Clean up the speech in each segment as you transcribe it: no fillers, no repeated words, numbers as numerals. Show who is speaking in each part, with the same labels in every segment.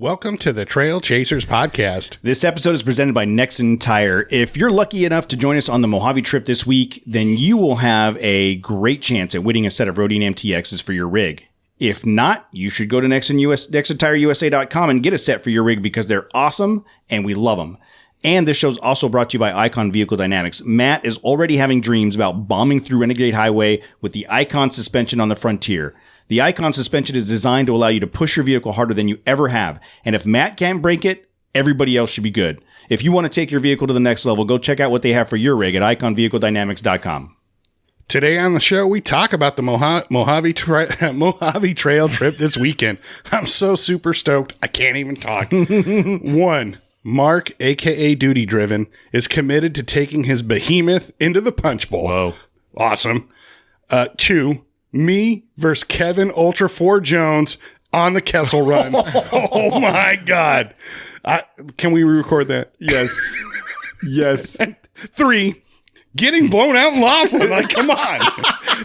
Speaker 1: Welcome to the Trailchasers podcast.
Speaker 2: This episode is presented by Nexen Tire. If you're lucky enough to join us on the Mojave trip this week, then you will have a great chance at winning a set of Roadian MTXs for your rig. If not, you should go to NexenTireUSA.com and get a set for your rig because they're awesome and we love them. And this show's also brought to you by Icon Vehicle Dynamics. Matt is already having dreams about bombing through Renegade Highway with the Icon suspension on the Frontier. The Icon suspension is designed to allow you to push your vehicle harder than you ever have. And if Matt can't break it, everybody else should be good. If you want to take your vehicle to the next level, go check out what they have for your rig at iconvehicledynamics.com.
Speaker 1: Today on the show, we talk about the Mojave Trail trip this weekend. I'm so super stoked, I can't even talk. 1. Mark, a.k.a. Duty Driven, is committed to taking his behemoth into the punch bowl.
Speaker 2: Whoa.
Speaker 1: Awesome. 2. Me versus Kevin Ultra 4 Jones on the Kessel Run. Oh my God. Can we re-record that?
Speaker 2: Yes. Yes.
Speaker 1: 3. Getting blown out in Laughlin. Like, come on.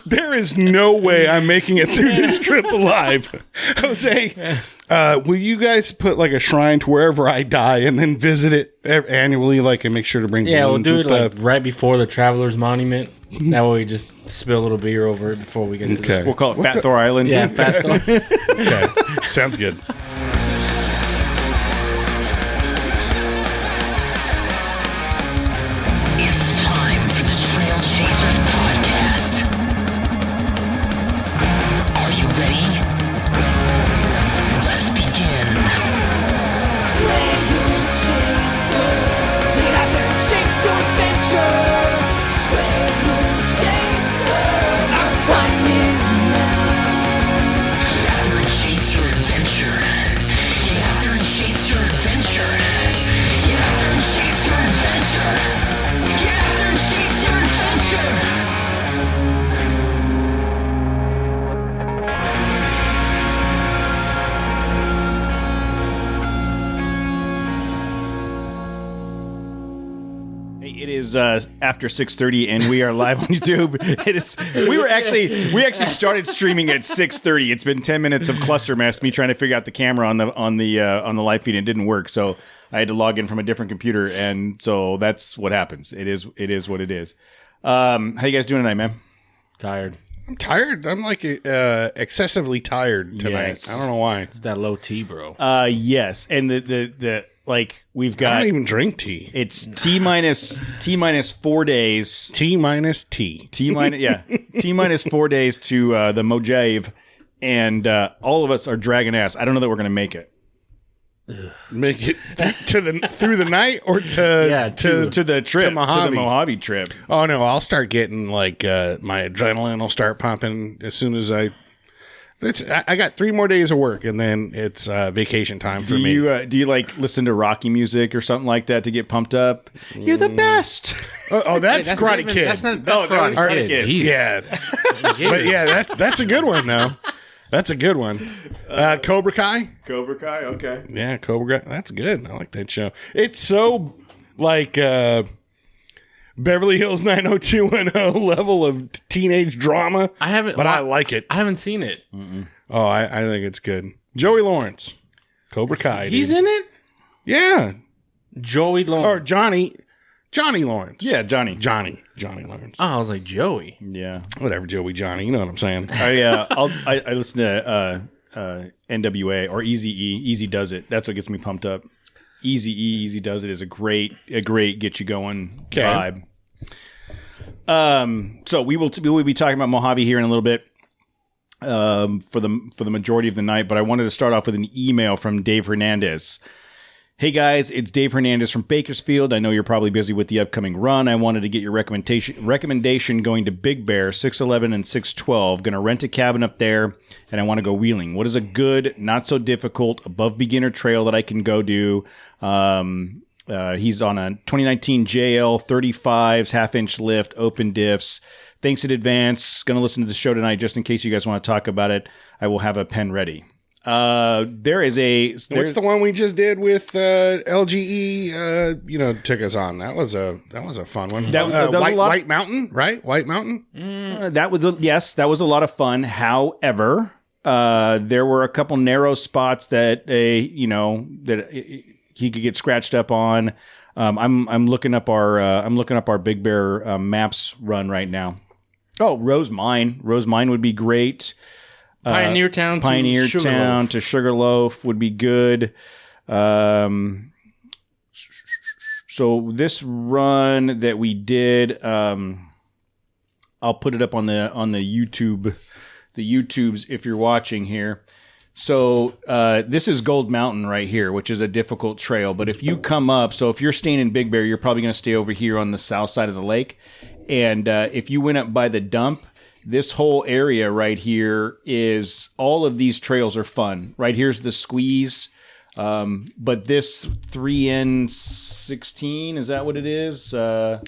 Speaker 1: There is no way I'm making it through this trip alive. Jose, will you guys put like a shrine to wherever I die and then visit it annually, like, and make sure to bring
Speaker 3: we'll
Speaker 1: balloons
Speaker 3: do
Speaker 1: and
Speaker 3: it
Speaker 1: stuff?
Speaker 3: like right before the Traveler's Monument. That way we just spill a little beer over it before we get to
Speaker 1: Okay.
Speaker 2: We'll call it Fat Thor Island.
Speaker 3: Yeah, Fat Thor.
Speaker 1: Okay. Sounds good.
Speaker 4: It's time for the Trailchasers podcast. Are you ready? Let's begin.
Speaker 5: Trailchaser, get out there and chase your adventure. Trailchaser, our time is now.
Speaker 4: Get out there and chase your adventure. Get out there and chase your adventure. Get out there and chase your adventure. Get out there and chase your adventure.
Speaker 2: Hey, it is after 6:30 and we are live on YouTube. We actually started streaming at 6:30. It's been 10 minutes of cluster mess, me trying to figure out the camera on the live feed, and it didn't work. So I had to log in from a different computer, and so that's what happens. It is what it is. How you guys doing tonight, man?
Speaker 3: Tired.
Speaker 1: I'm tired. I'm like excessively tired tonight.
Speaker 2: Yes.
Speaker 1: I don't know why.
Speaker 3: It's that low T, bro.
Speaker 2: Yes, and the we've
Speaker 1: I
Speaker 2: got
Speaker 1: don't even drink tea.
Speaker 2: it's T minus 4 days.
Speaker 1: T minus T.
Speaker 2: T minus 4 days to the Mojave, and all of us are dragging ass. I don't know that we're gonna make it
Speaker 1: Make it through the night or to
Speaker 2: to the trip to the
Speaker 1: Mojave.
Speaker 2: Mojave trip.
Speaker 1: Oh no, I'll start getting like my adrenaline will start pumping as soon as I got 3 more days of work and then it's vacation time for me.
Speaker 2: Do you like listen to Rocky music or something like that to get pumped up? You're the best.
Speaker 1: Oh, that's
Speaker 3: Hey,
Speaker 1: Karate
Speaker 3: not even-
Speaker 1: Kid.
Speaker 3: That's
Speaker 2: Oh,
Speaker 3: Karate
Speaker 2: Karate
Speaker 3: Kid.
Speaker 2: Kid.
Speaker 3: Jesus.
Speaker 1: Yeah, but yeah, that's a good one though. That's a good one. Cobra Kai.
Speaker 2: Cobra Kai. Okay.
Speaker 1: Yeah, Cobra Kai. That's good. I like that show. It's so like Beverly Hills 90210 level of teenage drama.
Speaker 3: I haven't,
Speaker 1: but I like it.
Speaker 3: I haven't seen it.
Speaker 1: Oh, I think it's good. Joey Lawrence, Cobra Kai.
Speaker 3: He's
Speaker 1: dude.
Speaker 3: in it.
Speaker 1: Yeah,
Speaker 3: Joey
Speaker 1: or
Speaker 3: Lawrence.
Speaker 1: Johnny Lawrence.
Speaker 2: Yeah, Johnny.
Speaker 1: Johnny Lawrence.
Speaker 3: Oh, I was like Joey.
Speaker 2: Yeah.
Speaker 1: Whatever, Johnny. You know what I'm saying?
Speaker 2: I listen to NWA or Easy E. Easy Does It. That's what gets me pumped up. Easy E. Easy Does It is a great get you going vibe. So we will be talking about Mojave here in a little bit. For the majority of the night, but I wanted to start off with an email from Dave Hernandez. Hey guys, it's Dave Hernandez from Bakersfield. I know you're probably busy with the upcoming run. I wanted to get your recommendation going to Big Bear, 611 and 612. Going to rent a cabin up there, and I want to go wheeling. What is a good, not so difficult, above beginner trail that I can go do? He's on a 2019 JL 35s, half-inch lift, open diffs. Thanks in advance. Going to listen to the show tonight just in case you guys want to talk about it. I will have a pen ready. What's
Speaker 1: the one we just did with LGE? Took us on. That was a fun one.
Speaker 2: That was a lot.
Speaker 1: White Mountain, right? White Mountain.
Speaker 2: That was a lot of fun. However, There were a couple narrow spots that he could get scratched up on. I'm looking up our Big Bear maps run right now. Oh, Rose Mine would be great.
Speaker 3: Pioneer Town
Speaker 2: to Sugarloaf would be good. So this run that we did, I'll put it up on the YouTubes if you're watching here. So this is Gold Mountain right here, which is a difficult trail. But if you come up, so if you're staying in Big Bear, you're probably going to stay over here on the south side of the lake. And if you went up by the dump, this whole area right here is, all of these trails are fun. Right here's the squeeze. But this 3N16, is that what it is?
Speaker 1: I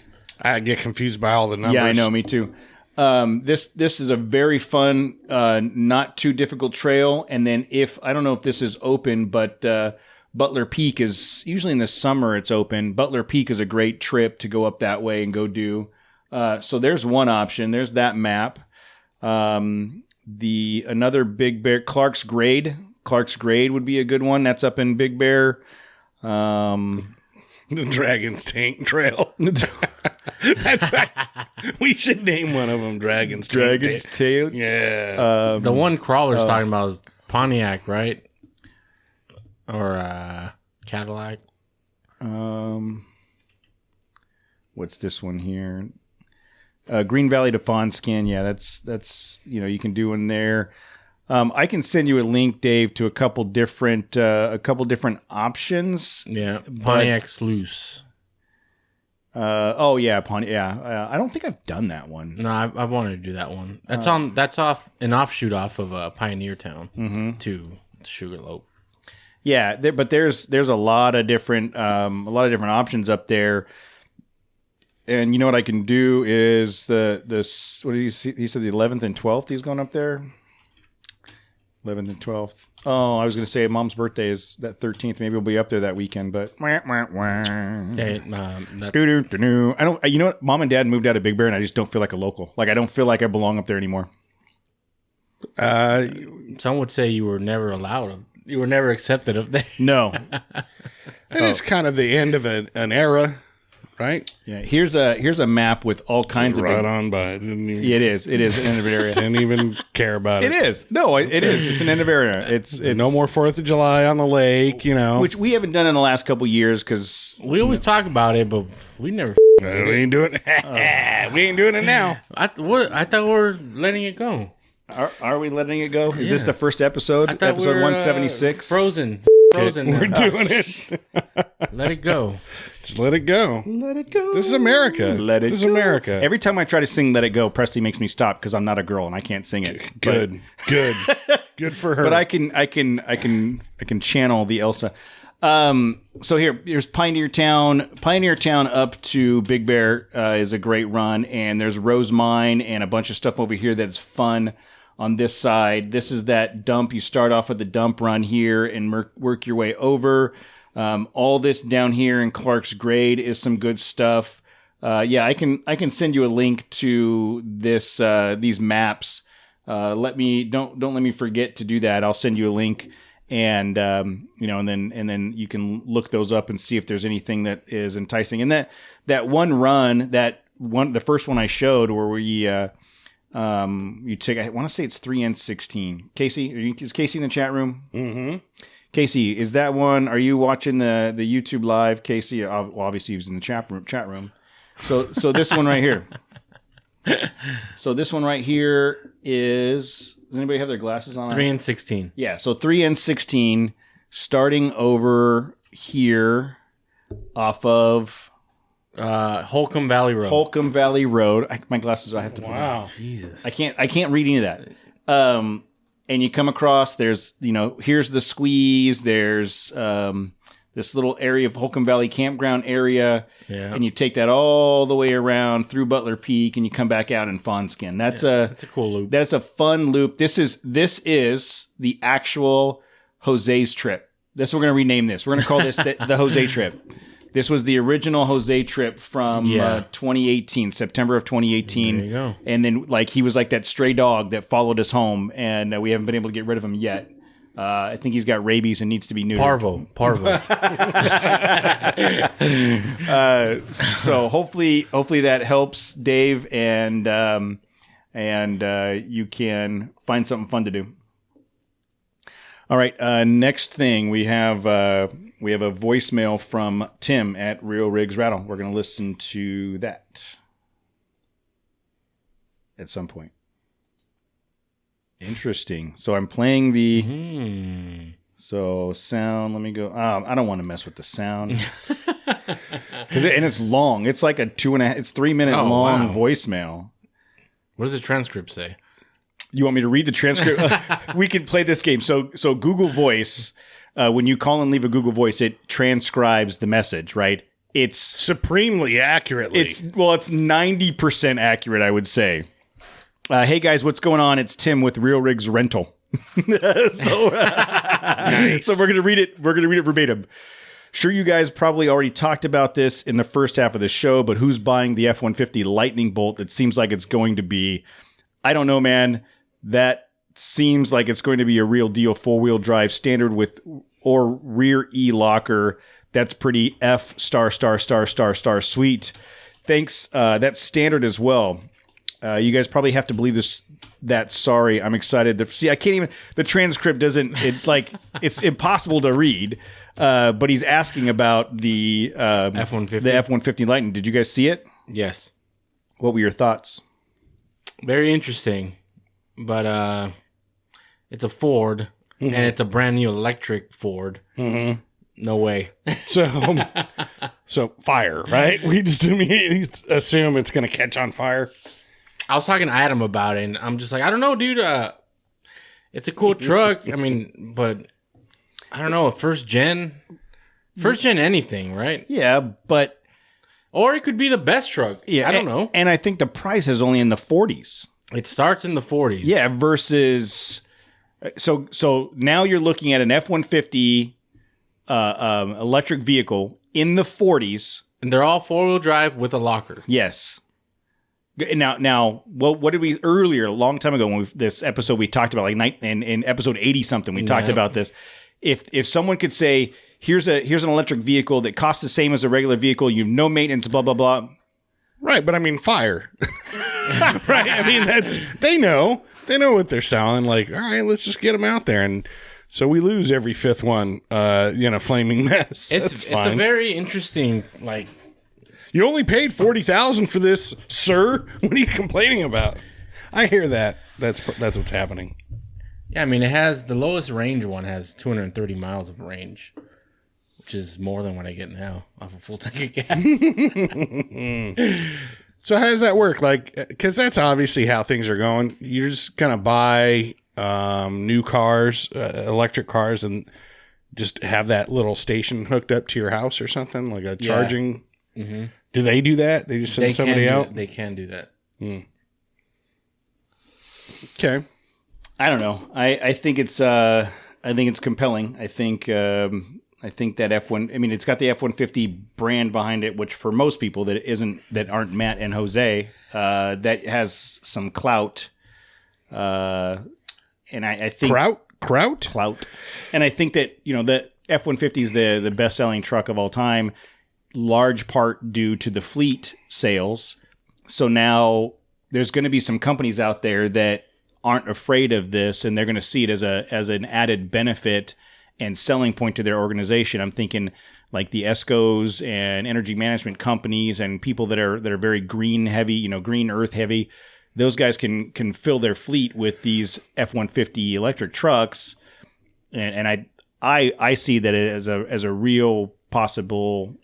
Speaker 1: get confused by all the numbers.
Speaker 2: Yeah, I know, me too. This is a very fun, not too difficult trail. And then I don't know if this is open, but Butler Peak is, usually in the summer it's open. Butler Peak is a great trip to go up that way and go do. So there's one option. There's that map. Another Big Bear, Clark's Grade would be a good one. That's up in Big Bear.
Speaker 1: The Dragon's Tank Trail. We should name one of them Dragon's
Speaker 2: Tail.
Speaker 1: Yeah.
Speaker 3: The one Crawler's talking about is Pontiac, right? Or Cadillac.
Speaker 2: What's this one here? Green Valley to Fawnskin. Yeah, that's you can do in there. I can send you a link, Dave, to a couple different options.
Speaker 3: Yeah, Pontiac Sluice.
Speaker 2: Pontiac. Yeah, I don't think I've done that one.
Speaker 3: No, I wanted to do that one. That's off an offshoot off of Pioneer Town to Sugarloaf.
Speaker 2: Yeah, but there's a lot of different options up there. And you know what I can do is this. What did he say? He said the 11th and 12th. He's going up there. 11th and 12th. Oh, I was going to say Mom's birthday is that 13th. Maybe we'll be up there that weekend. But
Speaker 3: Hey,
Speaker 2: I don't. You know what? Mom and Dad moved out of Big Bear, and I just don't feel like a local. Like I don't feel like I belong up there anymore.
Speaker 3: Some would say you were never allowed. You were never accepted up there.
Speaker 2: No.
Speaker 1: It's kind of the end of an era. Right?
Speaker 2: Yeah. Here's a map with all kinds of
Speaker 1: right on by. It
Speaker 2: is an end of area.
Speaker 1: Didn't even care about it.
Speaker 2: It is. No, it is. It's an end of area. It's
Speaker 1: no more 4th of July on the lake.
Speaker 2: Which we haven't done in the last couple years because
Speaker 3: we always talk about it, but we never.
Speaker 1: We ain't doing it. We ain't doing it now.
Speaker 3: I thought we were letting it go.
Speaker 2: Are we letting it go? Is this the first episode? Episode 176.
Speaker 3: Frozen.
Speaker 1: We're doing it.
Speaker 3: Let it go.
Speaker 1: Just let it go.
Speaker 2: Let it go.
Speaker 1: This is America. This is America.
Speaker 2: Every time I try to sing "Let It Go," Presley makes me stop because I'm not a girl and I can't sing it.
Speaker 1: Good good for her.
Speaker 2: But I can channel the Elsa. So here's Pioneer Town. Pioneer Town up to Big Bear is a great run, and there's Rose Mine and a bunch of stuff over here that's fun. On this side, this is that dump. You start off with the dump run here and work your way over. All this down here in Clark's Grade is some good stuff. I can send you a link to this these maps. Don't let me forget to do that. I'll send you a link, and and then you can look those up and see if there's anything that is enticing. And that one run, the first one I showed where we. You take. I want to say it's 3N16. Casey, is Casey in the chat room?
Speaker 1: Mm-hmm.
Speaker 2: Casey, is that one? Are you watching the YouTube live? Casey, obviously he was in the chat room. So this one right here. So this one right here is. Does anybody have their glasses on?
Speaker 3: 3N16.
Speaker 2: Yeah. So 3N16, starting over here, off of.
Speaker 3: Holcomb Valley
Speaker 2: Road. My glasses. I have to.
Speaker 3: Wow, Jesus!
Speaker 2: I can't read any of that. And you come across. There's here's the squeeze. There's this little area of Holcomb Valley campground area.
Speaker 3: Yeah.
Speaker 2: And you take that all the way around through Butler Peak, and you come back out in Fawnskin. That's a
Speaker 3: cool loop.
Speaker 2: That's a fun loop. This is the actual Jose's trip. We're going to rename this. We're going to call this the Jose trip. This was the original Jose trip from 2018, September of 2018.
Speaker 3: There you go.
Speaker 2: And then like he was like that stray dog that followed us home, and we haven't been able to get rid of him yet. I think he's got rabies and needs to be neutered.
Speaker 3: Parvo.
Speaker 2: So hopefully that helps, Dave, and you can find something fun to do. All right. Next thing we have a voicemail from Tim at Real Rigs Rattle. We're going to listen to that at some point. Interesting. So I'm playing the so sound. Let me go. I don't want to mess with the sound and it's long. It's like a 3 minute long voicemail.
Speaker 3: What does the transcript say?
Speaker 2: You want me to read the transcript? We can play this game. So Google Voice, when you call and leave a Google Voice, it transcribes the message, right? It's
Speaker 1: supremely accurately.
Speaker 2: It's 90% accurate, I would say. Hey guys, what's going on? It's Tim with Real Rigs Rental. Nice. So we're gonna read it. We're gonna read it verbatim. Sure, you guys probably already talked about this in the first half of the show, but who's buying the F-150 Lightning Bolt? It seems like it's going to be. I don't know, man. That seems like it's going to be a real deal. 4-wheel drive standard with or rear e-locker. That's pretty F **** sweet. Thanks. That's standard as well. You guys probably have to believe this. Sorry, I'm excited. I can't even. The transcript doesn't. It's impossible to read. But he's asking about the
Speaker 3: F-150.
Speaker 2: The F-150 Lightning. Did you guys see it?
Speaker 3: Yes.
Speaker 2: What were your thoughts?
Speaker 3: Very interesting, but it's a Ford, and it's a brand new electric Ford. Mm-hmm. No way.
Speaker 1: So fire, right? We just immediately assume it's going to catch on fire.
Speaker 3: I was talking to Adam about it, and I'm just like, I don't know, dude. It's a cool truck. I mean, but I don't know. First gen anything, right?
Speaker 2: Yeah, but.
Speaker 3: Or it could be the best truck. Yeah, I don't know.
Speaker 2: And I think the price is only in the 40s.
Speaker 3: It starts in the 40s.
Speaker 2: Yeah, versus... So now you're looking at an F-150 electric vehicle in the 40s.
Speaker 3: And they're all 4-wheel drive with a locker.
Speaker 2: Yes. Now, what did we... Earlier, a long time ago, when this episode we talked about, like in episode 80-something, we talked about this. If someone could say... Here's an electric vehicle that costs the same as a regular vehicle. You have no maintenance, blah, blah, blah.
Speaker 1: Right, but I mean, fire. Right? I mean, they know what they're selling. Like, all right, let's just get them out there. And so we lose every fifth one in a flaming mess. That's fine.
Speaker 3: It's a very interesting, like...
Speaker 1: You only paid $40,000 for this, sir. What are you complaining about? I hear that. That's what's happening.
Speaker 3: Yeah, I mean, it has... The lowest range one has 230 miles of range. Which is more than what I get now off a full tank of gas.
Speaker 1: So how does that work? Like, because that's obviously how things are going. You're just going to buy new cars, electric cars, and just have that little station hooked up to your house or something, like a charging. Mm-hmm. Do they do that? They just send somebody out?
Speaker 3: They can do that.
Speaker 1: Okay.
Speaker 2: I don't know. I think it's compelling. I think that F1. I mean, it's got the F-150 brand behind it, which for most people that aren't Matt and Jose, that has some clout. And I think clout. And I think that the F-150 is the best selling truck of all time, large part due to the fleet sales. So now there's going to be some companies out there that aren't afraid of this, and they're going to see it as an added benefit and selling point to their organization. I'm thinking like the ESCOs and energy management companies and people that are very green heavy, green earth heavy. Those guys can fill their fleet with these F-150 electric trucks, and I see that as a real possible.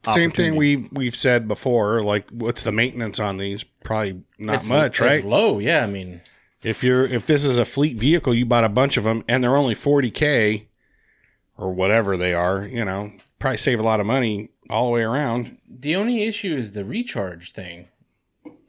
Speaker 1: Same thing we've said before. Like, what's the maintenance on these? Probably not much, right?
Speaker 3: It's low, yeah. I mean.
Speaker 1: If this is a fleet vehicle, you bought a bunch of them, and they're only $40,000 or whatever they are, probably save a lot of money all the way around.
Speaker 3: The only issue is the recharge thing.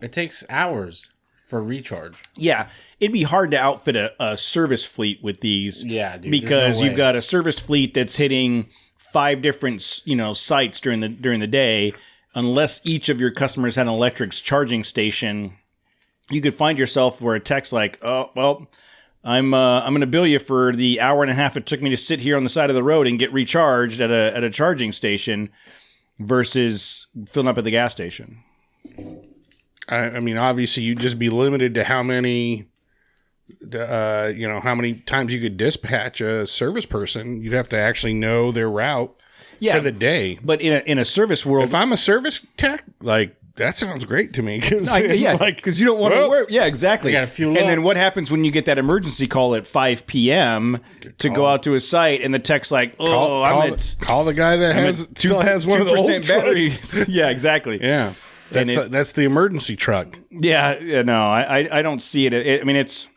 Speaker 3: It takes hours for recharge.
Speaker 2: Yeah, it'd be hard to outfit a service fleet with these.
Speaker 3: Yeah, dude,
Speaker 2: because you've got a service fleet that's hitting 5 different, sites during the day, unless each of your customers had an electric charging station, you could find yourself where a text like, "Oh, well, I'm going to bill you for the hour and a half it took me to sit here on the side of the road and get recharged at a charging station versus filling up at the gas station."
Speaker 1: I mean, obviously, you'd just be limited to how many times you could dispatch a service person. You'd have to actually know their route for the day.
Speaker 2: But in a service world,
Speaker 1: If I'm a service tech, like, that sounds great to me. Cause,
Speaker 2: because you don't want to work. Yeah, exactly.
Speaker 3: You gotta fuel
Speaker 2: and
Speaker 3: up.
Speaker 2: then what happens when you get that emergency call at 5 p.m. to go out to a site and the tech's like,
Speaker 1: call the guy that still has one of the old
Speaker 2: 2% batteries. Yeah, exactly.
Speaker 1: Yeah. That's the emergency truck.
Speaker 2: Yeah, no, I don't see it. I mean, it's...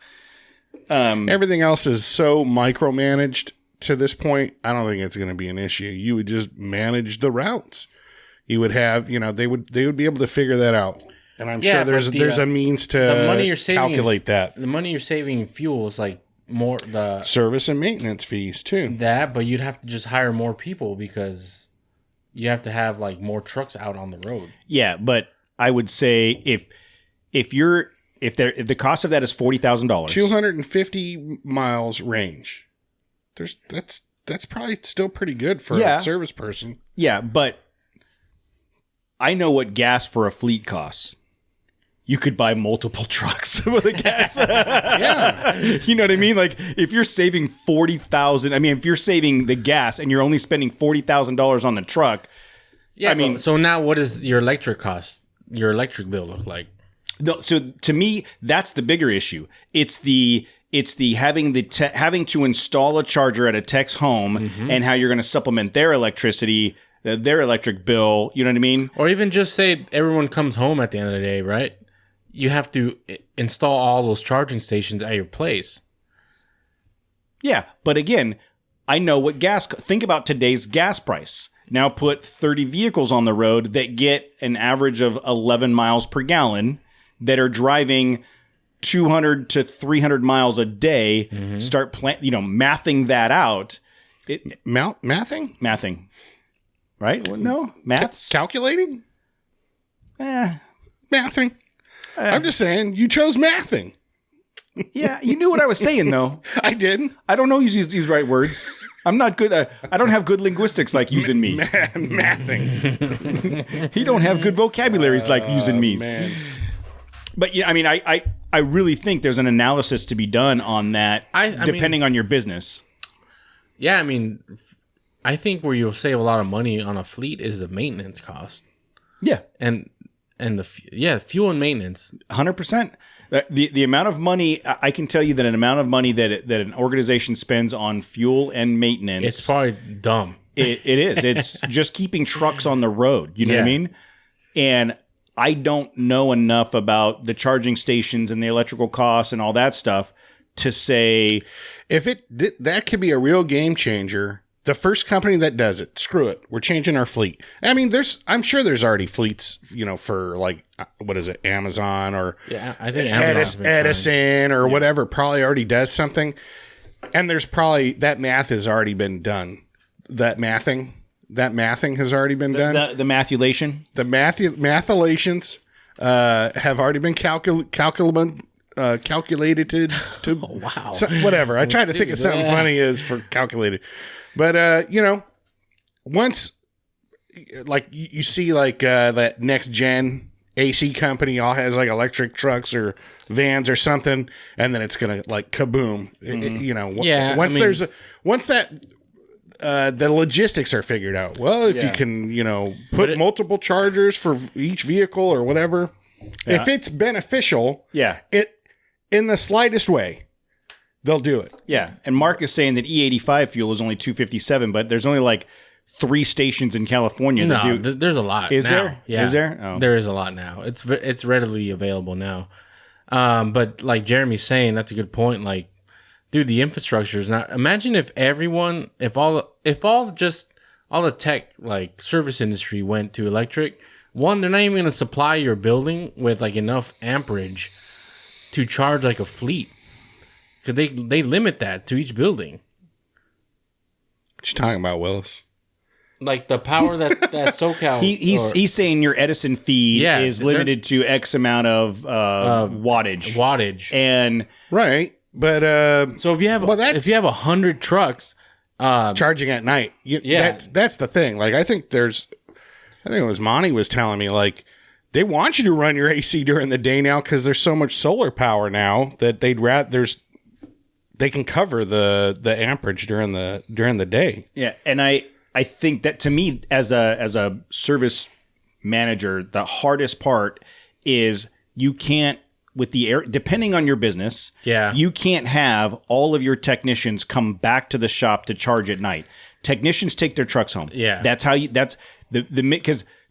Speaker 1: Everything else is so micromanaged to this point. I don't think it's going to be an issue. You would just manage the routes. You would have, they would be able to figure that out. And I'm sure there's a means to
Speaker 3: the money you're saving
Speaker 1: calculate that.
Speaker 3: The money you're saving in fuel is like more the
Speaker 1: service and maintenance fees too.
Speaker 3: But you'd have to just hire more people because you have to have like more trucks out on the road.
Speaker 2: Yeah, but I would say if the cost of that is $40,000,
Speaker 1: 250 miles range, that's probably still pretty good for a service person.
Speaker 2: Yeah, but I know what gas for a fleet costs. You could buy multiple trucks with the gas.
Speaker 1: Yeah.
Speaker 2: You know what I mean? Like, if you're saving if you're saving the gas and you're only spending $40,000 on the truck.
Speaker 3: Yeah, so now what does your electric cost? Your electric bill look like?
Speaker 2: No, so to me, that's the bigger issue. It's the having to install a charger at a tech's home and how you're going to supplement their electricity, their electric bill. You know what I mean?
Speaker 3: Or even just say everyone comes home at the end of the day, right? You have to install all those charging stations at your place.
Speaker 2: Yeah, but again, I know what think about today's gas price. Now put 30 vehicles on the road that get an average of 11 miles per gallon that are driving 200 to 300 miles a day. Start mathing that out.
Speaker 1: Mathing?
Speaker 2: Mathing. Right? Well, no, maths.
Speaker 1: Calculating? Mathing. I'm just saying, you chose mathing.
Speaker 2: Yeah, you knew what I was saying, though.
Speaker 1: I didn't.
Speaker 2: I don't know these right words. I'm not good. I don't have good linguistics like using me.
Speaker 1: Mathing.
Speaker 2: He don't have good vocabularies like using me.
Speaker 1: Man.
Speaker 2: But yeah, I mean, I really think there's an analysis to be done on that, depending on your business.
Speaker 3: Yeah, I mean, I think where you'll save a lot of money on a fleet is the maintenance cost.
Speaker 2: Yeah,
Speaker 3: and fuel and maintenance.
Speaker 2: 100%. The amount of money, I can tell you that an amount of money that an organization spends on fuel and maintenance,
Speaker 3: it's probably dumb.
Speaker 2: It is. It's just keeping trucks on the road. You know what I mean? And I don't know enough about the charging stations and the electrical costs and all that stuff to say
Speaker 1: if that could be a real game changer. The first company that does it, screw it. We're changing our fleet. I mean, I'm sure there's already fleets, for like, what is it, Amazon or
Speaker 3: I think
Speaker 1: Edison or whatever probably already does something. And there's probably, that math has already been done. That mathing has already been done.
Speaker 2: The mathulation?
Speaker 1: The mathulations have already been calculated to
Speaker 3: oh, wow.
Speaker 1: Whatever. I try to think of something funny as for calculated. But, once, like, you see, like, that next gen AC company all has, like, electric trucks or vans or something, and then it's going to, like, kaboom. Once the logistics are figured out. Well, if you can, put multiple chargers for each vehicle or whatever, if it's beneficial, in the slightest way, they'll do it.
Speaker 2: Yeah. And Mark is saying that E85 fuel is only $2.57, but there's only like 3 stations in California that do.
Speaker 3: There's a lot.
Speaker 2: Is
Speaker 3: now.
Speaker 2: there?
Speaker 3: Yeah.
Speaker 2: Is there? Oh.
Speaker 3: There is a lot now. It's readily available now. But like Jeremy's saying, that's a good point. Like, dude, the infrastructure is not. Imagine if all the tech like service industry went to electric. One, they're not even going to supply your building with like enough amperage to charge like a fleet. Because they limit that to each building.
Speaker 1: What you talking about, Willis?
Speaker 3: like the power that SoCal.
Speaker 2: He's saying your Edison feed
Speaker 3: Yeah,
Speaker 2: is limited to X amount of wattage.
Speaker 3: wattage.
Speaker 2: And
Speaker 1: Right. But
Speaker 3: So if you have 100 trucks,
Speaker 1: charging at night,
Speaker 3: Yeah.
Speaker 1: that's the thing. Like I think it was Monty was telling me, like, they want you to run your AC during the day now because there's so much solar power now that they can cover the amperage during the day.
Speaker 2: yeah, and I think that, to me, as a service manager, the hardest part is you can't, with the air, depending on your business, you can't have all of your technicians come back to the shop to charge at night. Technicians take their trucks home.
Speaker 3: Yeah.
Speaker 2: That's how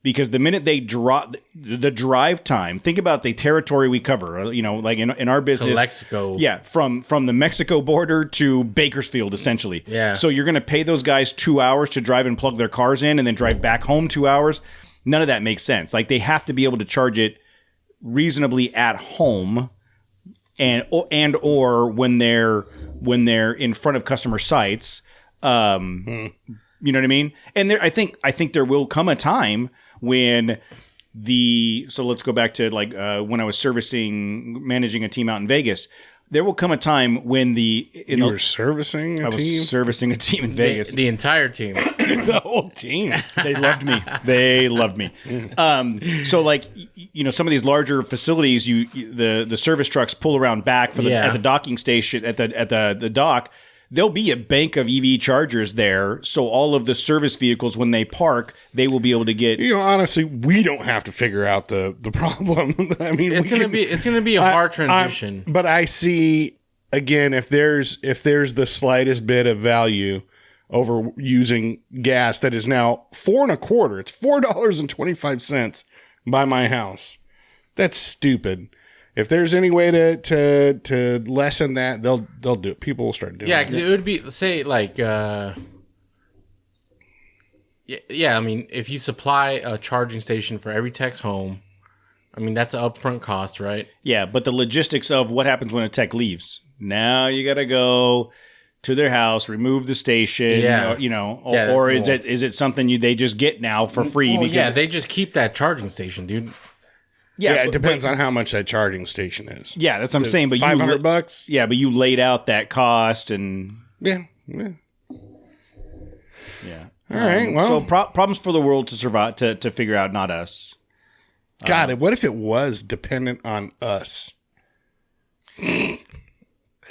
Speaker 2: because the minute they drop the drive time, think about the territory we cover, like in our business,
Speaker 3: Mexico.
Speaker 2: Yeah. From the Mexico border to Bakersfield, essentially.
Speaker 3: Yeah.
Speaker 2: So you're going to pay those guys 2 hours to drive and plug their cars in and then drive back home 2 hours. None of that makes sense. Like, they have to be able to charge it reasonably at home or when they're in front of customer sites. You know what I mean? And I think there will come a time when so let's go back to when I was managing a team out in Vegas. There will come a time when you
Speaker 1: were servicing a team?
Speaker 2: was servicing a team in Vegas.
Speaker 3: The entire team.
Speaker 1: The whole team.
Speaker 2: They loved me. They loved me. So some of these larger facilities, the service trucks pull around back at the docking station at the dock. There'll be a bank of EV chargers there, so all of the service vehicles, when they park, they will be able to get.
Speaker 1: Honestly, we don't have to figure out the problem. I mean,
Speaker 3: It's gonna be a hard transition.
Speaker 1: But I see, again, if there's the slightest bit of value over using gas that is now $4.25. It's $4.25 by my house. That's stupid. If there's any way to lessen that, they'll do it. People will start doing it.
Speaker 3: Yeah, because it would be, say, like, I mean, if you supply a charging station for every tech's home, I mean, that's an upfront cost, right?
Speaker 2: Yeah, but the logistics of what happens when a tech leaves. Now you got to go to their house, remove the station, or is it something they just get now for free?
Speaker 3: Because they just keep that charging station, dude.
Speaker 1: Yeah, it depends on how much that charging station is.
Speaker 2: Yeah, that's what I'm saying. But
Speaker 1: $500.
Speaker 2: Yeah, but you laid out that cost and
Speaker 1: yeah.
Speaker 2: All
Speaker 1: right. Well,
Speaker 2: so problems for the world to survive to figure out, not us.
Speaker 1: God, what if it was dependent on us?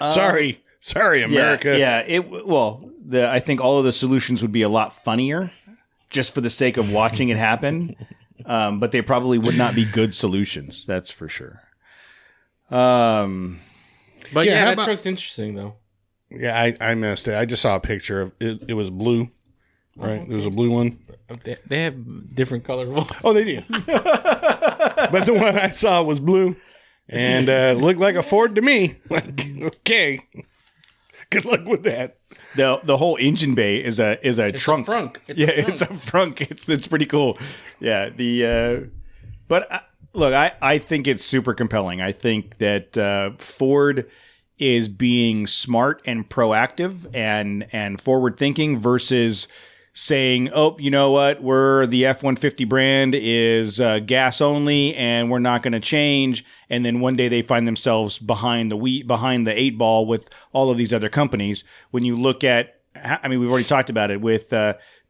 Speaker 1: Sorry, America.
Speaker 2: I think all of the solutions would be a lot funnier, just for the sake of watching it happen. But they probably would not be good solutions. That's for sure.
Speaker 3: But that truck's interesting, though.
Speaker 1: Yeah, I missed it. I just saw a picture of it. It was blue, right? There was a blue one.
Speaker 3: They have different color ones.
Speaker 1: Oh, they do. But the one I saw was blue and looked like a Ford to me. Like, okay, good luck with that.
Speaker 2: The whole engine bay is a trunk.
Speaker 3: It's
Speaker 2: a frunk. It's pretty cool. Yeah. But look, I think it's super compelling. I think that Ford is being smart and proactive and forward thinking versus saying, oh, you know what, we're the F-150 brand is gas only and we're not going to change. And then one day they find themselves behind the eight ball with all of these other companies. When you look at, I mean, we've already talked about it with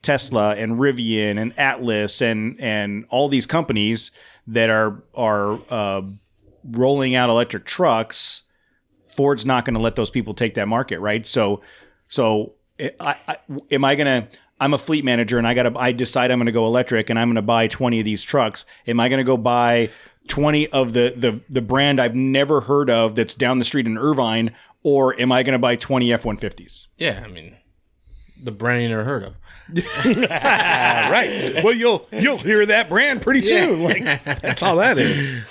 Speaker 2: Tesla and Rivian and Atlas and all these companies that are rolling out electric trucks. Ford's not going to let those people take that market, right? So I'm a fleet manager and I decide I'm going to go electric and I'm going to buy 20 of these trucks. Am I going to go buy 20 of the brand I've never heard of that's down the street in Irvine, or am I going to buy 20 F-150s?
Speaker 3: Yeah, I mean, the brand you never heard of.
Speaker 1: Right. Well, you'll hear that brand pretty soon. Like, that's all that is.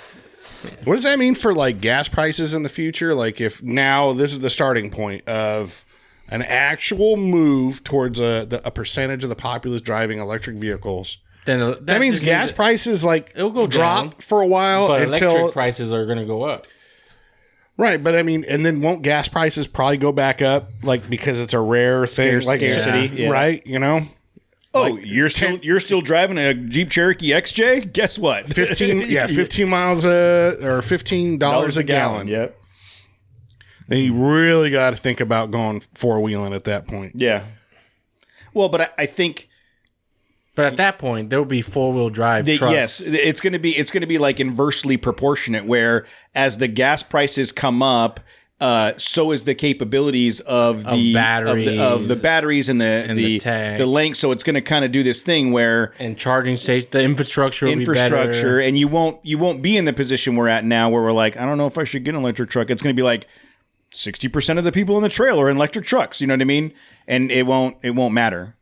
Speaker 1: What does that mean for like gas prices in the future? Like, if now this is the starting point of an actual move towards a percentage of the populace driving electric vehicles,
Speaker 3: then
Speaker 1: that means gas prices
Speaker 3: it'll go
Speaker 1: drop
Speaker 3: down,
Speaker 1: for a while
Speaker 3: but
Speaker 1: until
Speaker 3: electric prices are going to go up.
Speaker 1: Right, but I mean, and then won't gas prices probably go back up, like, because it's a rare thing, like
Speaker 2: scarcity,
Speaker 1: right? You know,
Speaker 2: Oh, you're still driving a Jeep Cherokee XJ? Guess what?
Speaker 1: 15 miles or $15 a gallon.
Speaker 2: Yep.
Speaker 1: Then you really got to think about going four-wheeling at that point.
Speaker 2: Yeah. Well, but I think
Speaker 3: But at that point, there will be four-wheel drive trucks.
Speaker 2: yes, it's going to be like inversely proportionate, where as the gas prices come up, so is the capabilities of the
Speaker 3: batteries.
Speaker 2: of the batteries and
Speaker 3: the tag.
Speaker 2: the length. So it's going to kind of do this thing where
Speaker 3: And charging station, the infrastructure will be better.
Speaker 2: and you won't be in the position we're at now, where we're like, I don't know if I should get an electric truck. It's going to be like 60% of the people in the trail are in electric trucks. You know what I mean? And it won't matter.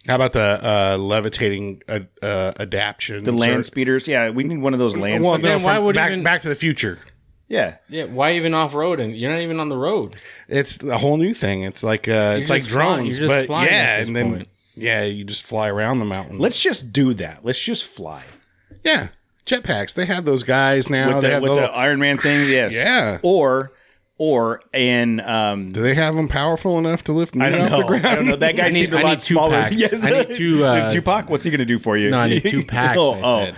Speaker 1: How about the levitating adaption?
Speaker 2: The land speeders, yeah, we need one of those land
Speaker 1: Well,
Speaker 2: speeders.
Speaker 1: no,
Speaker 3: Then why
Speaker 1: from
Speaker 3: would
Speaker 1: back,
Speaker 3: even-
Speaker 1: Back to the Future.
Speaker 2: Yeah,
Speaker 3: Yeah, why even off-road? And you're not even on the road.
Speaker 1: It's a whole new thing. It's like it's like
Speaker 3: just flying-
Speaker 1: drones,
Speaker 3: you're just
Speaker 1: but
Speaker 3: flying
Speaker 1: yeah,
Speaker 3: at this
Speaker 1: and then
Speaker 3: point.
Speaker 1: you just fly around the mountain.
Speaker 2: let's just do that. Let's just fly
Speaker 1: Yeah, jetpacks. They have those guys now.
Speaker 2: with
Speaker 1: They
Speaker 2: the
Speaker 1: have
Speaker 2: with
Speaker 1: the
Speaker 2: the Iron Man thing. Yes,
Speaker 1: Yeah.
Speaker 2: Or
Speaker 1: Do they have them powerful enough to lift me
Speaker 2: I don't
Speaker 1: off
Speaker 2: know.
Speaker 1: the ground?
Speaker 2: I don't know. That guy
Speaker 3: I need-
Speaker 2: seemed a
Speaker 3: I
Speaker 2: lot
Speaker 3: need two
Speaker 2: smaller.
Speaker 3: packs.
Speaker 2: Yes,
Speaker 3: I need two,
Speaker 2: Tupac. What's he going to do for you?
Speaker 3: No, I need 2 packs, I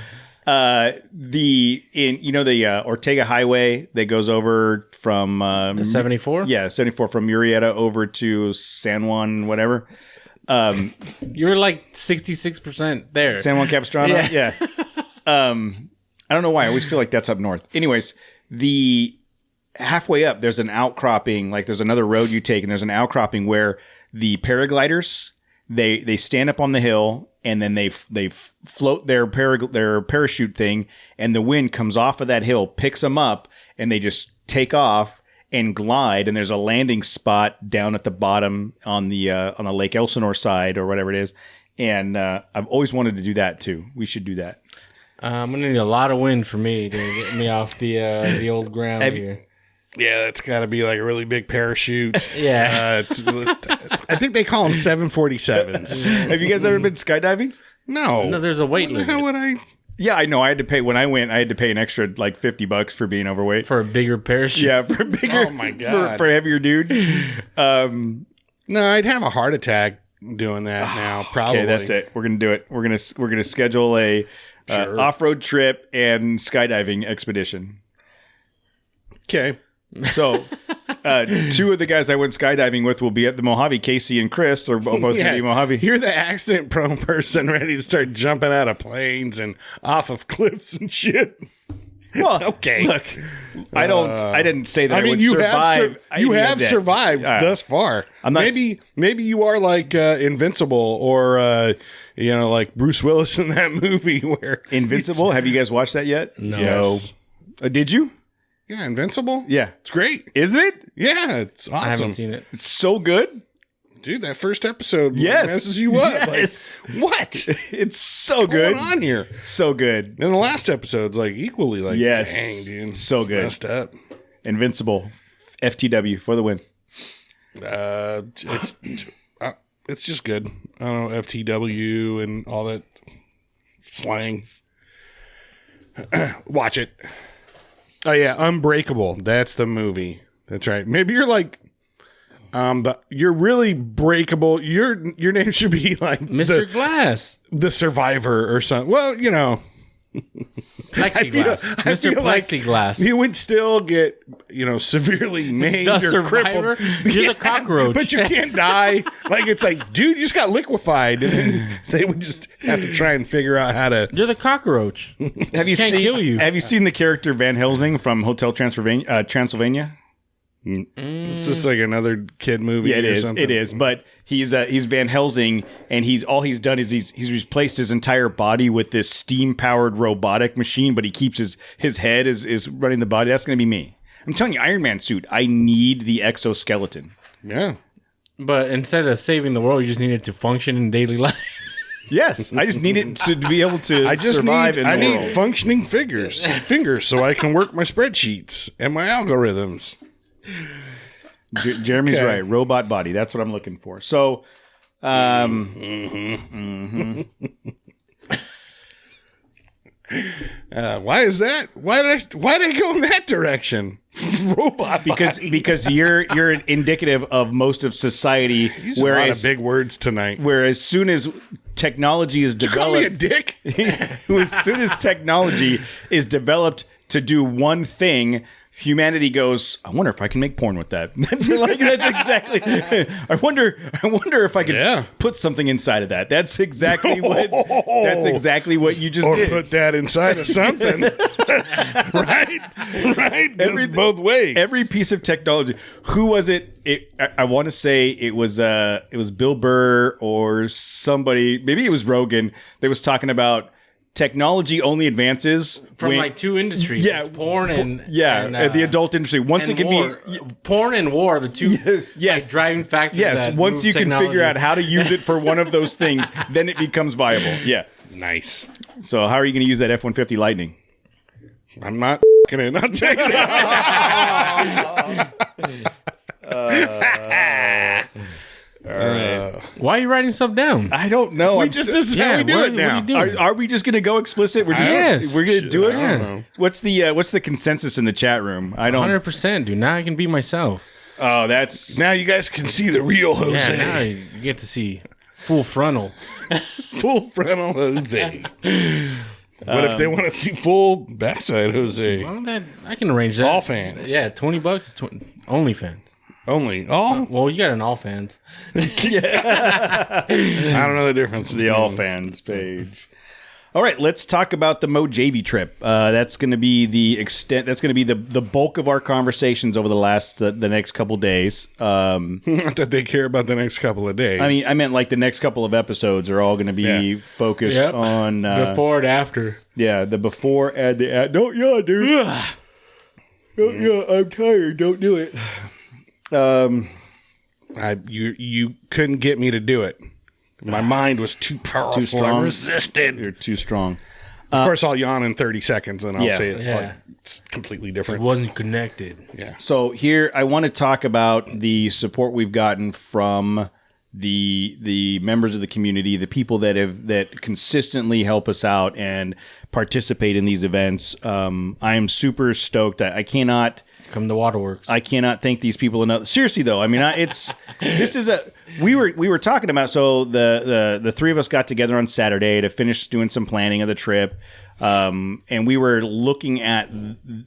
Speaker 3: said.
Speaker 2: The Ortega Highway that goes over from
Speaker 3: The 74?
Speaker 2: Yeah, 74 from Murrieta over to San Juan, whatever.
Speaker 3: You're like 66% there.
Speaker 2: San Juan Capistrano.
Speaker 3: Yeah.
Speaker 2: Yeah. I don't know why. I always feel like that's up north. Anyways, the halfway up, there's an outcropping. Like there's another road you take, and there's an outcropping where the paragliders they stand up on the hill, and then they float their parachute thing, and the wind comes off of that hill, picks them up, and they just take off and glide. And there's a landing spot down at the bottom on the Lake Elsinore side or whatever it is. And I've always wanted to do that too. We should do that.
Speaker 3: I'm going to need a lot of wind for me to get me off the old ground here.
Speaker 1: Yeah, that's got to be like a really big parachute.
Speaker 3: Yeah.
Speaker 1: I think they call them 747s.
Speaker 2: Have you guys ever been skydiving?
Speaker 1: No.
Speaker 3: No, there's a weight
Speaker 1: How
Speaker 3: limit
Speaker 1: would I?
Speaker 2: Yeah, I know. I had to pay when I went. I had to pay an extra like $50 for being overweight.
Speaker 3: for a bigger parachute.
Speaker 2: Yeah, for bigger.
Speaker 1: Oh, my God.
Speaker 2: for a heavier dude.
Speaker 1: No, I'd have a heart attack doing that now. Probably.
Speaker 2: Okay, that's it. We're gonna do it. We're gonna schedule a
Speaker 1: Sure.
Speaker 2: off-road trip and skydiving expedition.
Speaker 1: Okay.
Speaker 2: So, 2 of the guys I went skydiving with will be at the Mojave. Casey and Chris are both going to be Mojave.
Speaker 1: You're the accident-prone person ready to start jumping out of planes and off of cliffs and shit.
Speaker 2: Well,
Speaker 1: Okay.
Speaker 2: Look, I didn't say that I,
Speaker 1: I mean,
Speaker 2: would
Speaker 1: you
Speaker 2: survive.
Speaker 1: have survived thus far.
Speaker 2: I'm not
Speaker 1: maybe you are like Invincible or like Bruce Willis in that movie where
Speaker 2: Invincible. Have you guys watched that yet?
Speaker 3: No.
Speaker 1: Yes.
Speaker 2: Did you?
Speaker 1: Yeah, Invincible.
Speaker 2: Yeah.
Speaker 1: It's great.
Speaker 2: Isn't it?
Speaker 1: Yeah, it's awesome.
Speaker 3: I haven't seen it.
Speaker 2: It's so good.
Speaker 1: Dude, that first episode
Speaker 2: Yes.
Speaker 1: messes you up.
Speaker 2: Yes.
Speaker 1: Like, what?
Speaker 2: It's so
Speaker 1: What's
Speaker 2: good.
Speaker 1: going on here?
Speaker 2: So good.
Speaker 1: And the last episode's like equally like,
Speaker 2: Yes.
Speaker 1: dang, dude.
Speaker 2: So
Speaker 1: it's
Speaker 2: good.
Speaker 1: Messed up.
Speaker 2: Invincible. FTW for the win.
Speaker 1: It's just good. I don't know, FTW and all that slang. Watch it. Oh yeah, Unbreakable. That's the movie. That's right. Maybe you're like, you're really breakable. Your name should be like
Speaker 3: Mr. Glass.
Speaker 1: the Survivor or something. Well,
Speaker 3: Plexiglass.
Speaker 1: I
Speaker 3: Mr.
Speaker 1: feel like
Speaker 3: Plexiglass.
Speaker 1: you would still get, severely maimed
Speaker 3: The
Speaker 1: or
Speaker 3: Survivor?
Speaker 1: crippled.
Speaker 3: You're the cockroach.
Speaker 1: But you can't die. Like, it's like, dude, you just got liquefied. And then they would just have to try and figure out how to.
Speaker 3: You're the cockroach.
Speaker 2: Have you
Speaker 3: Can't
Speaker 2: seen?
Speaker 3: kill you.
Speaker 2: Have you seen the character Van Helsing from Hotel Transylvania?
Speaker 1: It's just like another kid movie.
Speaker 2: Yeah, it
Speaker 1: or
Speaker 2: is.
Speaker 1: something.
Speaker 2: It is. But he's Van Helsing, and he's done is he's replaced his entire body with this steam powered robotic machine. But he keeps his head is running the body. That's going to be me. I'm telling you, Iron Man suit. I need the exoskeleton.
Speaker 1: Yeah.
Speaker 3: But instead of saving the world, you just need it to function in daily life.
Speaker 2: Yes, I just need it to be able to
Speaker 1: I just
Speaker 2: survive
Speaker 1: need
Speaker 2: in the world.
Speaker 1: functioning fingers so I can work my spreadsheets and my algorithms.
Speaker 2: Jeremy's
Speaker 1: Okay.
Speaker 2: right. Robot body. That's what I'm looking for. So,
Speaker 1: Why is that? Why did I go in that direction? Robot
Speaker 2: because you're indicative of most of society.
Speaker 1: Use a lot of big words tonight.
Speaker 2: Where as soon as technology is
Speaker 1: Call me a
Speaker 2: developed,
Speaker 1: dick.
Speaker 2: as soon as technology is developed to do one thing, humanity goes, I wonder if I can make porn with that. That's exactly. I wonder if I can put something inside of that. That's exactly what you just
Speaker 1: Or
Speaker 2: did.
Speaker 1: put that inside of something. right. Both ways.
Speaker 2: Every piece of technology. Who was it? I want to say it was Bill Burr or somebody. Maybe it was Rogan that was talking about technology only advances
Speaker 3: from like two industries.
Speaker 2: Yeah,
Speaker 3: it's porn and
Speaker 2: the adult industry. Once it can
Speaker 3: war.
Speaker 2: be
Speaker 3: porn and war, the two
Speaker 2: yes,
Speaker 3: like, driving factors.
Speaker 2: Yes,
Speaker 3: that
Speaker 2: once
Speaker 3: move
Speaker 2: you
Speaker 3: technology.
Speaker 2: can figure out how to use it for one of those things, then it becomes viable. Yeah,
Speaker 1: nice.
Speaker 2: So how are you going to use that F-150 Lightning?
Speaker 1: I'm not it. I'll take it. All right.
Speaker 3: Why are you writing stuff down?
Speaker 2: I don't know.
Speaker 1: This is how we do it now.
Speaker 2: Are we just going to go explicit? We're just we're going to do it.
Speaker 1: I don't know.
Speaker 2: What's the consensus in the chat room? I don't.
Speaker 3: 100%, dude. Now I can be myself.
Speaker 2: Oh, that's
Speaker 1: Now you guys can see the real Jose.
Speaker 3: Yeah, now you get to see full frontal.
Speaker 1: Full frontal Jose. What if they want to see full backside Jose?
Speaker 3: Well, that I can arrange that.
Speaker 1: All fans.
Speaker 3: Yeah, $20 is only fans.
Speaker 1: Only all?
Speaker 3: Well, you got an all fans.
Speaker 1: I don't know the difference.
Speaker 2: the all fans page. All right, let's talk about the Mojave trip. That's going to be the extent. That's going to be the bulk of our conversations over the next couple days.
Speaker 1: Not that they care about the next couple of days.
Speaker 2: I meant like the next couple of episodes are all going to be focused on
Speaker 3: Before and after.
Speaker 2: Yeah, the before and the at. Don't dude. I'm tired. Don't do it.
Speaker 1: You couldn't get me to do it. My mind was too powerful.
Speaker 2: Too strong.
Speaker 1: I resisted.
Speaker 2: You're too strong.
Speaker 1: Of course, I'll yawn in 30 seconds and I'll
Speaker 2: Yeah.
Speaker 1: say it's completely
Speaker 3: It
Speaker 1: different.
Speaker 3: wasn't connected.
Speaker 1: Yeah.
Speaker 2: So here, I want to talk about the support we've gotten from the members of the community, the people that consistently help us out and participate in these events. I am super stoked. I cannot.
Speaker 3: Come to Waterworks.
Speaker 2: I cannot thank these people enough. Seriously though, I mean, we were talking about, so the three of us got together on Saturday to finish doing some planning of the trip, and we were looking at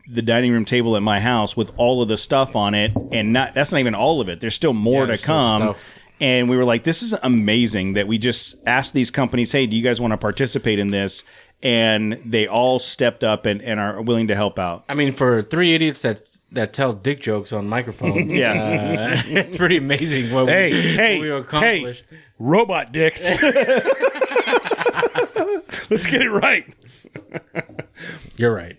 Speaker 2: the dining room table at my house with all of the stuff on it, and that's not even all of it. There's still more to come. And we were like, this is amazing that we just asked these companies, hey, do you guys want to participate in this? And they all stepped up and are willing to help out.
Speaker 3: I mean, for three idiots that tell dick jokes on microphones, it's pretty amazing what we accomplished.
Speaker 1: Hey, robot dicks. Let's get it right.
Speaker 3: You're right.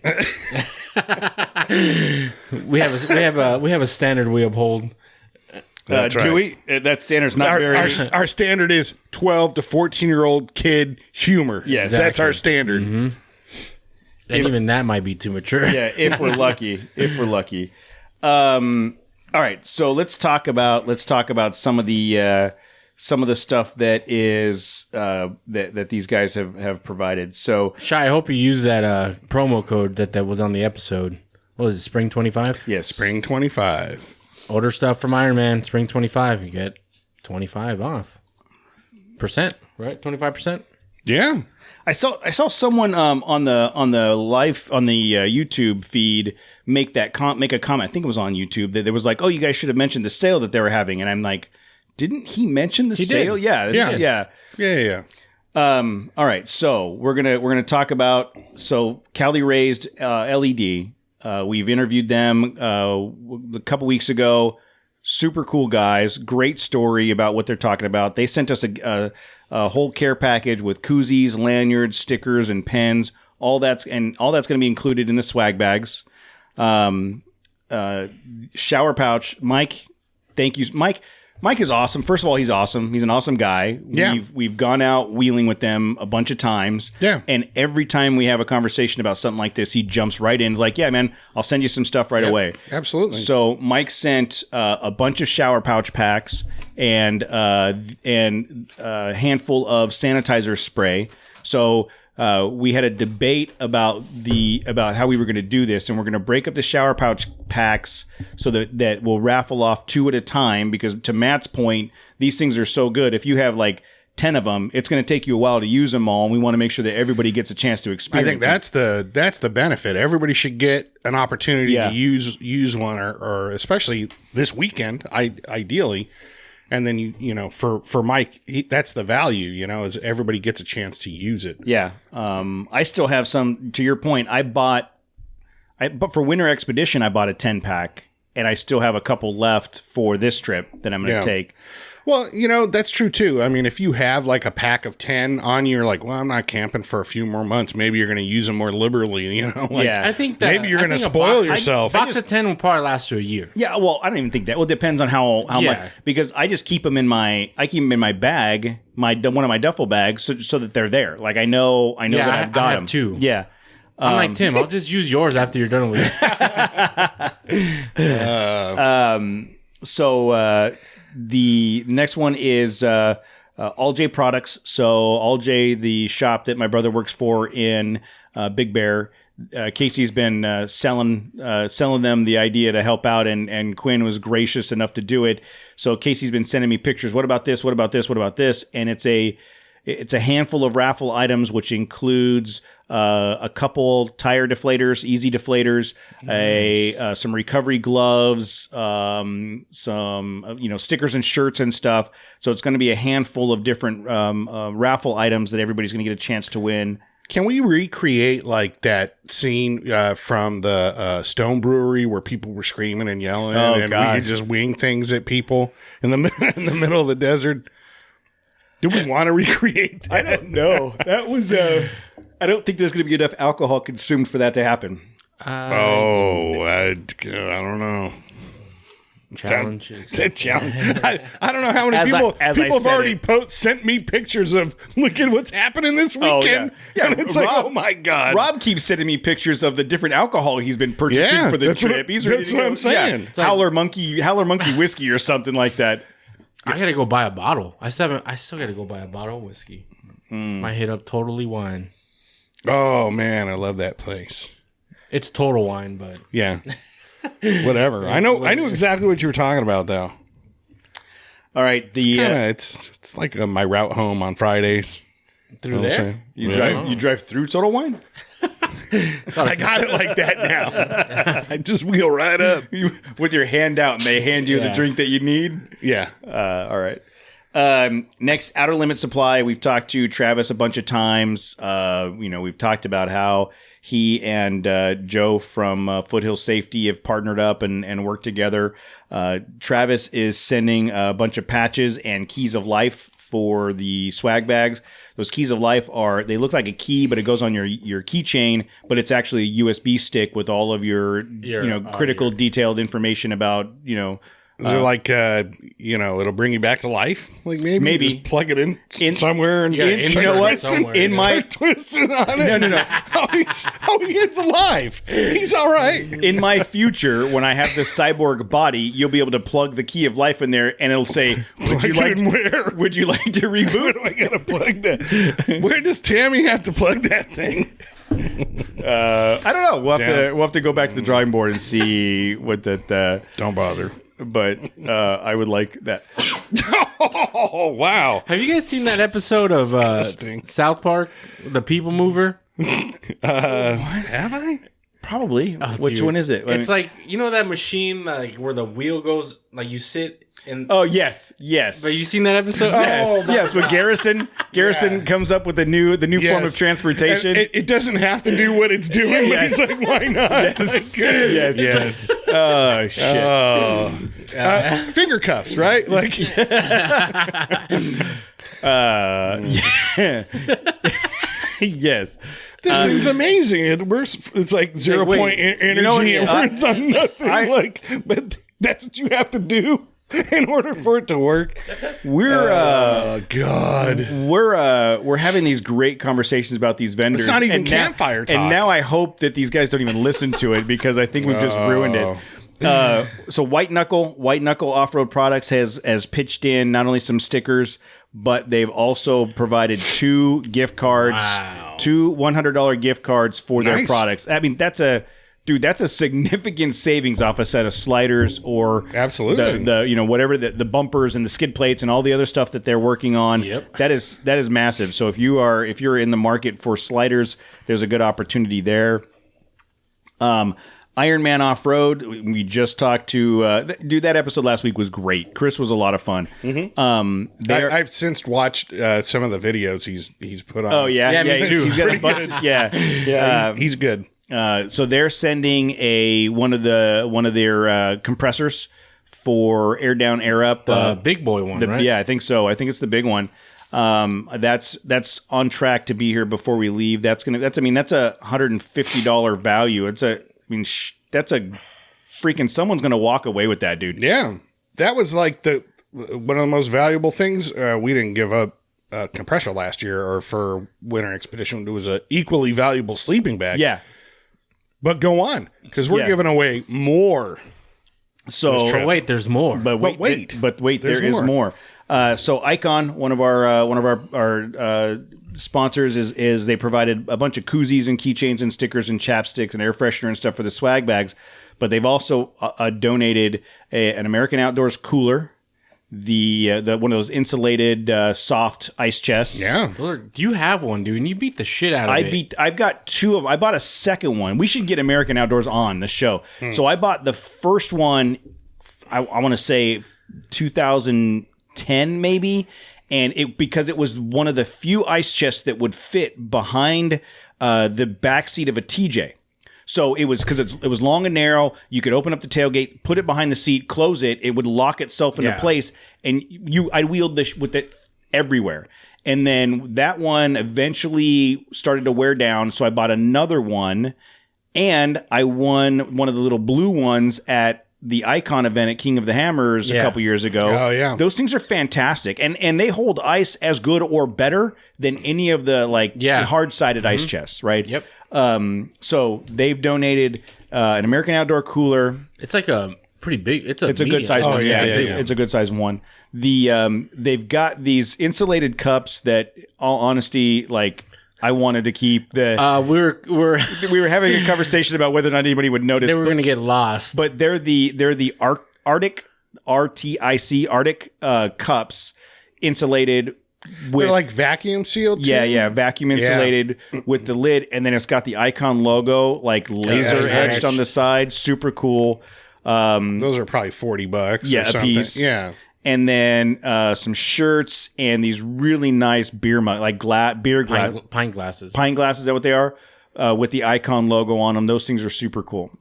Speaker 3: we have a standard we uphold.
Speaker 1: That's right.
Speaker 2: Do we? That standard's not very...
Speaker 1: Our standard is 12 to 14-year-old kid humor.
Speaker 2: Yes,
Speaker 1: that's our standard.
Speaker 3: Mm-hmm. And even that might be too mature.
Speaker 2: Yeah, if we're lucky. All right, so let's talk about some of the stuff that is that these guys have provided. So,
Speaker 3: Shy, I hope you use that promo code that was on the episode. What was it, Spring 25?
Speaker 2: yes,
Speaker 1: Spring 25.
Speaker 3: Order stuff from Iron Man, Spring 25. You get 25 off. Percent, right? 25%?
Speaker 1: Yeah.
Speaker 2: I saw someone on the YouTube feed make a comment. I think it was on YouTube that there was like, oh, you guys should have mentioned the sale that they were having, and I'm like, didn't he mention the sale?
Speaker 3: did.
Speaker 2: Yeah. All right, so we're gonna talk about Cali Raised LED. We've interviewed them a couple weeks ago. Super cool guys. Great story about what they're talking about. They sent us a whole care package with koozies, lanyards, stickers, and pens. All that's going to be included in the swag bags. Shower pouch. Mike, thank you, Mike. Mike is awesome. First of all, he's awesome. He's an awesome guy.
Speaker 1: Yeah.
Speaker 2: We've gone out wheeling with them a bunch of times.
Speaker 1: Yeah.
Speaker 2: And every time we have a conversation about something like this, he jumps right in. Like, yeah, man, I'll send you some stuff right away.
Speaker 1: Absolutely.
Speaker 2: So Mike sent a bunch of shower pouch packs and a handful of sanitizer spray. So we had a debate about how we were going to do this, and we're going to break up the shower pouch packs so that we'll raffle off 2 at a time, because to Matt's point, these things are so good. If you have like 10 of them, it's going to take you a while to use them all, and we want to make sure that everybody gets a chance to
Speaker 1: I
Speaker 2: experience
Speaker 1: think that's the benefit. Everybody should get an opportunity to use one, or especially this weekend, ideally. And then for Mike, that's the value. Is everybody gets a chance to use it.
Speaker 2: Yeah. I still have some. To your point, but for Winter Expedition, I bought a 10-pack, and I still have a couple left for this trip that I'm going to take.
Speaker 1: Well, that's true too. I mean, if you have like a pack of 10 on you, you're like, well, I'm not camping for a few more months. Maybe you're going to use them more liberally,
Speaker 3: I think that
Speaker 1: maybe you're going to spoil yourself.
Speaker 3: Box of 10 will probably last you a year.
Speaker 2: Yeah, well, I don't even think that. Well, it depends on how much, because I just keep them in my bag, one of my duffel bags, so that they're there. Like I know that I've got them
Speaker 3: too.
Speaker 2: Yeah.
Speaker 3: I'm like, Tim, I'll just use yours after you're done with it.
Speaker 2: So the next one is All J Products. So All J, the shop that my brother works for in Big Bear, Casey's been selling them the idea to help out, and Quinn was gracious enough to do it. So Casey's been sending me pictures. What about this? What about this? What about this? And it's a handful of raffle items, which includes a couple tire deflators, easy deflators, some recovery gloves, some stickers and shirts and stuff. So it's going to be a handful of different raffle items that everybody's going to get a chance to win.
Speaker 1: Can we recreate like that scene from the Stone Brewery where people were screaming and yelling, and we could just wing things at people in the middle of the desert? Do we want to recreate that?
Speaker 2: I don't know. That was I don't think there's going to be enough alcohol consumed for that to happen.
Speaker 1: I don't know.
Speaker 3: Challenges.
Speaker 1: Challenge. I don't know how many people have already sent me pictures of look at what's happening this weekend.
Speaker 2: Yeah,
Speaker 1: and it's like, oh my God.
Speaker 2: Rob keeps sending me pictures of the different alcohol he's been purchasing for the trip.
Speaker 1: That's what I'm saying.
Speaker 2: Yeah. Howler Monkey whiskey or something like that.
Speaker 3: I gotta go buy a bottle. I still gotta go buy a bottle of whiskey. Might hit up Totally Wine.
Speaker 1: Oh man, I love that place.
Speaker 3: It's Total Wine, but
Speaker 1: yeah, whatever. I knew exactly what you were talking about, though.
Speaker 2: All right,
Speaker 1: it's like my route home on Fridays.
Speaker 3: Through there,
Speaker 2: you drive through Total Wine.
Speaker 1: I got it like that now. I just wheel right up
Speaker 2: with your hand out, and they hand you the drink that you need.
Speaker 1: Yeah.
Speaker 2: All right. Next, Outer Limit Supply. We've talked to Travis a bunch of times. We've talked about how he and Joe from Foothill Safety have partnered up and worked together. Travis is sending a bunch of patches and keys of life for the swag bags. Those keys of life they look like a key, but it goes on your keychain, but it's actually a USB stick with all of your critical detailed information about,
Speaker 1: Is it like, it'll bring you back to life? Like maybe just plug it in somewhere and
Speaker 2: you know what? In my
Speaker 1: twisting on it.
Speaker 2: No.
Speaker 1: He is alive. He's all right.
Speaker 2: In my future, when I have this cyborg body, you'll be able to plug the key of life in there, and it'll say, "Would you like to reboot?"
Speaker 1: Where do I gotta plug that? Where does Tammy have to plug that thing?
Speaker 2: I don't know. We'll have to go back to the drawing board and see what that.
Speaker 1: Don't bother.
Speaker 2: But I would like that.
Speaker 1: Oh, wow.
Speaker 3: Have you guys seen that episode of South Park, The People Mover?
Speaker 1: Have I?
Speaker 2: Probably. Which one is it?
Speaker 3: It's like, that machine like where the wheel goes, like you sit and...
Speaker 2: Oh, yes.
Speaker 3: But you seen that episode?
Speaker 2: Yes. When Garrison comes up with the new form of transportation.
Speaker 1: It doesn't have to do what it's doing, but he's like, why not?
Speaker 2: Yes. Oh, shit.
Speaker 1: Oh. Finger cuffs, right? Like...
Speaker 2: Yes.
Speaker 1: This thing's amazing. It's like 0 point energy and words on nothing. But that's what you have to do in order for it to work.
Speaker 2: We're having these great conversations about these vendors.
Speaker 1: It's not even campfire talk.
Speaker 2: And now I hope that these guys don't even listen to it, because I think we've just ruined it. So White Knuckle Off-Road Products has pitched in not only some stickers, but they've also provided 2 gift cards,
Speaker 3: Wow.
Speaker 2: 2 $100 gift cards for their
Speaker 1: Nice.
Speaker 2: products. I mean, that's a significant savings off a set of sliders or
Speaker 1: Absolutely.
Speaker 2: the whatever the bumpers and the skid plates and all the other stuff that they're working on.
Speaker 3: Yep.
Speaker 2: That is massive. So if you're in the market for sliders, there's a good opportunity there. Iron Man Off-Road, we just talked to dude. That episode last week was great. Chris was a lot of fun.
Speaker 1: I've since watched some of the videos he's put on.
Speaker 2: Oh yeah,
Speaker 3: Yeah, me too.
Speaker 2: He's got a bunch.
Speaker 1: yeah, he's good.
Speaker 2: So they're sending one of their compressors for air down, air up.
Speaker 3: The big boy one, right?
Speaker 2: Yeah, I think so. I think it's the big one. That's on track to be here before we leave. That's a $150 value. That's a freaking someone's gonna walk away with that, dude.
Speaker 1: Yeah, that was like one of the most valuable things. We didn't give up a compressor last year or for Winter Expedition. It was an equally valuable sleeping bag.
Speaker 2: Yeah.
Speaker 1: But go on, because we're
Speaker 2: Yeah.
Speaker 1: giving away more.
Speaker 2: So
Speaker 3: But wait, there's more.
Speaker 2: But wait,
Speaker 1: There's
Speaker 2: there is
Speaker 1: more.
Speaker 2: more. So Icon, one of our sponsors, is they provided a bunch of koozies and keychains and stickers and chapsticks and air freshener and stuff for the swag bags. But they've also donated an American Outdoors cooler, the one of those insulated soft ice chests.
Speaker 1: Yeah.
Speaker 3: Do you have one, dude? And you beat the shit out of it.
Speaker 2: I've got 2 of them. I bought a second one. We should get American Outdoors on the show. So I bought the first one, I want to say 2010 maybe, and because it was one of the few ice chests that would fit behind the back seat of a TJ. So it was because it was long and narrow. You could open up the tailgate, put it behind the seat, close it. It would lock itself into
Speaker 3: Yeah.
Speaker 2: place, and I wheeled this with it everywhere. And then that one eventually started to wear down, so I bought another one, and I won one of the little blue ones at the Icon event at King of the Hammers a
Speaker 3: Yeah.
Speaker 2: couple years ago.
Speaker 1: Oh, yeah.
Speaker 2: Those things are fantastic, and they hold ice as good or better than any of the hard-sided ice chests, right?
Speaker 3: Yep.
Speaker 2: So they've donated an American Outdoor cooler.
Speaker 3: It's like a pretty big. It's a
Speaker 2: Good size
Speaker 1: Oh,
Speaker 2: one.
Speaker 1: yeah,
Speaker 2: It's a good size one. They've got these insulated cups that, all honesty, like I wanted to keep.
Speaker 3: We're
Speaker 2: We were having a conversation about whether or not anybody would notice.
Speaker 3: they were gonna get lost.
Speaker 2: But they're the Arctic RTIC Arctic cups, insulated with
Speaker 1: They're like vacuum sealed. too?
Speaker 2: yeah, vacuum insulated with the lid, and then it's got the Icon logo like laser
Speaker 1: Yeah,
Speaker 2: etched
Speaker 1: nice.
Speaker 2: on the side. Super cool.
Speaker 1: Those are probably $40.
Speaker 2: Yeah,
Speaker 1: or
Speaker 2: a
Speaker 1: something.
Speaker 2: piece.
Speaker 1: Yeah.
Speaker 2: And then some shirts and these really nice beer mug, like beer glass,
Speaker 3: pint glasses.
Speaker 2: pint glasses. Is that what they are? With the Icon logo on them. Those things are super cool.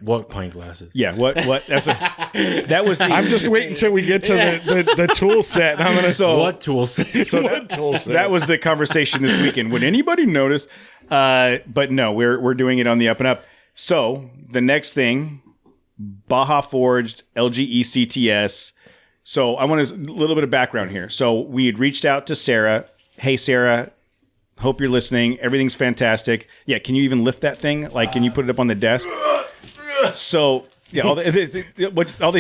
Speaker 3: What pint glasses?
Speaker 2: Yeah. What? That was the.
Speaker 1: I'm just waiting until we get to the tool set. I'm gonna
Speaker 3: What tools?
Speaker 2: So
Speaker 1: what tool set?
Speaker 2: that was the conversation this weekend. Would anybody notice? But no, we're doing it on the up and up. So the next thing, Baja Forged LGECTS. So I want a little bit of background here. So we had reached out to Sarah. Hey, Sarah, hope you're listening. Everything's fantastic. Yeah, can you even lift that thing? Like, can you put it up on the desk? So, yeah, all they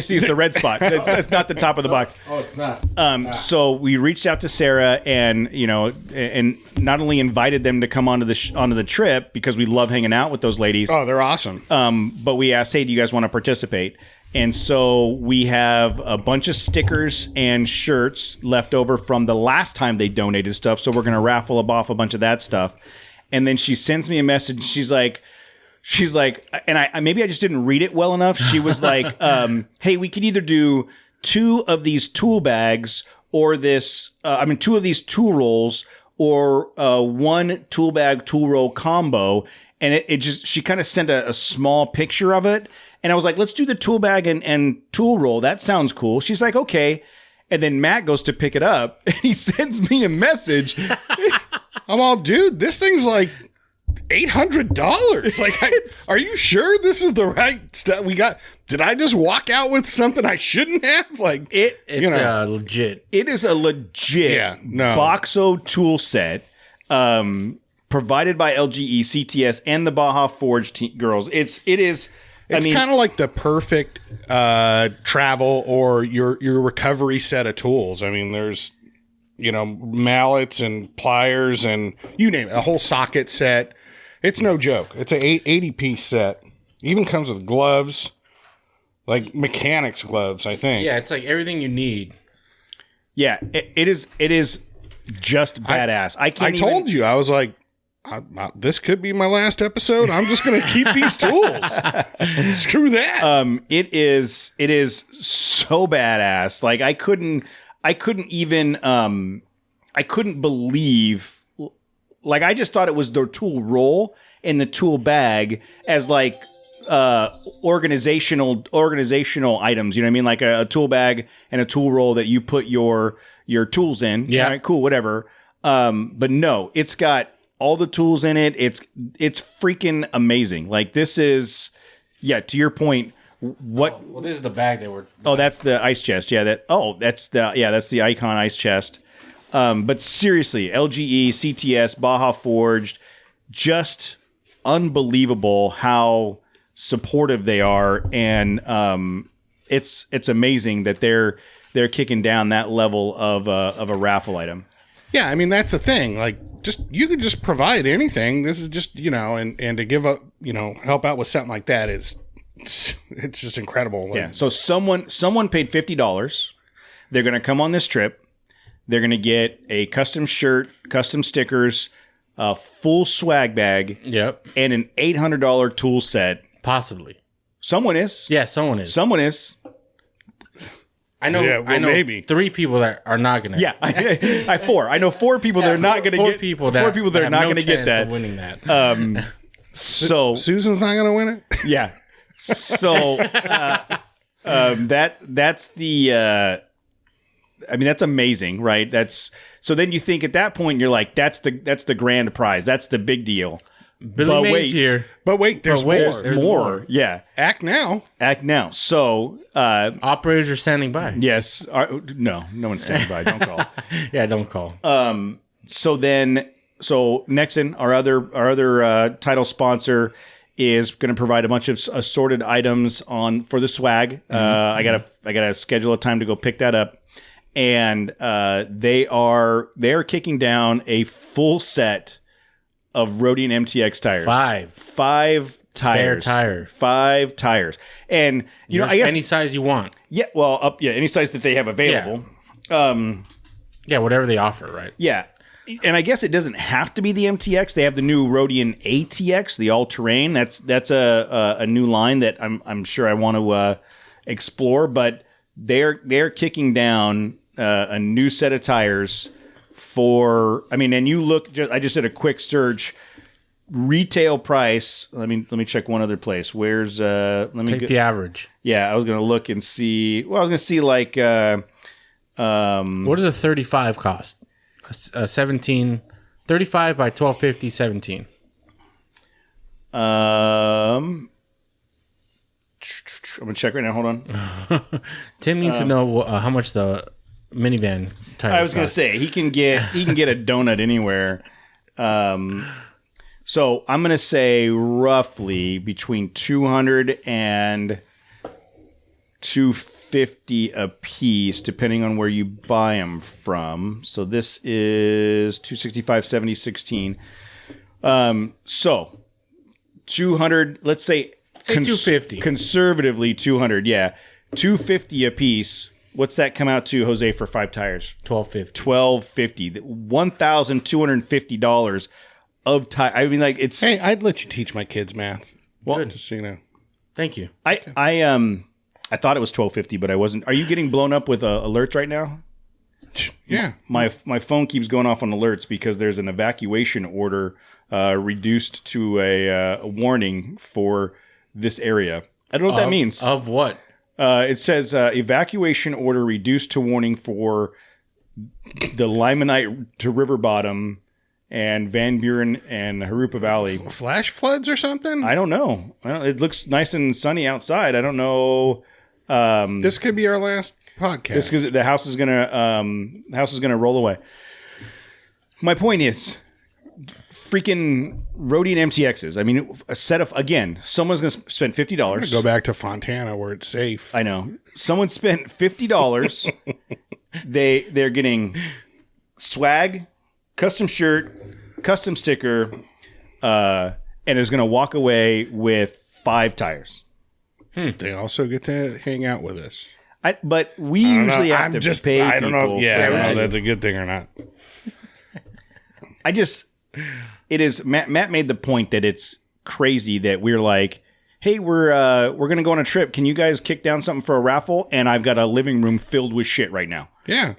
Speaker 2: see is the red spot. It's not the top of the box.
Speaker 3: Oh, it's not.
Speaker 2: So we reached out to Sarah and not only invited them to come onto the trip because we love hanging out with those ladies.
Speaker 1: Oh, they're awesome.
Speaker 2: But we asked, hey, do you guys want to participate? And so we have a bunch of stickers and shirts left over from the last time they donated stuff. So we're going to raffle off a bunch of that stuff. And then she sends me a message. She's like, and I maybe I just didn't read it well enough. She was like, hey, we could either do 2 of these tool bags or 2 of these tool rolls or 1 tool bag, tool roll combo. And she kind of sent a small picture of it. And I was like, let's do the tool bag and tool roll. That sounds cool. She's like, okay. And then Matt goes to pick it up and he sends me a message.
Speaker 1: I'm all, dude, this thing's like $800. Like, are you sure this is the right stuff we got? Did I just walk out with something I shouldn't have? Like,
Speaker 3: It's
Speaker 1: you know.
Speaker 3: legit.
Speaker 2: It is a legit Boxo tool set provided by LGE, CTS, and the Baja Forge girls. It is
Speaker 1: It's kind of like the perfect travel or your recovery set of tools. I mean, there's, mallets and pliers and you name it, a whole socket set. It's no joke. It's an 80-piece set. Even comes with gloves, like mechanics gloves, I think.
Speaker 3: Yeah, it's like everything you need.
Speaker 2: Yeah, it is just badass. I
Speaker 1: told you, I was like, this could be my last episode. I'm just going to keep these tools. Screw that.
Speaker 2: It is so badass. Like I couldn't believe, like I just thought it was their tool roll and the tool bag as like organizational items. You know what I mean? Like a tool bag and a tool roll that you put your tools in.
Speaker 3: Yeah.
Speaker 2: All right, cool, whatever. But no, it's got all the tools in it. It's freaking amazing. Like this is, to your point. What?
Speaker 3: Well, this is the bag they were.
Speaker 2: Oh, that's the ice chest. Yeah, that's the Icon ice chest. But seriously, LGE, CTS, Baja Forged, just unbelievable how supportive they are, and it's amazing that they're kicking down that level of a raffle item.
Speaker 1: Yeah, I mean that's the thing. Like, you could just provide anything. This is just and to give up, help out with something like that is it's just incredible.
Speaker 2: Yeah. So someone paid $50. They're going to come on this trip. They're going to get a custom shirt, custom stickers, a full swag bag,
Speaker 3: Yep.
Speaker 2: and an $800 tool set.
Speaker 3: Possibly.
Speaker 2: Someone is.
Speaker 3: Yeah, someone is.
Speaker 2: Someone is.
Speaker 3: I know.
Speaker 1: Yeah, well,
Speaker 3: I know
Speaker 1: maybe
Speaker 3: 3 people that are not gonna.
Speaker 2: Yeah, I 4. I know 4 people that are not going to get.
Speaker 3: 4 people that
Speaker 2: 4 people that are
Speaker 3: have
Speaker 2: not
Speaker 3: no
Speaker 2: going to get
Speaker 3: chance
Speaker 2: that.
Speaker 3: of winning that.
Speaker 2: So
Speaker 1: Susan's not going to win it.
Speaker 2: yeah. So that's the. I mean, that's amazing, right? So then you think at that point you're like, that's the grand prize. That's the big deal.
Speaker 3: Billy
Speaker 2: but
Speaker 3: Mays
Speaker 2: wait.
Speaker 3: here.
Speaker 1: But wait, there's more.
Speaker 3: There's more.
Speaker 2: Yeah.
Speaker 1: Act now.
Speaker 2: Act now. So,
Speaker 3: Operators are standing by.
Speaker 2: yes. No one's standing by. Don't call.
Speaker 3: Yeah, don't call.
Speaker 2: So Nexon, our other title sponsor, is going to provide a bunch of assorted items for the swag. I gotta schedule a time to go pick that up, and they are kicking down a full set of Rodian MTX tires. 5 tires.
Speaker 3: Spare tire.
Speaker 2: 5 tires, and I guess
Speaker 3: any size you want.
Speaker 2: yeah, well, any size that they have available.
Speaker 3: Yeah, whatever they offer, right?
Speaker 2: Yeah. And I guess it doesn't have to be the MTX. They have the new Rodian ATX, the all-terrain. That's a new line that I'm sure I want to explore. But they're kicking down a new set of tires for. I mean, and you look. I just did a quick search. Retail price. Let me check one other place. Where's
Speaker 3: Take the average.
Speaker 2: Yeah, I was gonna look and see. Well, I was gonna see like.
Speaker 3: What does a 35 cost? A 17, 35 by 1250, 17.
Speaker 2: I'm gonna check right now. Hold on.
Speaker 3: Tim needs to know how much the minivan tires
Speaker 2: I was gonna
Speaker 3: cost.
Speaker 2: say he can get a donut anywhere. So I'm gonna say roughly between 200 and 250 a piece, depending on where you buy them from. So this is 265, 70, 16. So 200. Let's say
Speaker 3: 250.
Speaker 2: Conservatively 200. Yeah, 250 a piece. What's that come out to, Jose, for 5 tires?
Speaker 3: $1,250.
Speaker 2: $1,250 of tire. I mean, like it's.
Speaker 1: Hey, I'd let you teach my kids math.
Speaker 2: Well,
Speaker 1: just so you know.
Speaker 3: Thank you.
Speaker 2: I thought it was $1,250, but I wasn't. Are you getting blown up with alerts right now?
Speaker 1: Yeah.
Speaker 2: My phone keeps going off on alerts because there's an evacuation order reduced to a warning for this area. I don't know what that means.
Speaker 3: Of what?
Speaker 2: It says evacuation order reduced to warning for the Limonite to River Bottom and Van Buren and Harupa Valley.
Speaker 1: Flash floods or something?
Speaker 2: I don't know. Well, it looks nice and sunny outside. I don't know.
Speaker 1: This could be our last podcast.
Speaker 2: Just because the house is gonna roll away. My point is, freaking Rodian MTXs. I mean, a set of, again, someone's going to spend $50.
Speaker 1: Go back to Fontana where it's safe.
Speaker 2: I know. Someone spent $50. They're getting swag, custom shirt, custom sticker, and is going to walk away with 5 tires.
Speaker 1: They also get to hang out with us.
Speaker 2: But we usually have to pay
Speaker 1: I don't know.
Speaker 2: people
Speaker 1: Yeah, I
Speaker 2: for
Speaker 1: don't know
Speaker 2: it.
Speaker 1: if that's a good thing or not.
Speaker 2: It is. Matt made the point that it's crazy that we're like, hey, we're going to go on a trip. Can you guys kick down something for a raffle? And I've got a living room filled with shit right now.
Speaker 1: Yeah.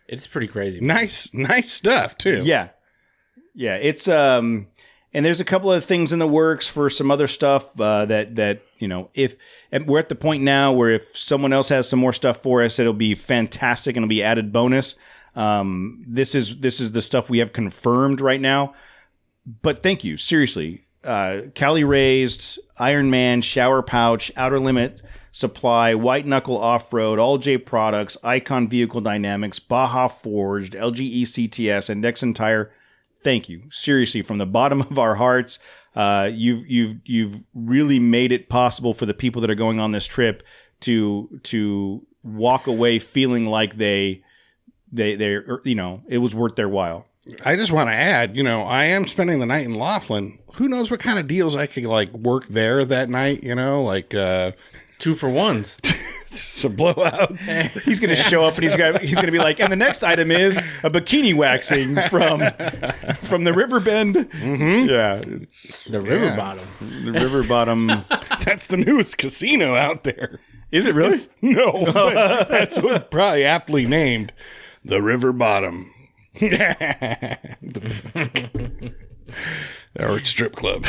Speaker 3: It's pretty crazy.
Speaker 1: Nice stuff too.
Speaker 2: Yeah. It's and there's a couple of things in the works for some other stuff that if and we're at the point now where if someone else has some more stuff for us, it'll be fantastic and it'll be added bonus. This is the stuff we have confirmed right now. But thank you, seriously. Cali Raised, Iron Man, Shower Pouch, Outer Limit Supply, White Knuckle Off-Road, All J Products, Icon Vehicle Dynamics, Baja Forged, LGE CTS, and Nexen Tire. Thank you, seriously, from the bottom of our hearts. You've really made it possible for the people that are going on this trip to walk away feeling like they it was worth their while.
Speaker 1: I just want to add, I am spending the night in Laughlin. Who knows what kind of deals I could work there that night,
Speaker 3: 2-for-1s.
Speaker 1: some blowouts.
Speaker 2: He's going to show up and he's going to be like, and the next item is a bikini waxing from the Riverbend.
Speaker 1: Mm-hmm.
Speaker 2: Yeah,
Speaker 3: The river bottom.
Speaker 2: the river bottom.
Speaker 1: That's the newest casino out there.
Speaker 2: Is it really?
Speaker 1: No, but that's what probably aptly named the River Bottom. Or strip club.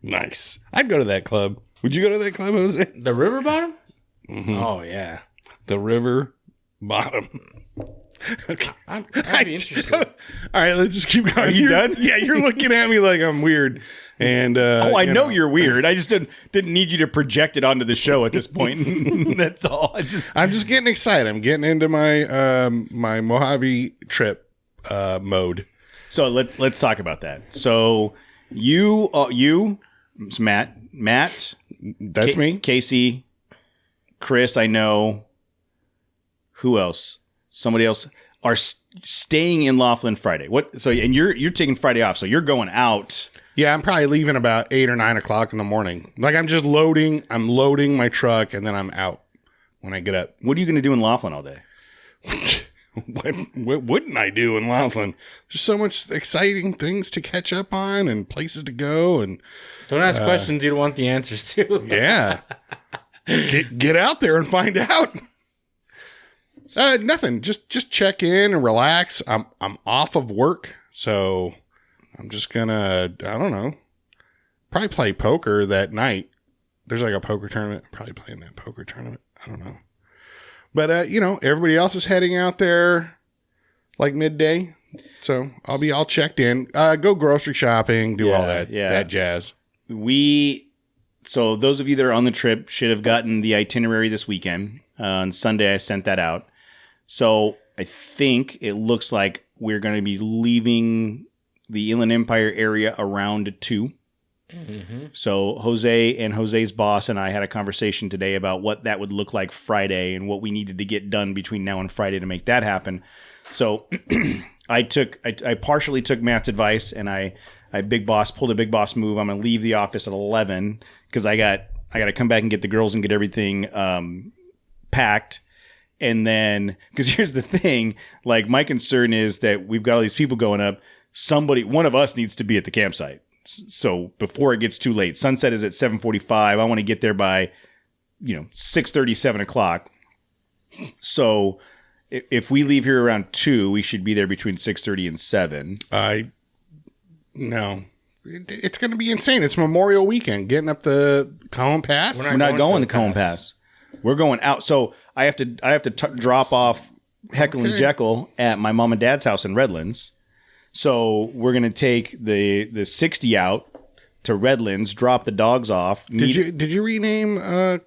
Speaker 1: Nice. I'd go to that club. Would you go to that club, Jose?
Speaker 3: The river bottom?
Speaker 1: Mm-hmm.
Speaker 3: Oh, yeah.
Speaker 1: The River Bottom. Okay.
Speaker 3: I'd be interested.
Speaker 1: All right, let's just keep going.
Speaker 2: Are you done?
Speaker 1: Yeah, you're looking at me like I'm weird. And
Speaker 2: I know you're weird. I just didn't need you to project it onto the show at this point. That's all.
Speaker 1: I'm just getting excited. I'm getting into my my Mojave trip mode.
Speaker 2: So let's talk about that. So you, it's Matt,
Speaker 1: That's me.
Speaker 2: Casey, Chris. I know. Who else? Somebody else are staying in Laughlin Friday. What? So and you're taking Friday off. So you're going out.
Speaker 1: Yeah, I'm probably leaving about 8 or 9 o'clock in the morning. I'm just loading. I'm loading my truck, and then I'm out when I get up.
Speaker 2: What are you going to do in Laughlin all day?
Speaker 1: What wouldn't I do in Laughlin? There's so much exciting things to catch up on and places to go. And
Speaker 3: Don't ask questions you don't want the answers to.
Speaker 1: yeah, get out there and find out. Nothing. Just check in and relax. I'm off of work, so I'm just gonna, I don't know, probably play poker that night. There's a poker tournament. Probably playing that poker tournament. I don't know. But, everybody else is heading out there midday. So I'll be all checked in. Go grocery shopping, do all that jazz.
Speaker 2: So those of you that are on the trip should have gotten the itinerary this weekend. On Sunday, I sent that out. So I think it looks like we're going to be leaving the Inland Empire area around 2. Mm-hmm. So Jose and Jose's boss and I had a conversation today about what that would look like Friday and what we needed to get done between now and Friday to make that happen. So I partially took Matt's advice and I pulled a big boss move. I'm going to leave the office at 11 because I got to come back and get the girls and get everything packed. And then, because here's the thing, my concern is that we've got all these people going up. One of us needs to be at the campsite. So before it gets too late, sunset is at 7:45. I want to get there by, 6:30, 7 o'clock. So if we leave here around 2, we should be there between 6:30 and 7.
Speaker 1: No. It's going to be insane. It's Memorial Weekend. Getting up the Cajon Pass.
Speaker 2: We're not going the Cajon Pass. We're going out. So I have to drop off Heckle and Jekyll at my mom and dad's house in Redlands. So we're going to take the 60 out to Redlands, drop the dogs off.
Speaker 1: Did you rename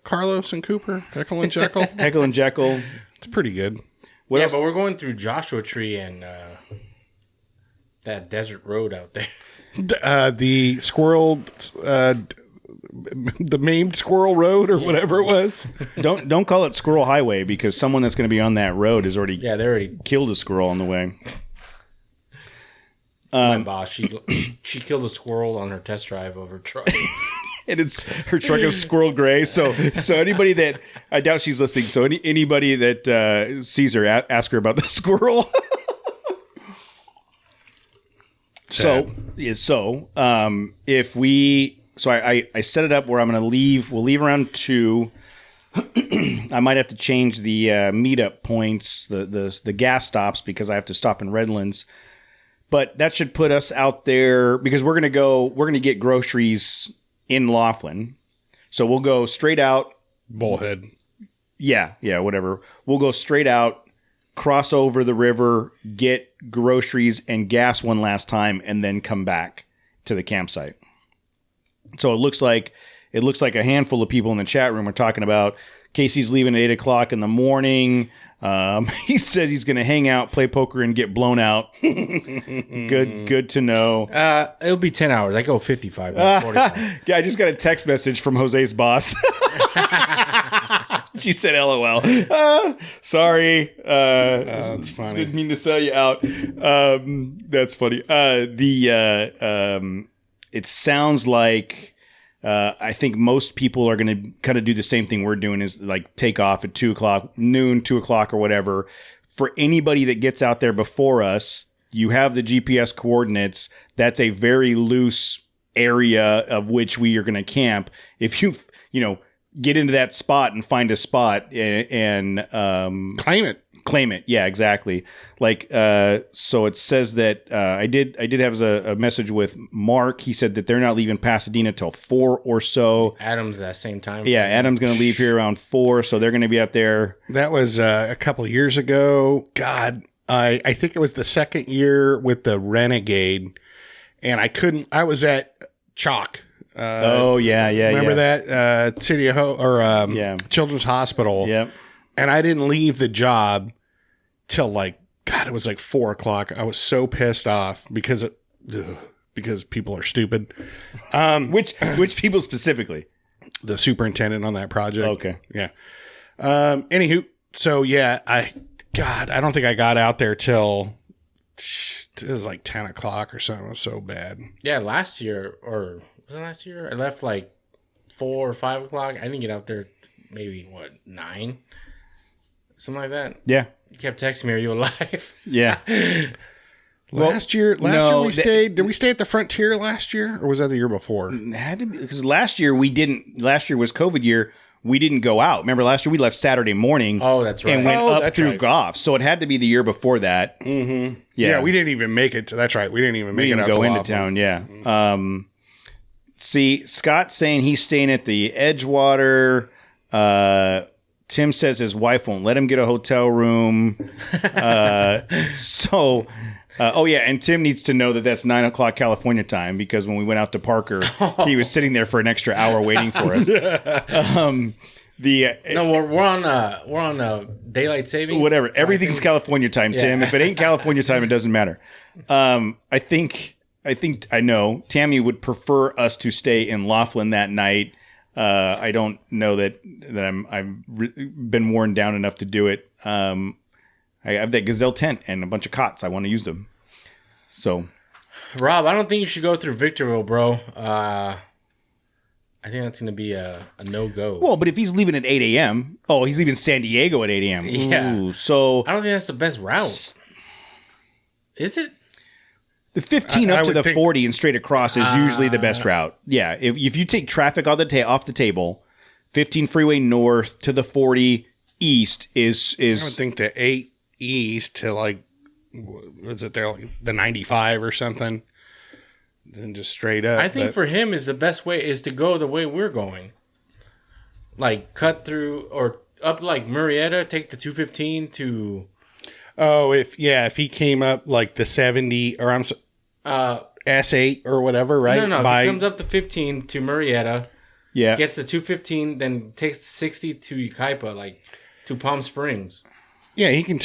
Speaker 1: Carlos and Cooper? Heckle and Jekyll?
Speaker 2: Heckle and Jekyll.
Speaker 1: It's pretty good.
Speaker 2: What else?
Speaker 3: But we're going through Joshua Tree and that desert road out there.
Speaker 1: The squirrel, the maimed squirrel road or whatever it was.
Speaker 2: Don't call it Squirrel Highway because someone that's going to be on that road has already
Speaker 3: Yeah, they already.
Speaker 2: killed a squirrel on the way.
Speaker 3: My boss, she killed a squirrel on her test drive of her truck.
Speaker 2: And it's her truck is squirrel gray. So anybody that I doubt she's listening. So anybody that sees her, ask her about the squirrel. If we, I set it up where I'm going to leave. We'll leave around 2. I might have to change the meetup points, the gas stops because I have to stop in Redlands. But that should put us out there because we're going to get groceries in Laughlin. So we'll go straight out.
Speaker 1: Bullhead.
Speaker 2: Yeah, whatever. We'll go straight out, cross over the river, get groceries and gas one last time, and then come back to the campsite. So it looks like a handful of people in the chat room are talking about Casey's leaving at 8 o'clock in the morning. He said he's going to hang out, play poker, and get blown out. Good to know.
Speaker 3: It'll be 10 hours. I go 55. 45.
Speaker 2: Yeah, I just got a text message from Jose's boss. She said, "LOL." Sorry.
Speaker 1: That's funny.
Speaker 2: Didn't mean to sell you out. That's funny. It sounds like I think most people are going to kind of do the same thing we're doing, is like take off at 2 o'clock, noon, 2 o'clock or whatever. For anybody that gets out there before us, you have the GPS coordinates. That's a very loose area of which we are going to camp. If you get into that spot and find a spot and claim it. Yeah, exactly. Like, so it says that I did have a message with Mark. He said that they're not leaving Pasadena till 4 or so.
Speaker 3: Adam's that same time.
Speaker 2: Yeah, Adam's going to leave here around 4, so they're going to be out there.
Speaker 1: That was a couple of years ago. God, I think it was the second year with the Renegade, and I was at Chalk. Remember that City of Hope or Children's Hospital?
Speaker 2: Yep.
Speaker 1: And I didn't leave the job till it was like 4 o'clock. I was so pissed off because people are stupid.
Speaker 2: Which people specifically?
Speaker 1: The superintendent on that project.
Speaker 2: Okay.
Speaker 1: Yeah. Anywho, so yeah, I don't think I got out there till it was like 10 o'clock or something. It was so bad.
Speaker 3: Yeah, last year, or was it last year? I left like 4 or 5 o'clock. I didn't get out there maybe 9? Something like that.
Speaker 2: Yeah.
Speaker 3: You kept texting me, "Are you alive?"
Speaker 2: Yeah.
Speaker 1: Last year we stayed. Did we stay at the Frontier last year, or was that the year before?
Speaker 2: It had to be, because last year we didn't. Last year was COVID year. We didn't go out. Remember, last year we left Saturday morning.
Speaker 3: Oh, that's right.
Speaker 2: And went up through
Speaker 1: right.
Speaker 2: Goff. So it had to be the year before that.
Speaker 1: Mm-hmm. Yeah, we didn't even make it. That's right. We didn't even make it out
Speaker 2: go
Speaker 1: to
Speaker 2: into
Speaker 1: Laughlin.
Speaker 2: town. Yeah. See, Scott's saying he's staying at the Edgewater. Tim says his wife won't let him get a hotel room. And Tim needs to know that that's 9 o'clock California time, because when we went out to Parker, he was sitting there for an extra hour waiting for us.
Speaker 3: No, we're on daylight savings.
Speaker 2: Whatever.
Speaker 3: So
Speaker 2: Everything's California time, Tim. If it ain't California time, it doesn't matter. I think I know Tammy would prefer us to stay in Laughlin that night. I don't know that I've been worn down enough to do it. I have that Gazelle tent and a bunch of cots. I want to use them. So,
Speaker 3: Rob, I don't think you should go through Victorville, bro. I think that's going to be a no-go.
Speaker 2: well, but if he's leaving at 8 a.m., he's leaving San Diego at 8 a.m.
Speaker 3: Yeah.
Speaker 2: Ooh, so
Speaker 3: I don't think that's the best route. Is it?
Speaker 2: the 15
Speaker 1: I
Speaker 2: up to
Speaker 1: would
Speaker 2: the
Speaker 1: think-
Speaker 2: 40 and straight across is usually the best route. Yeah, if you take traffic off the table, 15 freeway north to the 40 east is.
Speaker 1: I would think the 8 east to was it there the 95 or something? Then just straight up.
Speaker 3: I think for him is the best way is to go the way we're going. Like cut through or up like Murrieta, take the 215 to.
Speaker 1: Oh, if he came up like the 70 or S8 or whatever, right?
Speaker 3: No, if he comes up the 15 to Murrieta,
Speaker 2: yeah.
Speaker 3: gets the 215, then takes the 60 to Yucaipa, like to Palm Springs.
Speaker 1: Yeah, he can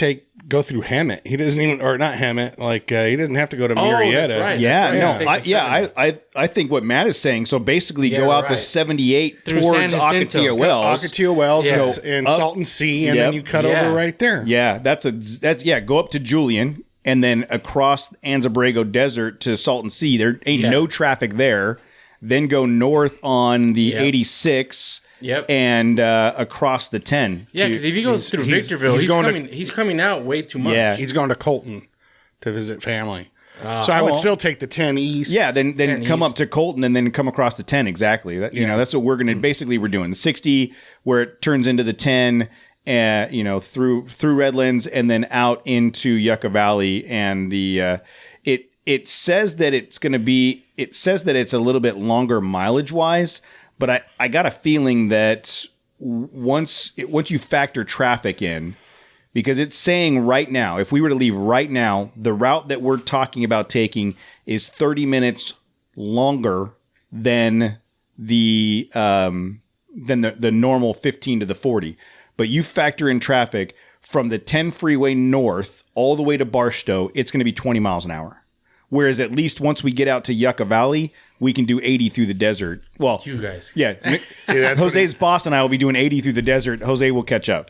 Speaker 1: go through Hemet. He doesn't even, or not Hemet, like he doesn't have to go to Murrieta.
Speaker 3: that's right.
Speaker 2: Yeah,
Speaker 3: That's
Speaker 2: no,
Speaker 3: right.
Speaker 2: I think what Matt is saying. So basically,
Speaker 3: Yeah,
Speaker 2: go out the
Speaker 3: right.
Speaker 2: 78
Speaker 3: Through
Speaker 2: towards
Speaker 3: San Jacinto.
Speaker 2: Ocotillo Wells.
Speaker 1: Ocotillo Wells
Speaker 3: Yeah.
Speaker 1: and
Speaker 2: up-
Speaker 1: Salton Sea, and
Speaker 2: Yep.
Speaker 1: then you cut
Speaker 3: Yeah.
Speaker 1: over right there.
Speaker 2: Yeah, that's go up to Julian and then across Anza-Borrego Desert to Salton Sea. There ain't no traffic there. Then go north on the 86.
Speaker 3: Yep.
Speaker 2: And across the 10.
Speaker 3: Yeah, because if he goes through Victorville, he's coming out way too much.
Speaker 2: Yeah.
Speaker 1: He's going to Colton to visit family. So I would still take the 10 east.
Speaker 2: Yeah, then
Speaker 3: 10
Speaker 2: come
Speaker 3: east.
Speaker 2: up to Colton and then come across the 10 exactly. You know, that's what we're going to basically we're doing. The 60 where it turns into the 10 through Redlands and then out into Yucca Valley and the it says that it's going to be it's a little bit longer mileage wise, but I got a feeling that once you factor traffic in, because it's saying right now, if we were to leave right now, the route that we're talking about taking is 30 minutes longer than the normal 15 to the 40. But you factor in traffic from the 10 freeway north all the way to Barstow, it's going to be 20 miles an hour. Whereas at least once we get out to Yucca Valley, we can do 80 through the desert. Well,
Speaker 3: You guys.
Speaker 2: yeah.
Speaker 1: that's
Speaker 2: Jose's boss and I will be doing 80 through the desert. Jose will catch up.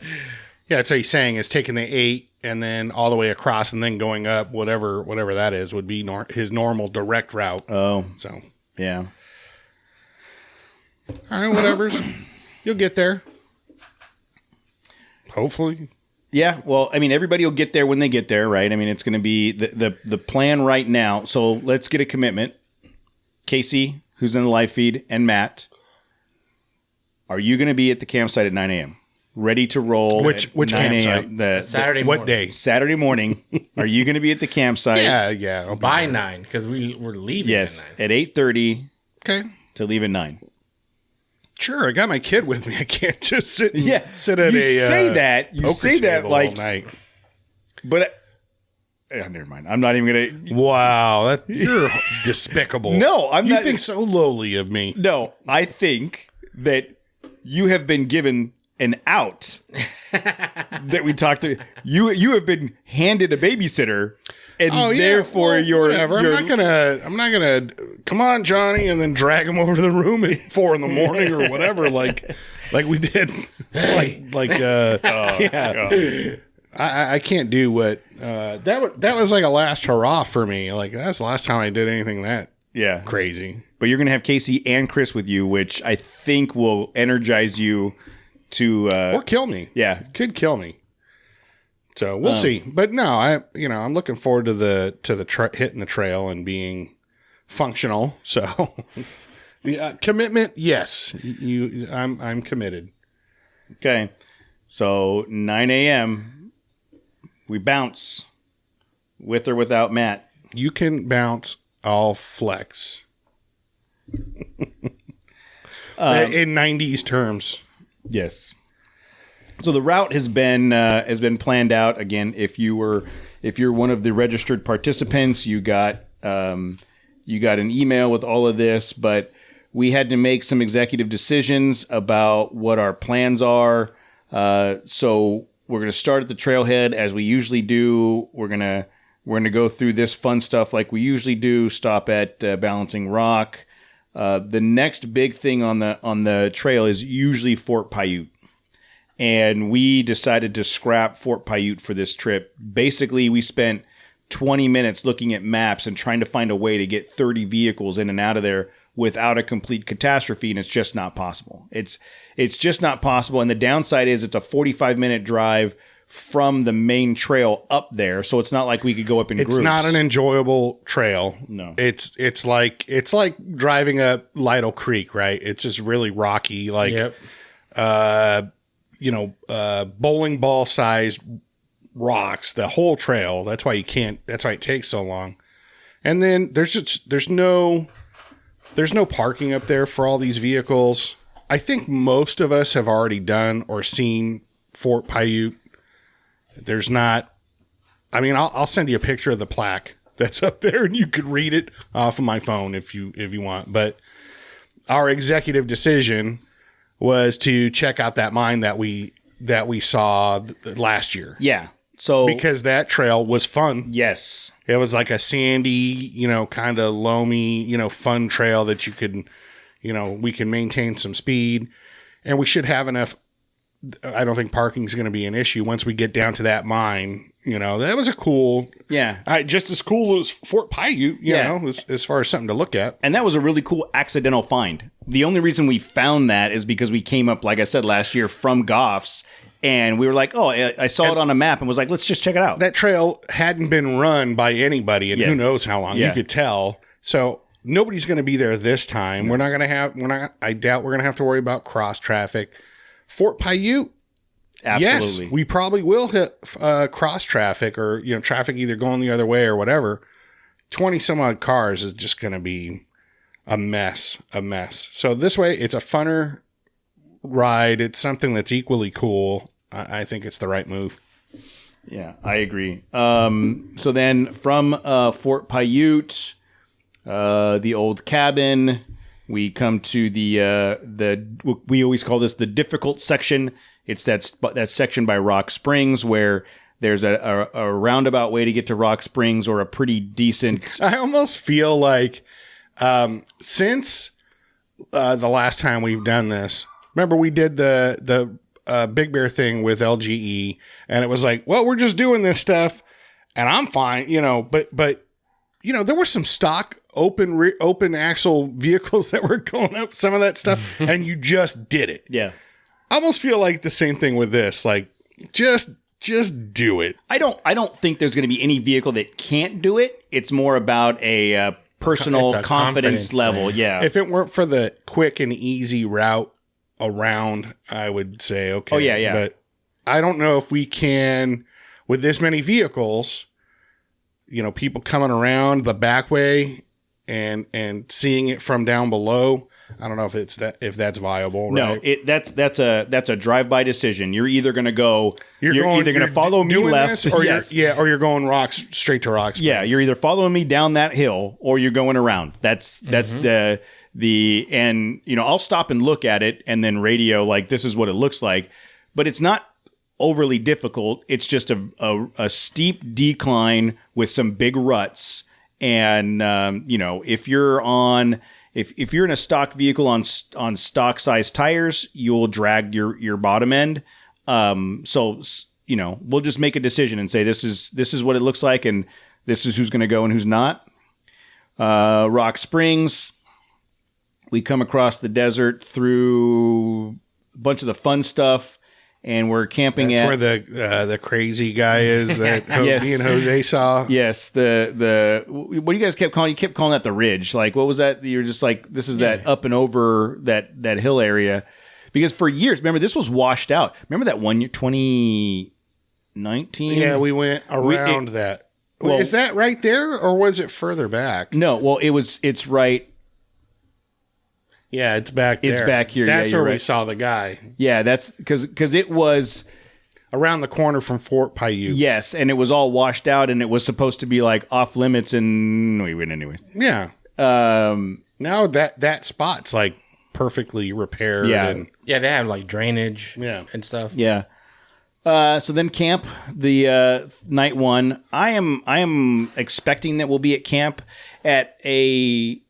Speaker 1: Yeah, that's what he's saying is taking the 8 and then all the way across and then going up, whatever that is, would be his normal direct route.
Speaker 2: Oh,
Speaker 1: So,
Speaker 2: yeah.
Speaker 1: all right, whatever's. You'll get there. Hopefully.
Speaker 2: Yeah, well, I mean, everybody will get there when they get there, right? I mean, it's going to be the plan right now. So let's get a commitment. Casey, who's in the live feed, and Matt, are you going to be at the campsite at 9 a.m.? Ready to roll?
Speaker 1: Which
Speaker 2: at 9
Speaker 1: campsite?
Speaker 2: The
Speaker 3: Saturday
Speaker 1: What
Speaker 3: morning.
Speaker 1: day?
Speaker 2: Saturday morning. Are you going to be at the campsite?
Speaker 1: Yeah. I'll be
Speaker 3: By
Speaker 1: there.
Speaker 3: 9, because we're leaving
Speaker 2: Yes,
Speaker 3: at 9.
Speaker 2: at 8:30
Speaker 1: Okay.
Speaker 2: to leave at 9.
Speaker 1: Sure, I got my kid with me. I can't just sit.
Speaker 2: Yeah,
Speaker 1: sit at
Speaker 2: you
Speaker 1: a.
Speaker 2: say that. You
Speaker 1: poker
Speaker 2: say that
Speaker 1: table
Speaker 2: like,
Speaker 1: all night.
Speaker 2: but never mind. I'm not even going to.
Speaker 1: Wow, you're despicable.
Speaker 2: No, I'm
Speaker 1: You
Speaker 2: not.
Speaker 1: think so lowly of me.
Speaker 2: No, I think that you have been given an out that we talked to. You have been handed a babysitter, and therefore
Speaker 1: well,
Speaker 2: you're.
Speaker 1: whatever. I'm not gonna. Come on, Johnny, and then drag him over to the room at 4 a.m. or whatever, like we did. Yeah. I can't do what that was like a last hurrah for me. Like that's the last time I did anything that
Speaker 2: Yeah,
Speaker 1: crazy.
Speaker 2: but you're gonna have Casey and Chris with you, which I think will energize you to.
Speaker 1: Or kill me.
Speaker 2: Yeah,
Speaker 1: Could kill me. So we'll see. But no, I'm looking forward to the hitting the trail and being functional. So commitment, yes. I'm committed.
Speaker 2: okay. So 9 a.m. we bounce with or without Matt.
Speaker 1: You can bounce. I'll flex. In 90s terms.
Speaker 2: Yes. So the route has been planned out. Again, if you're one of the registered participants, you got an email with all of this, but we had to make some executive decisions about what our plans are. So we're going to start at the trailhead as we usually do. We're gonna go through this fun stuff like we usually do. Stop at Balancing Rock. The next big thing on the trail is usually Fort Paiute. And we decided to scrap Fort Paiute for this trip. Basically, we spent 20 minutes looking at maps and trying to find a way to get 30 vehicles in and out of there without a complete catastrophe, and it's just not possible. It's just not possible, and the downside is it's a 45-minute drive from the main trail up there, so it's not like we could go up in groups.
Speaker 1: It's not an enjoyable trail.
Speaker 2: No.
Speaker 1: It's like driving up Lytle Creek, right? It's just really rocky, like
Speaker 3: Yep.
Speaker 1: bowling ball sized rocks, the whole trail. That's why it takes so long. And then there's no parking up there for all these vehicles. I think most of us have already done or seen Fort Paiute. There's not, I mean, I'll send you a picture of the plaque that's up there and you could read it off of my phone if you want. But our executive decision was to check out that mine that we that we saw last year.
Speaker 2: Yeah. So
Speaker 1: Because that trail was fun.
Speaker 2: yes.
Speaker 1: It was like a sandy, kind of loamy, fun trail that you could, we can maintain some speed, and we should have enough. I don't think parking is going to be an issue once we get down to that mine. That was a cool, just as cool as Fort Paiute, as far as something to look at.
Speaker 2: And that was a really cool accidental find. The only reason we found that is because we came up, like I said, last year from Goff's, and we were like, oh, I saw it on a map and was like, let's just check it out.
Speaker 1: That trail hadn't been run by anybody, and who knows how long.
Speaker 2: Yeah.
Speaker 1: You could tell. So nobody's going to be there this time. We're not going to have. I doubt we're going to have to worry about cross traffic. Fort Paiute.
Speaker 2: Absolutely.
Speaker 1: Yes, we probably will hit cross traffic or traffic either going the other way or whatever. 20 some odd cars is just going to be a mess. So this way, it's a funner ride. It's something that's equally cool. I think it's the right move.
Speaker 2: Yeah, I agree. So then from Fort Paiute, the old cabin, we come to the we always call this the difficult section. It's that section by Rock Springs where there's a roundabout way to get to Rock Springs, or a pretty decent.
Speaker 1: I almost feel like since the last time we've done this, remember we did the Big Bear thing with LGE, and it was like, well, we're just doing this stuff, and I'm fine, but there were some stock open axle vehicles that were going up some of that stuff, and you just did it.
Speaker 2: Yeah.
Speaker 1: I almost feel like the same thing with this. Like, just do it.
Speaker 2: I don't think there's going to be any vehicle that can't do it. It's more about a personal
Speaker 3: It's a
Speaker 2: confidence
Speaker 3: confidence
Speaker 2: level.
Speaker 3: thing.
Speaker 2: Yeah.
Speaker 1: If it weren't for the quick and easy route around, I would say, okay.
Speaker 2: Oh, yeah.
Speaker 1: But I don't know if we can, with this many vehicles, people coming around the back way and seeing it from down below. I don't know if that's viable.
Speaker 2: No,
Speaker 1: right?
Speaker 2: that's a drive-by decision. You're either going to go. You're either going to follow me
Speaker 1: doing
Speaker 2: left,
Speaker 1: this, or
Speaker 2: yes.
Speaker 1: you're going straight to rocks.
Speaker 2: Yeah, you're either following me down that hill or you're going around. That's the and I'll stop and look at it and then radio like this is what it looks like, but it's not overly difficult. It's just a steep decline with some big ruts, and if you're on. If you're in a stock vehicle on stock size tires, you'll drag your bottom end. So we'll just make a decision and say this is what it looks like, and this is who's going to go and who's not. Rock Springs, we come across the desert through a bunch of the fun stuff, and we're camping
Speaker 1: That's
Speaker 2: at
Speaker 1: where the crazy guy is that
Speaker 2: Yes.
Speaker 1: me and Jose saw.
Speaker 2: Yes, the what do you guys kept calling? You kept calling that the ridge. Like, what was that? You're just like, this is that up and over that hill area, because for years, remember, this was washed out. Remember that one year, 2019?
Speaker 1: Yeah, we went around that.
Speaker 2: well-
Speaker 1: Is that right there, or was it further back?
Speaker 2: No, well, it's right.
Speaker 1: Yeah, it's back there.
Speaker 2: It's back here. Yeah,
Speaker 1: That's
Speaker 2: you're
Speaker 1: where we
Speaker 2: right.
Speaker 1: saw the guy.
Speaker 2: Yeah, that's because it was.
Speaker 1: Around the corner from Fort Paiute.
Speaker 2: Yes, and it was all washed out, and it was supposed to be like off limits, and we went anyway.
Speaker 1: Yeah. Now that spot's like perfectly repaired.
Speaker 2: Yeah.
Speaker 1: And,
Speaker 3: Yeah, they have like drainage and stuff.
Speaker 2: Yeah. So then camp, the night one. I am expecting that we'll be at camp at a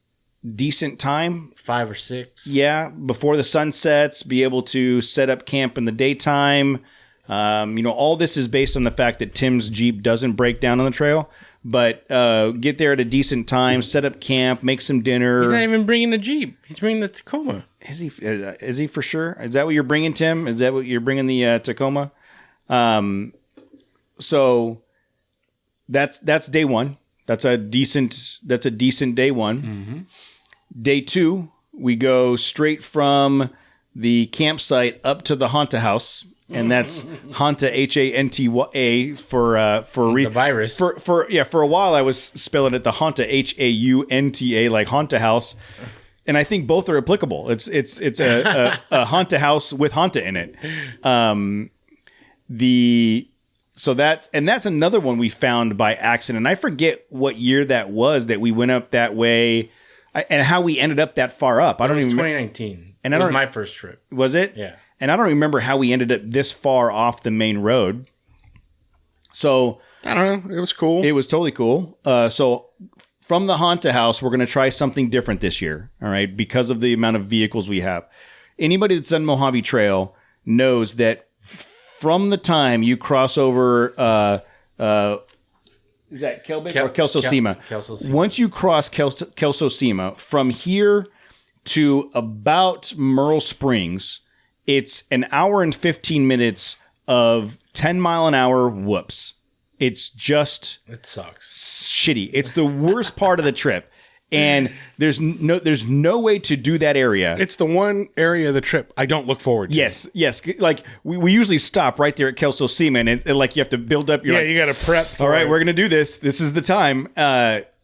Speaker 2: decent time.
Speaker 3: 5 or 6.
Speaker 2: Yeah, before the sun sets, be able to set up camp in the daytime. All this is based on the fact that Tim's Jeep doesn't break down on the trail. But get there at a decent time, set up camp, make some dinner.
Speaker 3: He's not even bringing the Jeep. He's bringing the Tacoma.
Speaker 2: Is he for sure? Is that what you're bringing, Tim? Is that what you're bringing, the Tacoma? So that's day one. That's a decent day one.
Speaker 3: Mm-hmm.
Speaker 2: Day two, we go straight from the campsite up to the Hanta house, and that's Hanta Hanta for
Speaker 3: The virus.
Speaker 2: For a while I was spelling it the Hanta Haunta like Hanta house. And I think both are applicable. It's a Hanta house with Hanta in it. That's another one we found by accident. I forget what year that was that we went up that way, and how we ended up that far up. I don't
Speaker 3: It was
Speaker 2: even
Speaker 3: 2019.
Speaker 2: And
Speaker 3: it
Speaker 2: I
Speaker 3: was
Speaker 2: don't-
Speaker 3: my first trip.
Speaker 2: Was it?
Speaker 3: Yeah.
Speaker 2: And I don't remember how we ended up this far off the main road. So
Speaker 1: I don't know. It was cool.
Speaker 2: it was totally cool. So from the Haunted House, we're going to try something different this year. All right. Because of the amount of vehicles we have. Anybody that's done Mojave Trail knows that from the time you cross over, is that Kelbeck or Kelsosima?
Speaker 3: Kelsosima.
Speaker 2: Once you cross Kelsosima, from here to about Merle Springs, it's an hour and 15 minutes of 10 mile an hour whoops. It's just
Speaker 3: It sucks.
Speaker 2: shitty. It's the worst part of the trip. And there's no way to do that area.
Speaker 1: It's the one area of the trip I don't look forward to.
Speaker 2: Yes. Like we usually stop right there at Kelsosima, and it's like you have to build up. You're
Speaker 1: Yeah,
Speaker 2: like,
Speaker 1: you got to prep for
Speaker 2: all right,
Speaker 1: it.
Speaker 2: we're gonna do this. This is the time.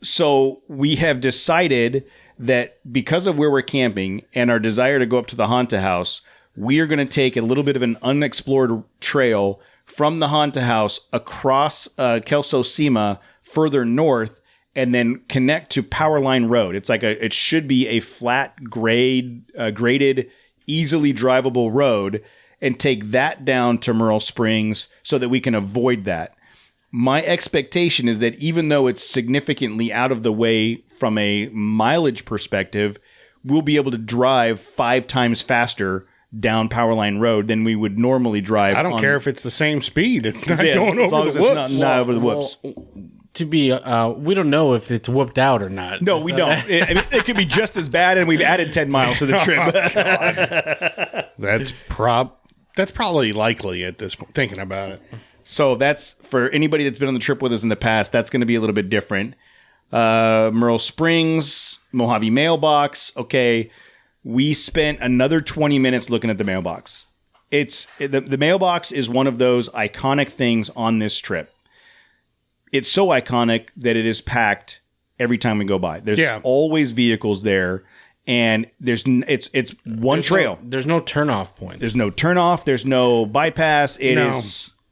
Speaker 2: So we have decided that because of where we're camping and our desire to go up to the Haunted House, we are going to take a little bit of an unexplored trail from the Haunted House across Kelsosima further north, and then connect to Powerline Road. It's like it should be a flat, graded, easily drivable road, and take that down to Merle Springs so that we can avoid that. My expectation is that even though it's significantly out of the way from a mileage perspective, we'll be able to drive 5 times faster down Powerline Road than we would normally drive.
Speaker 1: I don't care if it's the same speed. It's not
Speaker 2: Yes,
Speaker 1: going
Speaker 2: as long
Speaker 1: over
Speaker 2: as
Speaker 1: the
Speaker 2: it's
Speaker 1: whoops.
Speaker 2: not over the whoops.
Speaker 3: To be, we don't know if it's whooped out or not.
Speaker 2: No, we don't. It could be just as bad, and we've added 10 miles to the trip.
Speaker 1: That's probably likely at this point, thinking about it.
Speaker 2: So that's for anybody that's been on the trip with us in the past. That's going to be a little bit different. Merle Springs, Mojave mailbox. Okay, we spent another 20 minutes looking at the mailbox. The mailbox is one of those iconic things on this trip. It's so iconic that it is packed every time we go by. There's always vehicles there, and it's one trail.
Speaker 3: There's no turnoff points.
Speaker 2: There's no turnoff. There's no bypass.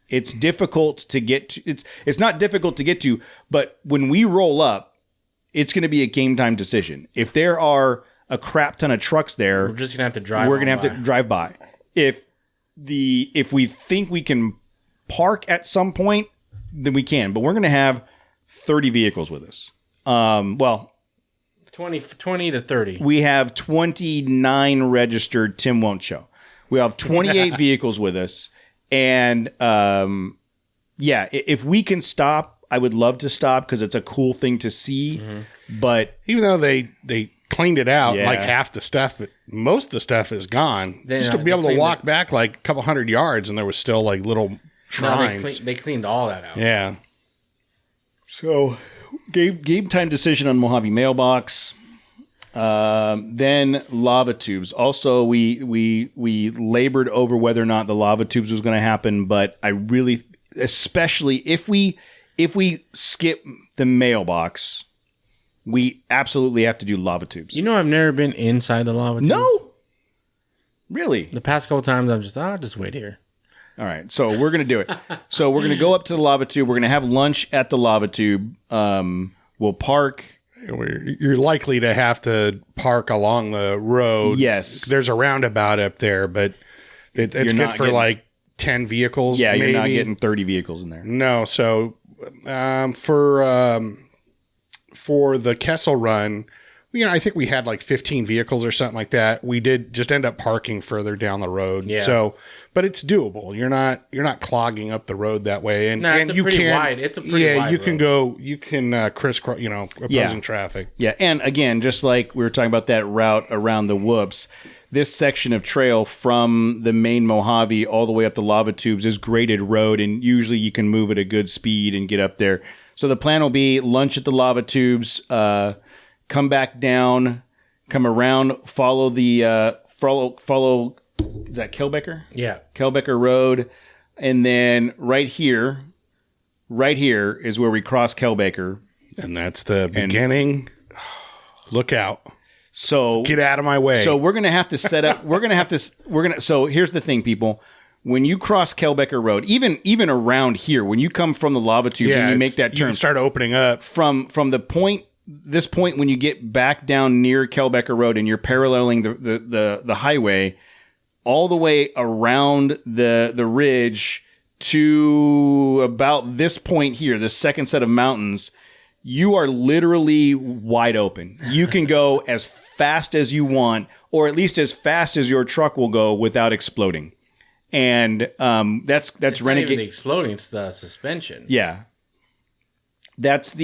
Speaker 2: It's difficult to get to. It's not difficult to get to, but when we roll up, it's going to be a game time decision. If there are a crap ton of trucks there,
Speaker 3: We're just gonna have to drive.
Speaker 2: we're going to have to drive by. If we think we can park at some point, then we can. But we're going to have 30 vehicles with us.
Speaker 3: 20 to 30.
Speaker 2: We have 29 registered. Tim won't show. We have 28 vehicles with us. And if we can stop, I would love to stop because it's a cool thing to see. Mm-hmm. But
Speaker 1: even though they cleaned it out,
Speaker 2: Yeah.
Speaker 1: like half the stuff, most of the stuff is gone.
Speaker 3: They-
Speaker 1: Just to
Speaker 3: they
Speaker 1: be able to
Speaker 3: cleaned
Speaker 1: walk back like a couple hundred yards, and there was still like little
Speaker 3: No,
Speaker 1: shrines.
Speaker 3: they cleaned all that out.
Speaker 1: Yeah.
Speaker 2: so game time decision on Mojave mailbox. Then lava tubes. Also, we labored over whether or not the lava tubes was going to happen, but I really, especially if we skip the mailbox, we absolutely have to do lava tubes.
Speaker 3: You know, I've never been inside the lava tube.
Speaker 2: No, really.
Speaker 3: The past couple times, I'll just wait here.
Speaker 2: All right, so we're going to do it. So we're going to go up to the lava tube. We're going to have lunch at the lava tube. We'll park.
Speaker 1: You're likely to have to park along the road.
Speaker 2: Yes.
Speaker 1: There's a roundabout up there, but it's
Speaker 2: You're
Speaker 1: good
Speaker 2: not
Speaker 1: for
Speaker 2: getting-
Speaker 1: like 10 vehicles.
Speaker 2: Yeah,
Speaker 1: maybe.
Speaker 2: you're not getting 30 vehicles in there.
Speaker 1: No, so for the Kessel run, I think we had like 15 vehicles or something like that. We did just end up parking further down the road.
Speaker 3: Yeah.
Speaker 1: So, but it's doable. You're not clogging up the road that way, and
Speaker 3: No, it's
Speaker 1: and
Speaker 3: a
Speaker 1: you
Speaker 3: pretty
Speaker 1: can
Speaker 3: wide. It's a pretty wide
Speaker 1: you can
Speaker 3: road.
Speaker 1: go. You can crisscross. Opposing traffic.
Speaker 2: Yeah, and again, just like we were talking about that route around the whoops, this section of trail from the main Mojave all the way up the lava tubes is graded road, and usually you can move at a good speed and get up there. So the plan will be lunch at the lava tubes, come back down, come around, follow the follow. Is that Kelbecker?
Speaker 3: Yeah.
Speaker 2: Kelbecker Road, and then right here is where we cross Kelbecker.
Speaker 1: And that's the beginning. Look out.
Speaker 2: So
Speaker 1: Get out of my way.
Speaker 2: So we're gonna have to set up. So here's the thing, people. When you cross Kelbecker Road, even around here, when you come from the lava tubes and you make that
Speaker 1: you
Speaker 2: turn,
Speaker 1: can start opening up.
Speaker 2: from this point when you get back down near Kelbecker Road and you're paralleling the highway, all the way around the ridge to about this point here, the second set of mountains, you are literally wide open. You can go as fast as you want, or at least as fast as your truck will go without exploding. And that's
Speaker 3: It's not even
Speaker 2: Renegade.
Speaker 3: the exploding; it's the suspension.
Speaker 2: Yeah. That's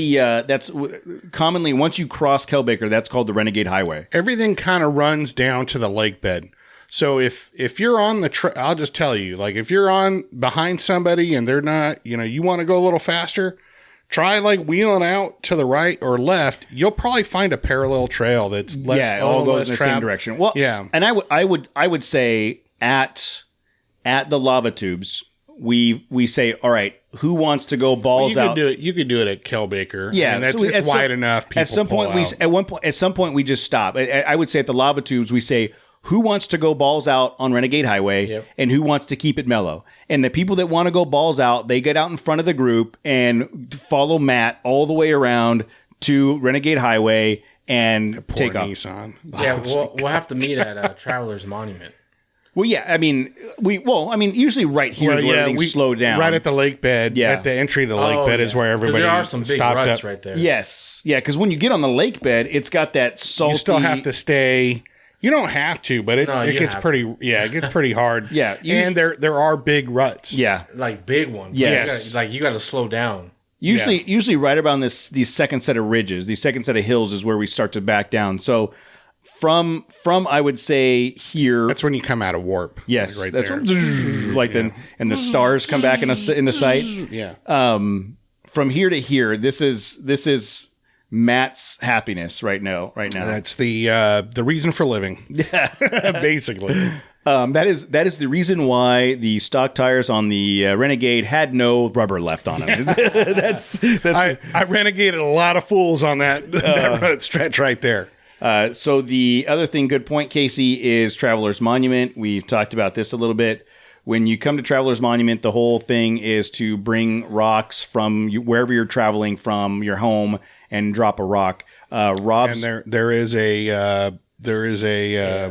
Speaker 2: commonly, once you cross Kelbaker, that's called the Renegade Highway.
Speaker 1: Everything kind of runs down to the lake bed. So if you're on the I'll just tell you, like if you're on behind somebody and they're not, you want to go a little faster, try like wheeling out to the right or left. You'll probably find a parallel trail that's less,
Speaker 2: it all goes in the same direction. Well,
Speaker 1: yeah.
Speaker 2: And I would say at the lava tubes, we say, all right, who wants to go balls out?
Speaker 1: You could do it at Kelbaker.
Speaker 2: Yeah,
Speaker 1: I mean,
Speaker 2: so
Speaker 1: it's wide enough. People
Speaker 2: at some point we just stop. I would say at the lava tubes we say, who wants to go balls out on Renegade Highway,
Speaker 3: Yep.
Speaker 2: and who wants to keep it mellow? And the people that want to go balls out, they get out in front of the group and follow Matt all the way around to Renegade Highway and
Speaker 1: Poor
Speaker 2: take off.
Speaker 1: Nissan.
Speaker 3: Yeah, we'll have to meet at Traveler's Monument.
Speaker 2: Well, yeah, I mean, usually right here is where things slow down.
Speaker 1: Right at the lake bed.
Speaker 2: Yeah.
Speaker 1: At the entry to the lake bed is where
Speaker 3: 'Cause
Speaker 1: everybody
Speaker 3: there are some big
Speaker 1: stopped
Speaker 3: ruts
Speaker 1: up.
Speaker 3: right there.
Speaker 2: Yes, yeah, because when you get on the lake bed, it's got that salty.
Speaker 1: You still have to stay. You don't have to, but it
Speaker 3: you
Speaker 1: gets
Speaker 3: have
Speaker 1: pretty. Yeah, it gets pretty hard.
Speaker 2: Yeah,
Speaker 1: and there are big ruts.
Speaker 2: Yeah,
Speaker 3: Like big ones.
Speaker 2: Yes.
Speaker 3: You got to slow down.
Speaker 2: usually right around these second set of ridges, these second set of hills is where we start to back down. So from I would say here.
Speaker 1: That's when you come out of warp.
Speaker 2: Yes,
Speaker 1: like right
Speaker 2: that's
Speaker 1: there.
Speaker 2: then, and the stars come back into sight.
Speaker 1: Yeah.
Speaker 2: From here to here, this is Matt's happiness right now.
Speaker 1: That's the reason for living. Yeah, basically.
Speaker 2: That is the reason why the stock tires on the Renegade had no rubber left on them. that's
Speaker 1: I renegaded a lot of fools on that stretch right there.
Speaker 2: So the other thing, good point, Casey, is Traveler's Monument. We've talked about this a little bit. When you come to Traveler's Monument, the whole thing is to bring rocks from wherever you're traveling from your home and drop a rock. Rob's
Speaker 1: And there is a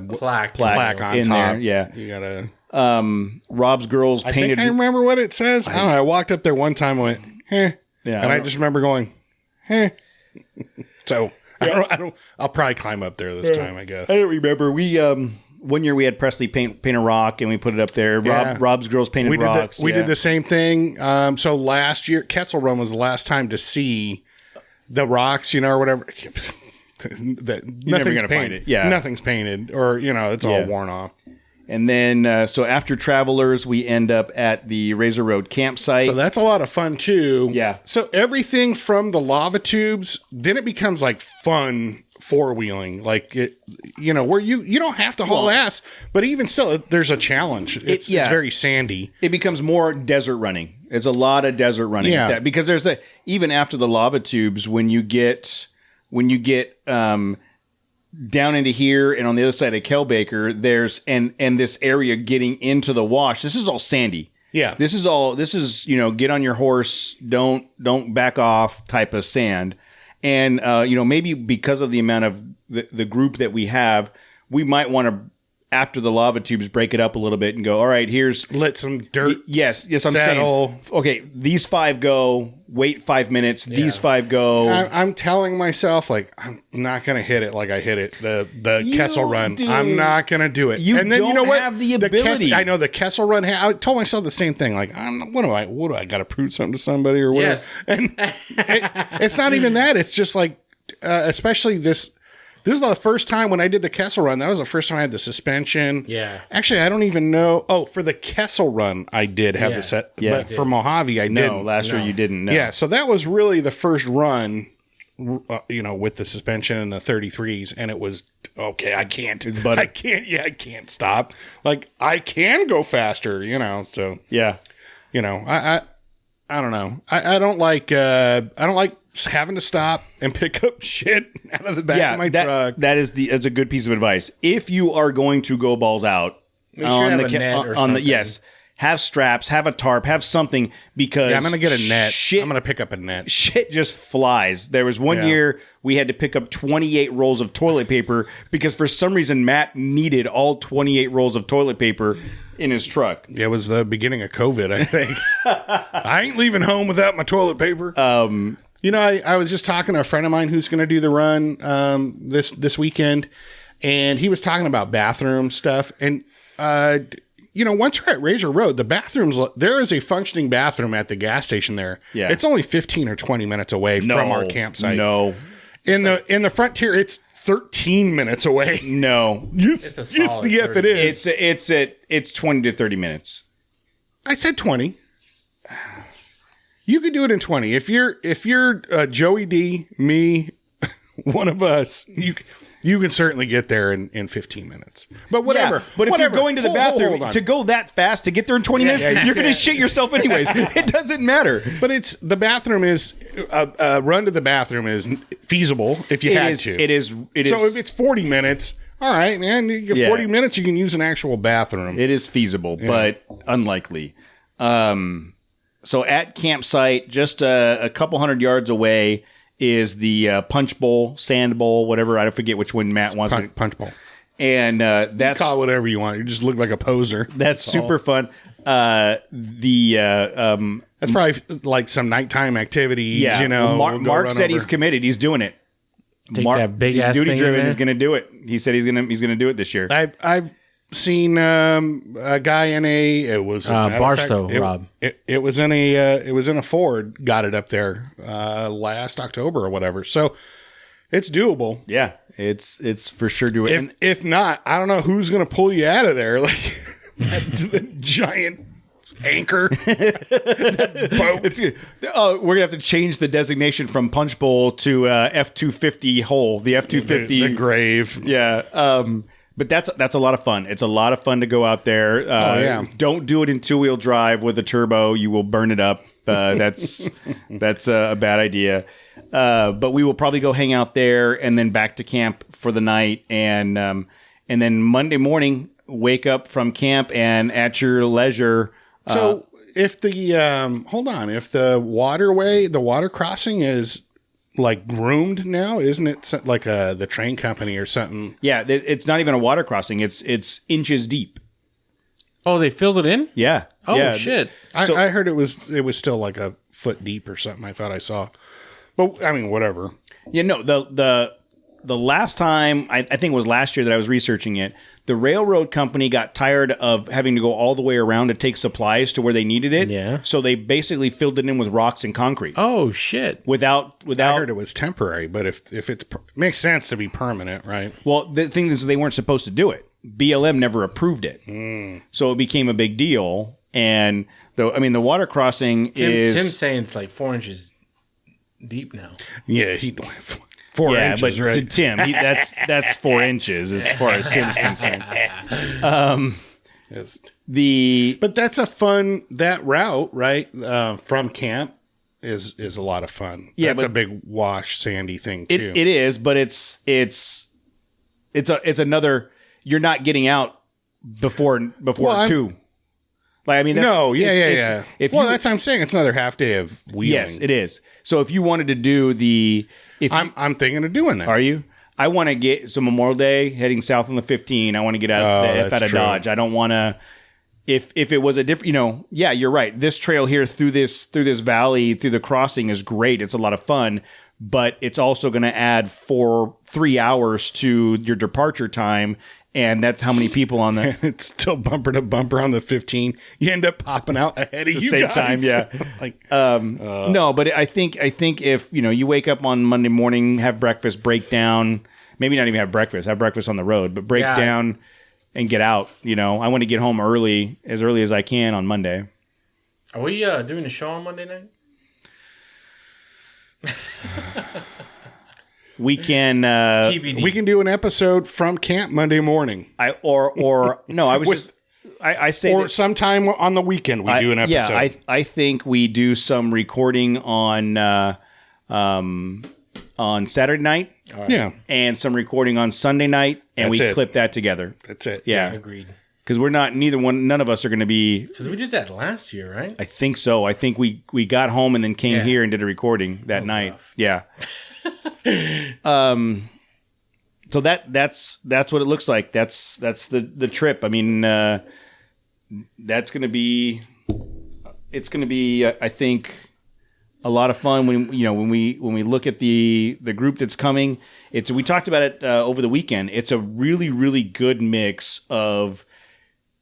Speaker 3: Plaque.
Speaker 1: plaque on
Speaker 2: in
Speaker 1: top.
Speaker 2: there. Yeah.
Speaker 1: You gotta.
Speaker 2: Rob's girls
Speaker 1: I
Speaker 2: painted.
Speaker 1: think I remember what it says. I don't know. I walked up there one time and went, "Heh,"
Speaker 2: Yeah,
Speaker 1: and I just remember going, "Heh." So I don't. I'll probably climb up there this time. I guess.
Speaker 2: I don't remember. We one year we had Presley paint a rock and we put it up there.
Speaker 1: Yeah.
Speaker 2: Rob's girls painted rocks.
Speaker 1: We did the same thing. So last year, Kessel Run was the last time to see the rocks, or whatever. Nothing's
Speaker 2: gonna
Speaker 1: painted.
Speaker 2: find it. Yeah.
Speaker 1: Nothing's painted, or it's all worn off.
Speaker 2: And then so after Travelers, we end up at the Razor Road campsite.
Speaker 1: So that's a lot of fun too.
Speaker 2: Yeah.
Speaker 1: So everything from the lava tubes, then it becomes like fun four wheeling, like it, where you don't have to haul ass, but even still, there's a challenge. It's very sandy.
Speaker 2: It becomes more desert running. It's a lot of desert running.
Speaker 1: Yeah.
Speaker 2: Because there's even after the lava tubes, when you get down into here and on the other side of Kelbaker, there's and this area getting into the wash. This is all sandy.
Speaker 1: Yeah.
Speaker 2: This is get on your horse, don't back off type of sand. And maybe because of the amount of the group that we have, we might want to, after the lava tubes, break it up a little bit and go, all right, here's
Speaker 1: Let some dirt
Speaker 2: yes, I'm
Speaker 1: settle.
Speaker 2: saying. Okay, these 5 go, wait 5 minutes, these 5 go.
Speaker 1: I'm telling myself, like, I'm not going to hit it like I hit it, the
Speaker 2: You
Speaker 1: Kessel Run.
Speaker 2: do.
Speaker 1: I'm not going to do it.
Speaker 2: You
Speaker 1: and then,
Speaker 2: don't
Speaker 1: you know what?
Speaker 2: have the ability.
Speaker 1: I know the Kessel Run, I told myself the same thing. Like, what do I got to prove something to somebody or whatever?
Speaker 3: Yes.
Speaker 1: And it's not even that. It's just like, especially this is the first time when I did the Kessel Run. That was the first time I had the suspension.
Speaker 3: Yeah.
Speaker 1: Actually, I don't even know. Oh, for the Kessel Run, I did have the set.
Speaker 2: Yeah.
Speaker 1: But for Mojave, I
Speaker 2: no,
Speaker 1: didn't.
Speaker 2: last year you didn't. No.
Speaker 1: Yeah, so that was really the first run, with the suspension and the 33s, and it was okay. I can't. I can't. Yeah, I can't stop. Like I can go faster. So
Speaker 2: Yeah.
Speaker 1: I don't know. I don't like having to stop and pick up shit out of the back of my truck.
Speaker 2: That's a good piece of advice. If you are going to go balls out
Speaker 3: Make sure you have a net or something.
Speaker 2: have straps, have a tarp, have something, because
Speaker 1: I'm gonna get a net.
Speaker 2: Shit,
Speaker 1: I'm gonna pick up a net.
Speaker 2: shit just flies. There was one year we had to pick up 28 rolls of toilet paper because for some reason Matt needed all 28 rolls of toilet paper in his truck.
Speaker 1: It was the beginning of COVID, I think. I ain't leaving home without my toilet paper. I was just talking to a friend of mine who's going to do the run this weekend, and he was talking about bathroom stuff. And once you're at Razor Road, the bathrooms, there is a functioning bathroom at the gas station there.
Speaker 2: Yeah.
Speaker 1: It's only 15 or 20 minutes away from our campsite.
Speaker 2: No.
Speaker 1: In the Frontier, it's 13 minutes away.
Speaker 2: No.
Speaker 1: Yes,
Speaker 3: a solid
Speaker 1: the F it
Speaker 3: 30.
Speaker 1: is.
Speaker 2: It's 20 to 30 minutes.
Speaker 1: I said 20. You could do it in 20. If you're Joey D, me, one of us, you can certainly get there in 15 minutes. But whatever.
Speaker 2: Yeah, but if you're going to the bathroom
Speaker 1: hold on.
Speaker 2: to go that fast to get there in 20 minutes, you're going to shit yourself anyways. It doesn't matter.
Speaker 1: But the bathroom is a run to the bathroom is feasible if you had to.
Speaker 2: It is.
Speaker 1: So if it's 40 minutes, all right, man. You get 40 minutes, you can use an actual bathroom.
Speaker 2: It is feasible, but unlikely. So at campsite, just a couple hundred yards away, is the punch bowl, sand bowl, whatever. I forget which one Matt wants.
Speaker 1: Punch bowl.
Speaker 2: And that's
Speaker 1: Call it whatever you want. You just look like a poser.
Speaker 2: That's super fun. That's
Speaker 1: That's probably like some nighttime activities.
Speaker 2: yeah. Mark said he's committed. He's doing it.
Speaker 3: Take that big
Speaker 2: he's
Speaker 3: ass
Speaker 2: duty
Speaker 3: thing
Speaker 2: driven.
Speaker 3: in
Speaker 2: He's
Speaker 3: there.
Speaker 2: going to do it. He said he's gonna do it this year.
Speaker 1: I've seen a guy in a
Speaker 3: Barstow, Rob.
Speaker 1: It was in a Ford. Got it up there last October or whatever. So it's doable.
Speaker 2: Yeah, it's for sure doing.
Speaker 1: If not, I don't know who's going to pull you out of there. Like that giant anchor. Boat.
Speaker 2: We're gonna have to change the designation from punch bowl to F-250 hole. The F-250
Speaker 1: The grave.
Speaker 2: Yeah. But that's a lot of fun. It's a lot of fun to go out there.
Speaker 1: Yeah.
Speaker 2: Don't do it in 2-wheel drive with a turbo. You will burn it up. That's a bad idea. But we will probably go hang out there and then back to camp for the night. And then Monday morning, wake up from camp and at your leisure.
Speaker 1: So if if the water crossing is like groomed now, isn't it like the train company or something?
Speaker 2: Yeah, it's not even a water crossing. It's inches deep.
Speaker 3: Oh, they filled it in?
Speaker 2: Yeah.
Speaker 3: Oh,
Speaker 2: yeah.
Speaker 3: shit.
Speaker 1: I heard it was still like a foot deep or something. I thought I saw, but I mean, whatever.
Speaker 2: Yeah, no, the last time, I think it was last year that I was researching it, the railroad company got tired of having to go all the way around to take supplies to where they needed it.
Speaker 3: Yeah.
Speaker 2: So they basically filled it in with rocks and concrete.
Speaker 3: Oh, shit.
Speaker 2: Without
Speaker 1: I heard it was temporary, but if it's makes sense to be permanent, right?
Speaker 2: Well, the thing is they weren't supposed to do it. BLM never approved it. So it became a big deal. And the water crossing is...
Speaker 3: Tim's saying it's like 4 inches deep now.
Speaker 1: Yeah, 4 inches,
Speaker 2: but
Speaker 1: right?
Speaker 2: to Tim, that's 4 inches as far as Tim's concerned.
Speaker 1: But that's that route, right? From camp is a lot of fun.
Speaker 2: Yeah,
Speaker 1: that's
Speaker 2: but
Speaker 1: a big wash, sandy thing too.
Speaker 2: It is, but it's another. You're not getting out before 2. Like I mean,
Speaker 1: yeah.
Speaker 2: If
Speaker 1: that's what I'm saying. It's another half day of wheeling.
Speaker 2: Yes, it is. So if you wanted to do
Speaker 1: I'm thinking of doing that.
Speaker 2: Are you? I want to get some Memorial Day heading south on the 15. I want to get out of Dodge. I don't want to. If it was a different, yeah, you're right. This trail here through this valley, through the crossing is great. It's a lot of fun, but it's also going to add 3 hours to your departure time. And that's how many people on the...
Speaker 1: It's still bumper to bumper on the 15. You end up popping out ahead of
Speaker 2: the same time, yeah. No, but I think if you wake up on Monday morning, have breakfast, break down, maybe not even have breakfast on the road, but break down and get out. I want to get home as early as I can on Monday.
Speaker 3: Are we doing a show on Monday night?
Speaker 2: We can
Speaker 3: TBD.
Speaker 1: We can do an episode from camp Monday morning.
Speaker 2: I say
Speaker 1: or sometime on the weekend we do an episode.
Speaker 2: Yeah, I think we do some recording on Saturday night.
Speaker 1: Yeah,
Speaker 2: and some recording on Sunday night, and
Speaker 1: That's
Speaker 2: we
Speaker 1: it.
Speaker 2: clip that together.
Speaker 1: That's it.
Speaker 2: Yeah,
Speaker 3: Agreed.
Speaker 2: because none of us are going to be.
Speaker 3: Because we did that last year, right?
Speaker 2: I think so. I think we got home and then came here and did a recording that night.
Speaker 3: Rough.
Speaker 2: Yeah. So that's what it looks like. That's the trip. I mean, that's going to be. It's going to be, I think, a lot of fun when we look at the group that's coming. We talked about it over the weekend. It's a really, really good mix of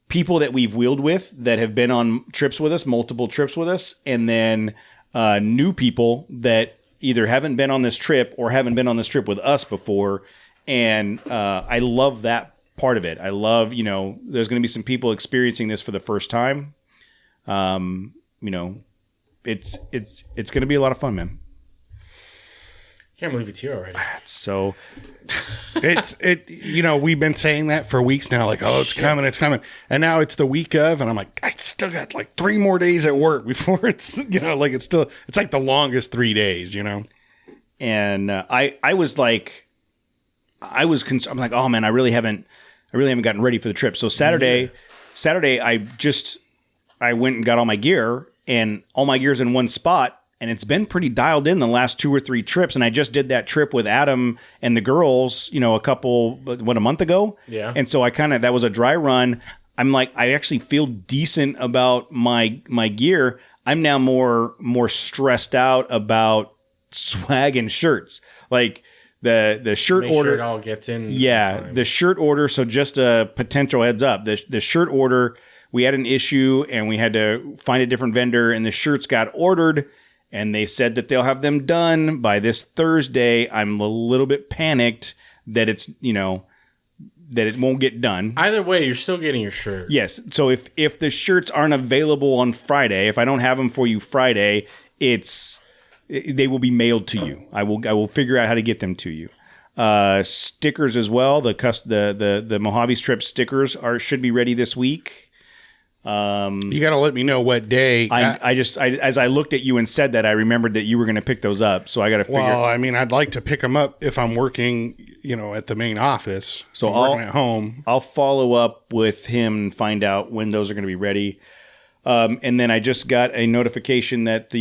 Speaker 2: people that we've wheeled with that have been on trips with us, multiple trips with us, and then new people that either haven't been on this trip or haven't been on this trip with us before. And I love that part of it. I love, there's going to be some people experiencing this for the first time. It's going to be a lot of fun, man.
Speaker 3: Can't believe it's here already.
Speaker 2: So
Speaker 1: we've been saying that for weeks now, like, oh, it's coming. And now it's the week of, and I'm like, I still got like 3 more days at work before it's, it's like the longest 3 days,
Speaker 2: And I was like, I'm like, oh man, I really haven't gotten ready for the trip. So Saturday, I went and got all my gear, and all my gear's in one spot. And it's been pretty dialed in the last 2 or 3 trips. And I just did that trip with Adam and the girls, a month ago.
Speaker 3: Yeah.
Speaker 2: And so that was a dry run. I'm like, I actually feel decent about my gear. I'm now more stressed out about swag and shirts. Like the shirt
Speaker 3: Make
Speaker 2: order.
Speaker 3: Sure it all gets in.
Speaker 2: Yeah. The shirt order. So just a potential heads up, the shirt order, we had an issue and we had to find a different vendor, and the shirts got ordered. And they said that they'll have them done by this Thursday. I'm a little bit panicked that it's, that it won't get done.
Speaker 3: Either way, you're still getting your shirt.
Speaker 2: Yes. So if the shirts aren't available on Friday, if I don't have them for you Friday, they will be mailed to you. I will figure out how to get them to you. Stickers as well. The Mojave Strip stickers should be ready this week.
Speaker 1: You got to let me know what day.
Speaker 2: As I looked at you and said that, I remembered that you were going to pick those up. So I got to figure.
Speaker 1: Well, I mean, I'd like to pick them up if I'm working, at the main office.
Speaker 2: So
Speaker 1: I'm working at home.
Speaker 2: I'll follow up with him and find out when those are going to be ready. And then I just got a notification that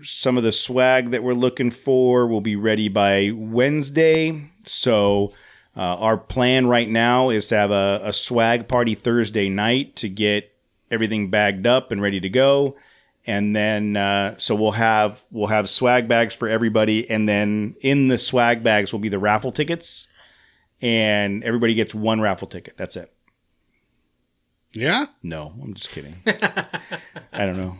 Speaker 2: some of the swag that we're looking for will be ready by Wednesday. So our plan right now is to have a swag party Thursday night to get everything bagged up and ready to go. And then, so we'll have swag bags for everybody. And then in the swag bags will be the raffle tickets, and everybody gets 1 raffle ticket. That's it.
Speaker 1: Yeah?
Speaker 2: No, I'm just kidding. I don't know.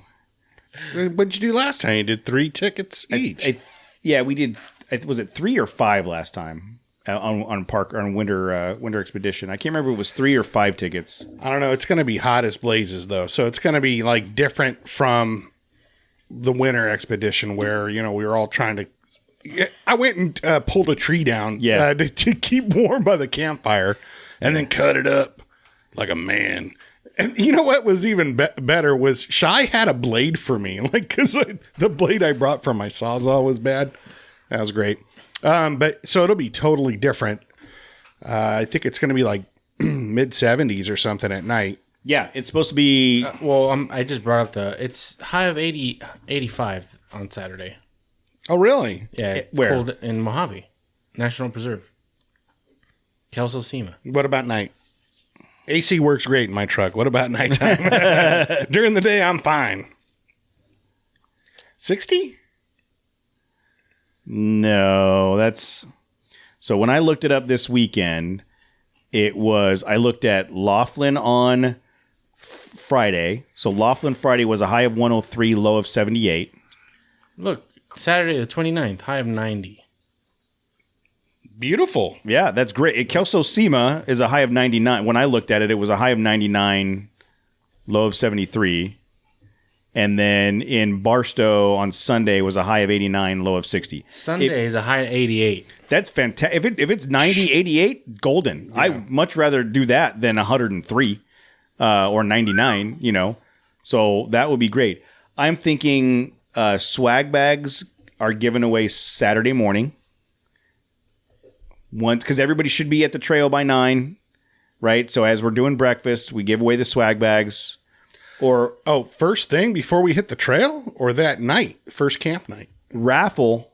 Speaker 1: What'd you do last time? You did 3 tickets each.
Speaker 2: Yeah, we did. Was it 3 or 5 last time? On winter expedition. I can't remember if it was 3 or 5 tickets.
Speaker 1: I don't know. It's going to be hot as blazes though. So it's going to be like different from the winter expedition where, we were all trying to, I went and pulled a tree down to keep warm by the campfire and then cut it up like a man. And you know what was even better was Shy had a blade for me. Like, cause the blade I brought from my Sawzall was bad. That was great. But so it'll be totally different. I think it's going to be like mid 70s or something at night.
Speaker 2: Yeah, it's supposed to be.
Speaker 3: I just brought up it's high of 85 on Saturday.
Speaker 1: Oh, really?
Speaker 3: Yeah.
Speaker 2: Where?
Speaker 3: Cold in Mojave National Preserve. Kelso Sema.
Speaker 1: What about night? AC works great in my truck. What about nighttime? During the day, I'm fine. 60?
Speaker 2: No, that's so when I looked it up this weekend, I looked at Laughlin on Friday. So Laughlin Friday was a high of 103, low of 78.
Speaker 3: Look, Saturday the 29th, high of 90.
Speaker 1: Beautiful.
Speaker 2: Yeah, that's great. Kelso Sema is a high of 99. When I looked at it, it was a high of 99, low of 73. And then in Barstow on Sunday was a high of 89, low of 60.
Speaker 3: Sunday is a high of 88.
Speaker 2: That's fantastic. If it's 90, 88, golden. Yeah. I'd much rather do that than 103 or 99, So that would be great. I'm thinking swag bags are given away Saturday morning. Because everybody should be at the trail by 9. right? So as we're doing breakfast, we give away the swag bags. Or
Speaker 1: first thing before we hit the trail, or that night, first camp night?
Speaker 2: raffle,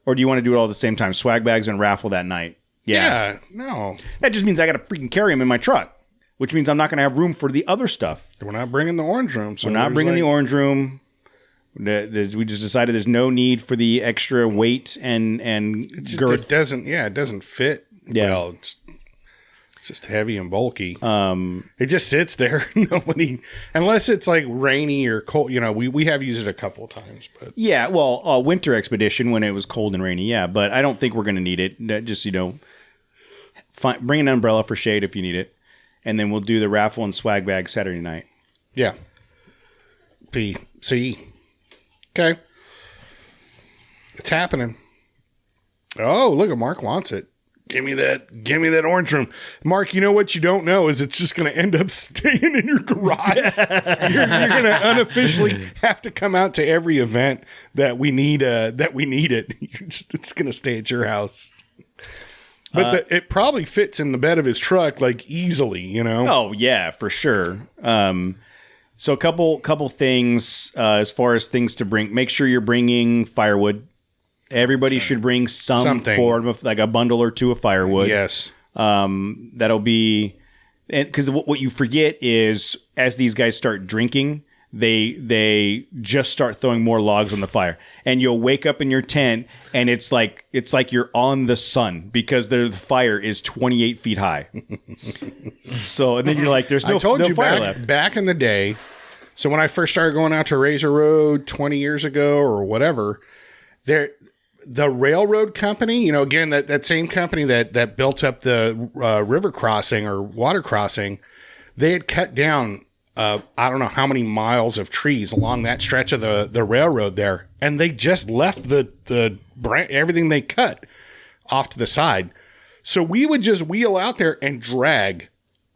Speaker 2: or do you want to do it all at the same time? Swag bags and raffle that night. Yeah.
Speaker 1: No.
Speaker 2: That just means I got to freaking carry them in my truck, which means I'm not going to have room for the other stuff.
Speaker 1: We're not bringing the orange room. So
Speaker 2: We're not bringing the orange room. We just decided there's no need for the extra weight and girth.
Speaker 1: It doesn't fit well. It's just heavy and bulky. It just sits there. Nobody, unless it's like rainy or cold. We have used it a couple of times, but
Speaker 2: Yeah, well, winter expedition when it was cold and rainy, yeah. But I don't think we're going to need it. Just, bring an umbrella for shade if you need it. And then we'll do the raffle and swag bag Saturday night.
Speaker 1: yeah. C. Okay. It's happening. Oh, look at Mark wants it. Give me that orange room. Mark, you know what you don't know is it's just going to end up staying in your garage. You're going to unofficially have to come out to every event that we need it. It's going to stay at your house. But it probably fits in the bed of his truck like easily,
Speaker 2: Oh, yeah, for sure. So a couple things as far as things to bring. Make sure you're bringing firewood. Everybody should bring something form of like a bundle or two of firewood.
Speaker 1: Yes.
Speaker 2: That'll be, because what you forget is as these guys start drinking, they just start throwing more logs on the fire, and you'll wake up in your tent and it's like you're on the sun because the fire is 28 feet high. So and then you're like, there's no fire left.
Speaker 1: Back in the day. So when I first started going out to Razor Road 20 years ago or whatever, the railroad company, again, that same company that built up the river crossing or water crossing, they had cut down I don't know how many miles of trees along that stretch of the railroad there, and they just left the everything they cut off to the side. So we would just wheel out there and drag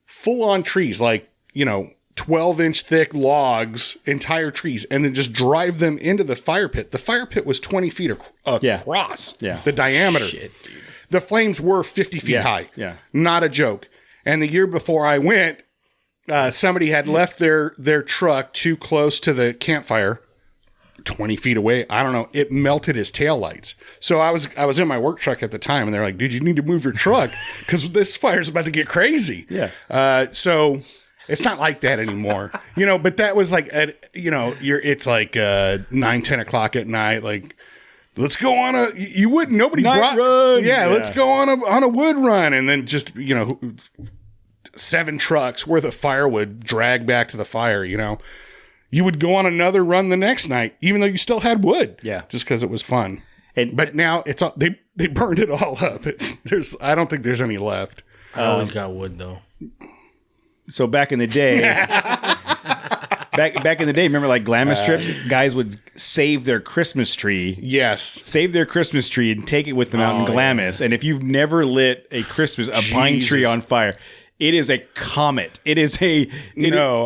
Speaker 1: full on trees, like 12-inch thick logs, entire trees, and then just drive them into the fire pit. The fire pit was 20 feet across.
Speaker 2: Yeah.
Speaker 1: The diameter.
Speaker 3: Shit, dude.
Speaker 1: The flames were 50 feet high.
Speaker 2: Yeah.
Speaker 1: Not a joke. And the year before I went, somebody had left their truck too close to the campfire, 20 feet away. I don't know. It melted his taillights. So I was in my work truck at the time, and they're like, dude, you need to move your truck because this fire's about to get crazy.
Speaker 2: Yeah.
Speaker 1: So it's not like that anymore, but that was like, it's like 9-10 o'clock at night. Like, let's go on nobody
Speaker 2: Night run.
Speaker 1: Yeah, let's go on a wood run. And then just, 7 trucks worth of firewood dragged back to the fire, You would go on another run the next night, even though you still had wood.
Speaker 2: Yeah.
Speaker 1: Just because it was fun. But now it's all, they burned it all up. I don't think there's any left.
Speaker 3: I always got wood though.
Speaker 2: So back in the day, remember like Glamis trips? Guys would save their Christmas tree.
Speaker 1: Yes.
Speaker 2: Save their Christmas tree and take it with them out in Glamis. Yeah. And if you've never lit a pine tree on fire, it is a comet. It is a...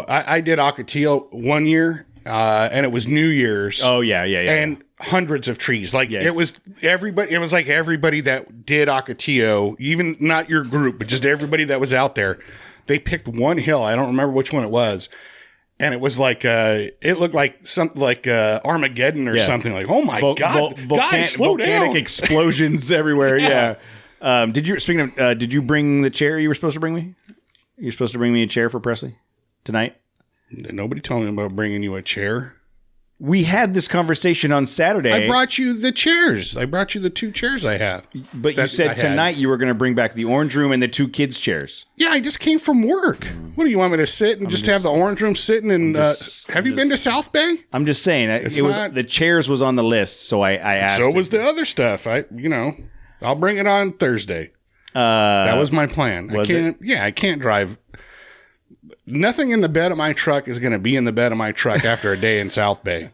Speaker 1: I did Ocotillo one year, and it was New Year's.
Speaker 2: Oh, yeah.
Speaker 1: And hundreds of trees. Like, It was everybody. It was like everybody that did Ocotillo, even not your group, but just everybody that was out there. They picked one hill. I don't remember which one it was. And it was like, it looked like something like Armageddon or something. Like, oh my God, guys, slow down.
Speaker 2: Volcanic explosions everywhere. Yeah. Did you bring the chair you were supposed to bring me? You're supposed to bring me a chair for Presley tonight?
Speaker 1: Nobody told me about bringing you a chair.
Speaker 2: We had this conversation on Saturday.
Speaker 1: I brought you the chairs. I brought you the 2 chairs I have.
Speaker 2: But you said tonight you were going to bring back the orange room and the 2 kids' chairs.
Speaker 1: Yeah, I just came from work. What do you want me to sit and just have the orange room sitting? And have you been to South Bay?
Speaker 2: I'm just saying the chairs was on the list, so I asked.
Speaker 1: So was the other stuff. I'll bring it on Thursday. That was my plan. I can't drive. Nothing in the bed of my truck is going to be in the bed of my truck after a day in South Bay.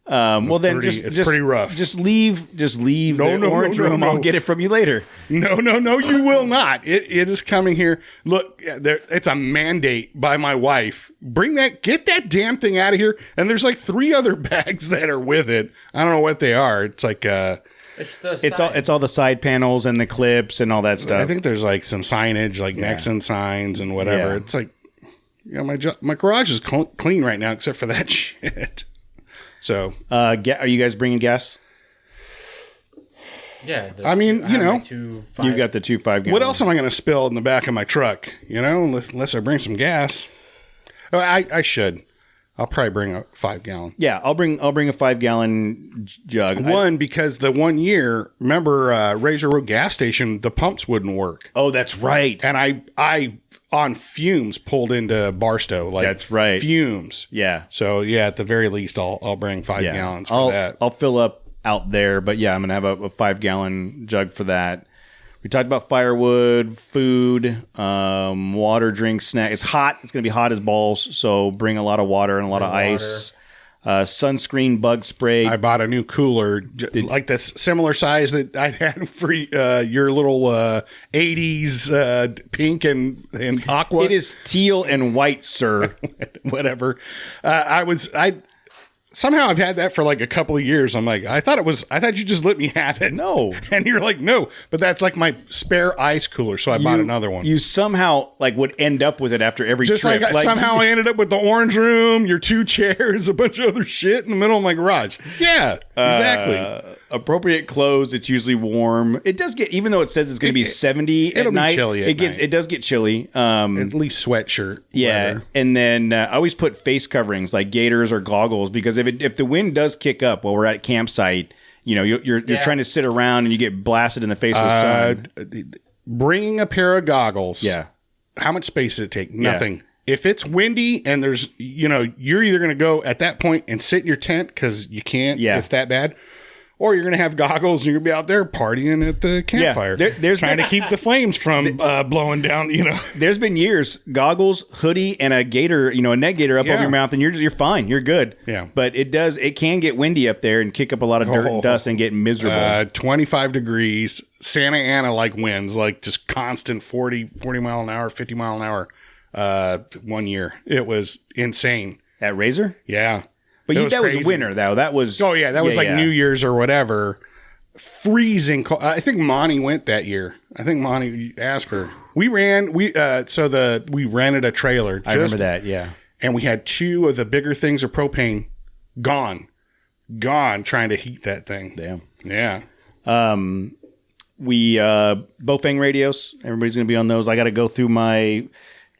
Speaker 2: It's
Speaker 1: pretty rough.
Speaker 2: Just leave the orange room. I'll get it from you later.
Speaker 1: No, you will not. It is coming here. Look, it's a mandate by my wife. Get that damn thing out of here. And there's like 3 other bags that are with it. I don't know what they are. It's like
Speaker 2: It's all the side panels and the clips and all that stuff.
Speaker 1: I think there's like some signage, like Nexon signs and whatever.
Speaker 2: Yeah.
Speaker 1: It's like, my garage is clean right now except for that shit. So,
Speaker 2: are you guys bringing gas?
Speaker 3: Yeah.
Speaker 1: I mean, you know,
Speaker 2: You've got the 2 5-gallon.
Speaker 1: what else am I going to spill in the back of my truck? You know, unless I bring some gas. Oh, I should. I'll probably bring a 5-gallon.
Speaker 2: Yeah, I'll bring a 5-gallon jug.
Speaker 1: One, because the 1 year, remember Razor Road gas station, the pumps wouldn't work.
Speaker 2: Oh, that's right.
Speaker 1: And I on fumes pulled into Barstow. Like,
Speaker 2: That's right.
Speaker 1: Fumes.
Speaker 2: Yeah.
Speaker 1: So yeah, at the very least, I'll bring 5 gallons for that.
Speaker 2: I'll fill up out there, but yeah, I'm gonna have a 5-gallon jug for that. We talked about firewood, food, water, drink, snack. It's hot. It's gonna be hot as balls. So bring a lot of water and a lot of ice. Sunscreen, bug spray.
Speaker 1: I bought a new cooler, like this similar size that I had for your little 80s pink and aqua.
Speaker 2: It is teal and white, sir.
Speaker 1: Whatever. Somehow I've had that for like a couple of years. I'm like, I thought you just let me have it.
Speaker 2: No.
Speaker 1: And you're like, no, but that's like my spare ice cooler. So I bought another one.
Speaker 2: You somehow would end up with it after every
Speaker 1: Just
Speaker 2: trip.
Speaker 1: like somehow I ended up with the orange room, your 2 chairs, a bunch of other shit in the middle of my garage. Yeah, exactly.
Speaker 2: Appropriate clothes. It's usually warm. It does get, even though it says it's going to be 70
Speaker 1: it'll
Speaker 2: at
Speaker 1: be
Speaker 2: night.
Speaker 1: chilly at night.
Speaker 2: It does get chilly.
Speaker 1: At least sweatshirt.
Speaker 2: Yeah,
Speaker 1: weather.
Speaker 2: and then I always put face coverings like gaiters or goggles, because if the wind does kick up while we're at campsite, you're trying to sit around and you get blasted in the face with sun.
Speaker 1: Bringing a pair of goggles.
Speaker 2: Yeah.
Speaker 1: How much space does it take? Nothing. If it's windy and there's, you're either going to go at that point and sit in your tent because you can't.
Speaker 2: Yeah.
Speaker 1: It's that bad. Or you're going to have goggles and you're going to be out there partying at the campfire.
Speaker 2: There's
Speaker 1: trying to keep the flames from blowing down,
Speaker 2: There's been years, goggles, hoodie, and a gator, a neck gator up over your mouth, and you're fine. You're good.
Speaker 1: Yeah.
Speaker 2: But it can get windy up there and kick up a lot of dirt and dust and get miserable.
Speaker 1: 25 degrees, Santa Ana like winds, like just constant 40 mile an hour, 50 mile an hour. 1 year. It was insane.
Speaker 2: At Razor?
Speaker 1: Yeah.
Speaker 2: But that was
Speaker 1: crazy.
Speaker 2: winter, though. That was...
Speaker 1: Oh, yeah. That was New Year's or whatever. Freezing cold. I think Monty went that year. I think Monty asked her. We rented a trailer.
Speaker 2: I remember that, yeah.
Speaker 1: And we had 2 of the bigger things of propane gone trying to heat that thing.
Speaker 2: Damn.
Speaker 1: Yeah.
Speaker 2: We Bofang radios. Everybody's going to be on those. I got to go through my...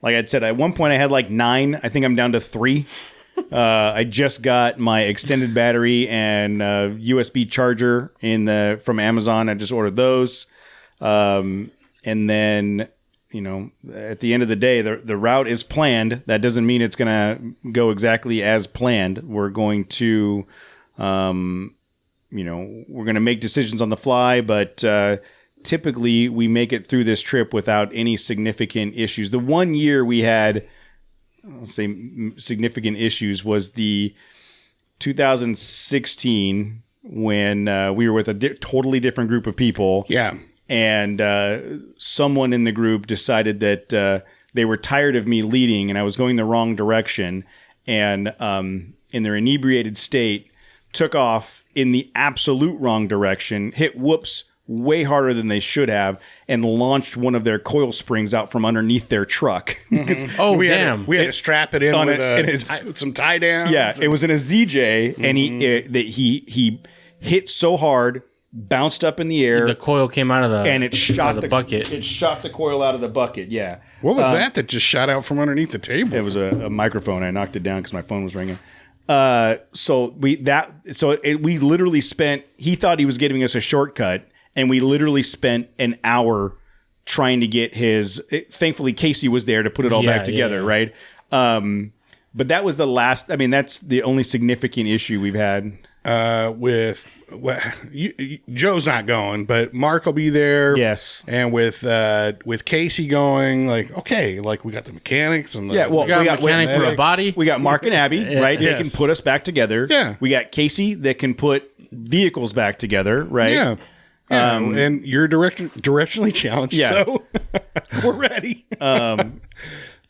Speaker 2: Like I said, at one point I had like 9. I think I'm down to 3. I just got my extended battery and USB charger from Amazon. I just ordered those. And then, at the end of the day, the route is planned. That doesn't mean it's going to go exactly as planned. We're going to, we're going to make decisions on the fly, but typically we make it through this trip without any significant issues. The 1 year we had... I'll say significant issues was the 2016 when we were with a totally different group of people.
Speaker 1: Yeah.
Speaker 2: And someone in the group decided that they were tired of me leading and I was going the wrong direction. And in their inebriated state, took off in the absolute wrong direction, hit whoops way harder than they should have, and launched one of their coil springs out from underneath their truck.
Speaker 3: Oh,
Speaker 1: we
Speaker 3: damn.
Speaker 1: We had to strap it in with some tie downs.
Speaker 2: Yeah, it was in a ZJ, and he hit so hard, bounced up in the air.
Speaker 3: The coil came out of
Speaker 2: and it shot
Speaker 3: the bucket.
Speaker 2: It shot the coil out of the bucket. Yeah.
Speaker 1: What was that just shot out from underneath the table?
Speaker 2: It was a microphone. I knocked it down because my phone was ringing. We literally spent. He thought he was giving us a shortcut, and we literally spent an hour trying to get his. Thankfully, Casey was there to put it all back together, right? But that was the last. I mean, that's the only significant issue we've had.
Speaker 1: Joe's not going, but Mark will be there.
Speaker 2: Yes,
Speaker 1: and with Casey going, like we got the mechanics and
Speaker 2: we got
Speaker 3: mechanic for a body.
Speaker 2: We got Mark and Abby, right?
Speaker 1: Yes.
Speaker 2: They can put us back together.
Speaker 1: Yeah,
Speaker 2: we got Casey that can put vehicles back together, right?
Speaker 1: Yeah. And you're directionally challenged, so we're ready.
Speaker 2: God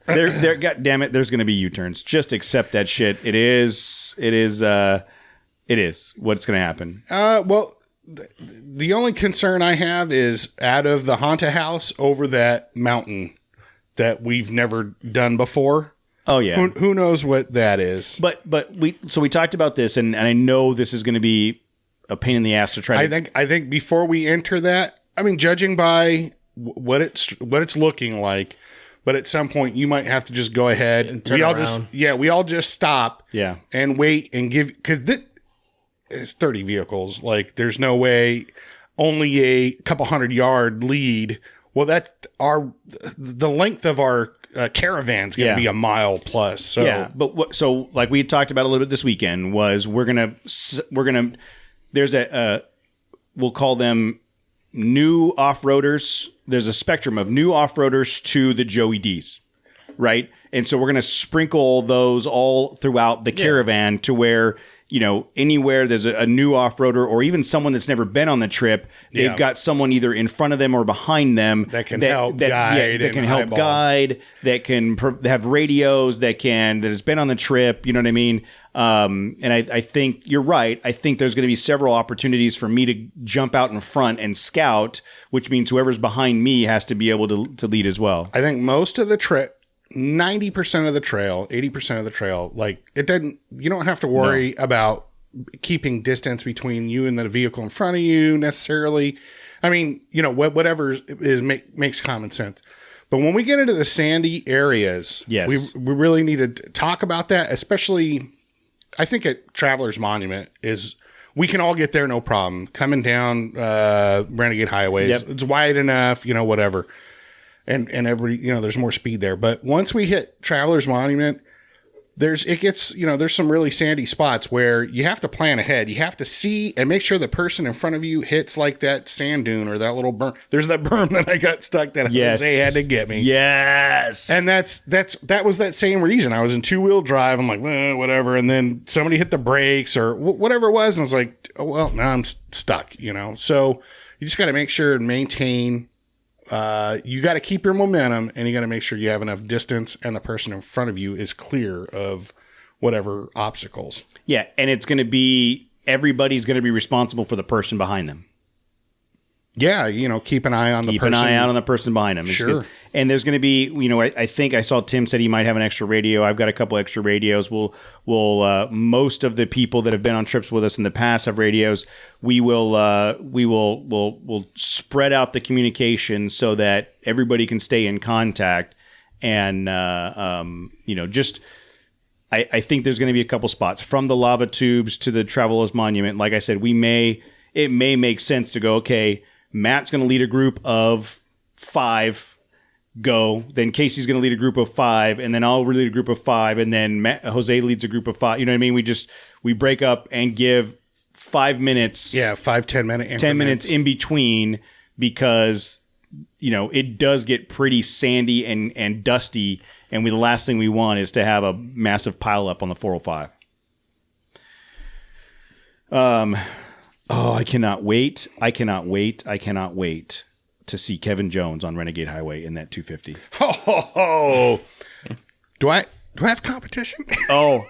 Speaker 2: damn it, there's going to be U-turns. Just accept that shit. It is what it's going to happen.
Speaker 1: Well, the only concern I have is out of the haunted house over that mountain that we've never done before.
Speaker 2: Oh yeah.
Speaker 1: Who knows what that is?
Speaker 2: But we talked about this, and I know this is going to be a pain in the ass to try.
Speaker 1: I think before we enter that, I mean, judging by what it's looking like, but at some point you might have to just go ahead
Speaker 3: And turn
Speaker 1: we all
Speaker 3: around.
Speaker 1: we all just stop
Speaker 2: Yeah.
Speaker 1: and wait and give, because it's 30 vehicles. Like, there's no way only a couple 100-yard lead. Well, the length of our caravan's going to be a mile plus. So
Speaker 2: Yeah, but so like we talked about a little bit this weekend was we're gonna there's we'll call them new off-roaders. There's a spectrum of new off-roaders to the Joey D's, right? And so we're gonna sprinkle those all throughout the caravan to where, you know, anywhere there's a new off-roader or even someone that's never been on the trip, they've got someone either in front of them or behind them
Speaker 1: that can help guide,
Speaker 2: that can help guide, that can have radios, that has been on the trip. You know what I mean? And I think you're right. I think there's going to be several opportunities for me to jump out in front and scout, which means whoever's behind me has to be able to lead as well.
Speaker 1: I think most of the trip, 90% of the trail, 80% of the trail, like, you don't have to worry about keeping distance between you and the vehicle in front of you necessarily. I mean, you know, whatever makes common sense. But when we get into the sandy areas,
Speaker 2: yes,
Speaker 1: we really need to talk about that, especially I think at Traveler's Monument we can all get there no problem. Coming down Renegade Highway, it's wide enough, you know, whatever. And everybody, you know, there's more speed there. But once we hit Traveler's Monument, there's some really sandy spots where you have to plan ahead. You have to see and make sure the person in front of you hits like that sand dune or that little berm. There's that berm that I got stuck that Jose had to get me.
Speaker 2: Yes.
Speaker 1: And that was that same reason. I was in 2-wheel drive. I'm like, whatever. And then somebody hit the brakes or whatever it was. And I was like, oh, well, now I'm stuck, you know? So you just got to make sure and maintain. You got to keep your momentum, and you got to make sure you have enough distance and the person in front of you is clear of whatever obstacles.
Speaker 2: Yeah, and everybody's going to be responsible for the person behind them.
Speaker 1: Yeah, you know, keep an eye on the person.
Speaker 2: Keep an eye out on the person behind them.
Speaker 1: Sure.
Speaker 2: And there's going to be, you know, I think I saw Tim said he might have an extra radio. I've got a couple extra radios. We'll most of the people that have been on trips with us in the past have radios. We'll spread out the communication so that everybody can stay in contact. And you know, just I think there's going to be a couple spots from the lava tubes to the Travelers Monument. Like I said, it may make sense to go, okay, Matt's going to lead a group of 5, go. Then Casey's going to lead a group of 5, and then I'll lead a group of 5, and then Jose leads a group of 5. You know what I mean? We break up and give 5 minutes.
Speaker 1: Yeah, 5-10 minute increments.
Speaker 2: 10 minutes in between, because, you know, it does get pretty sandy and dusty, and the last thing we want is to have a massive pile up on the 405. Oh, I cannot wait to see Kevin Jones on Renegade Highway in that 250.
Speaker 1: Oh. Do I have competition?
Speaker 2: No.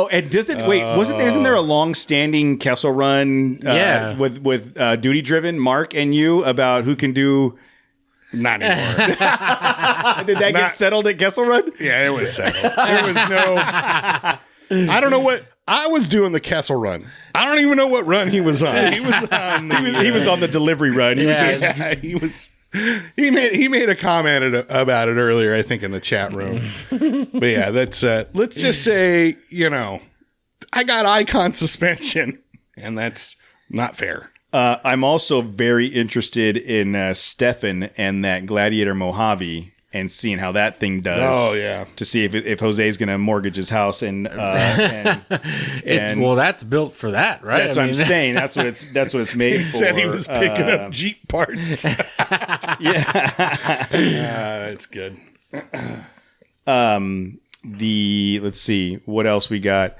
Speaker 2: And isn't there a long-standing Kessel Run with Duty Driven, Mark and you, about who can do...
Speaker 1: Not anymore.
Speaker 2: Did that get settled at Kessel Run?
Speaker 1: Yeah, it was settled. There was no... I don't know what... I was doing the Kessel Run. I don't even know what run he was on. He was on the...
Speaker 2: he was on the delivery run. He
Speaker 1: He made a comment about it earlier, I think, in the chat room. But yeah, that's let's just say, you know, I got icon suspension, and that's not fair.
Speaker 2: I'm also very interested in Stefan and that Gladiator Mojave and seeing how that thing does.
Speaker 1: Oh yeah,
Speaker 2: to see if Jose's going to mortgage his house and
Speaker 3: well, that's built for that, right?
Speaker 2: That's what I'm saying. That's what it's made for.
Speaker 1: He said he was picking up Jeep parts.
Speaker 2: Yeah,
Speaker 1: that's good.
Speaker 2: Let's see what else we got.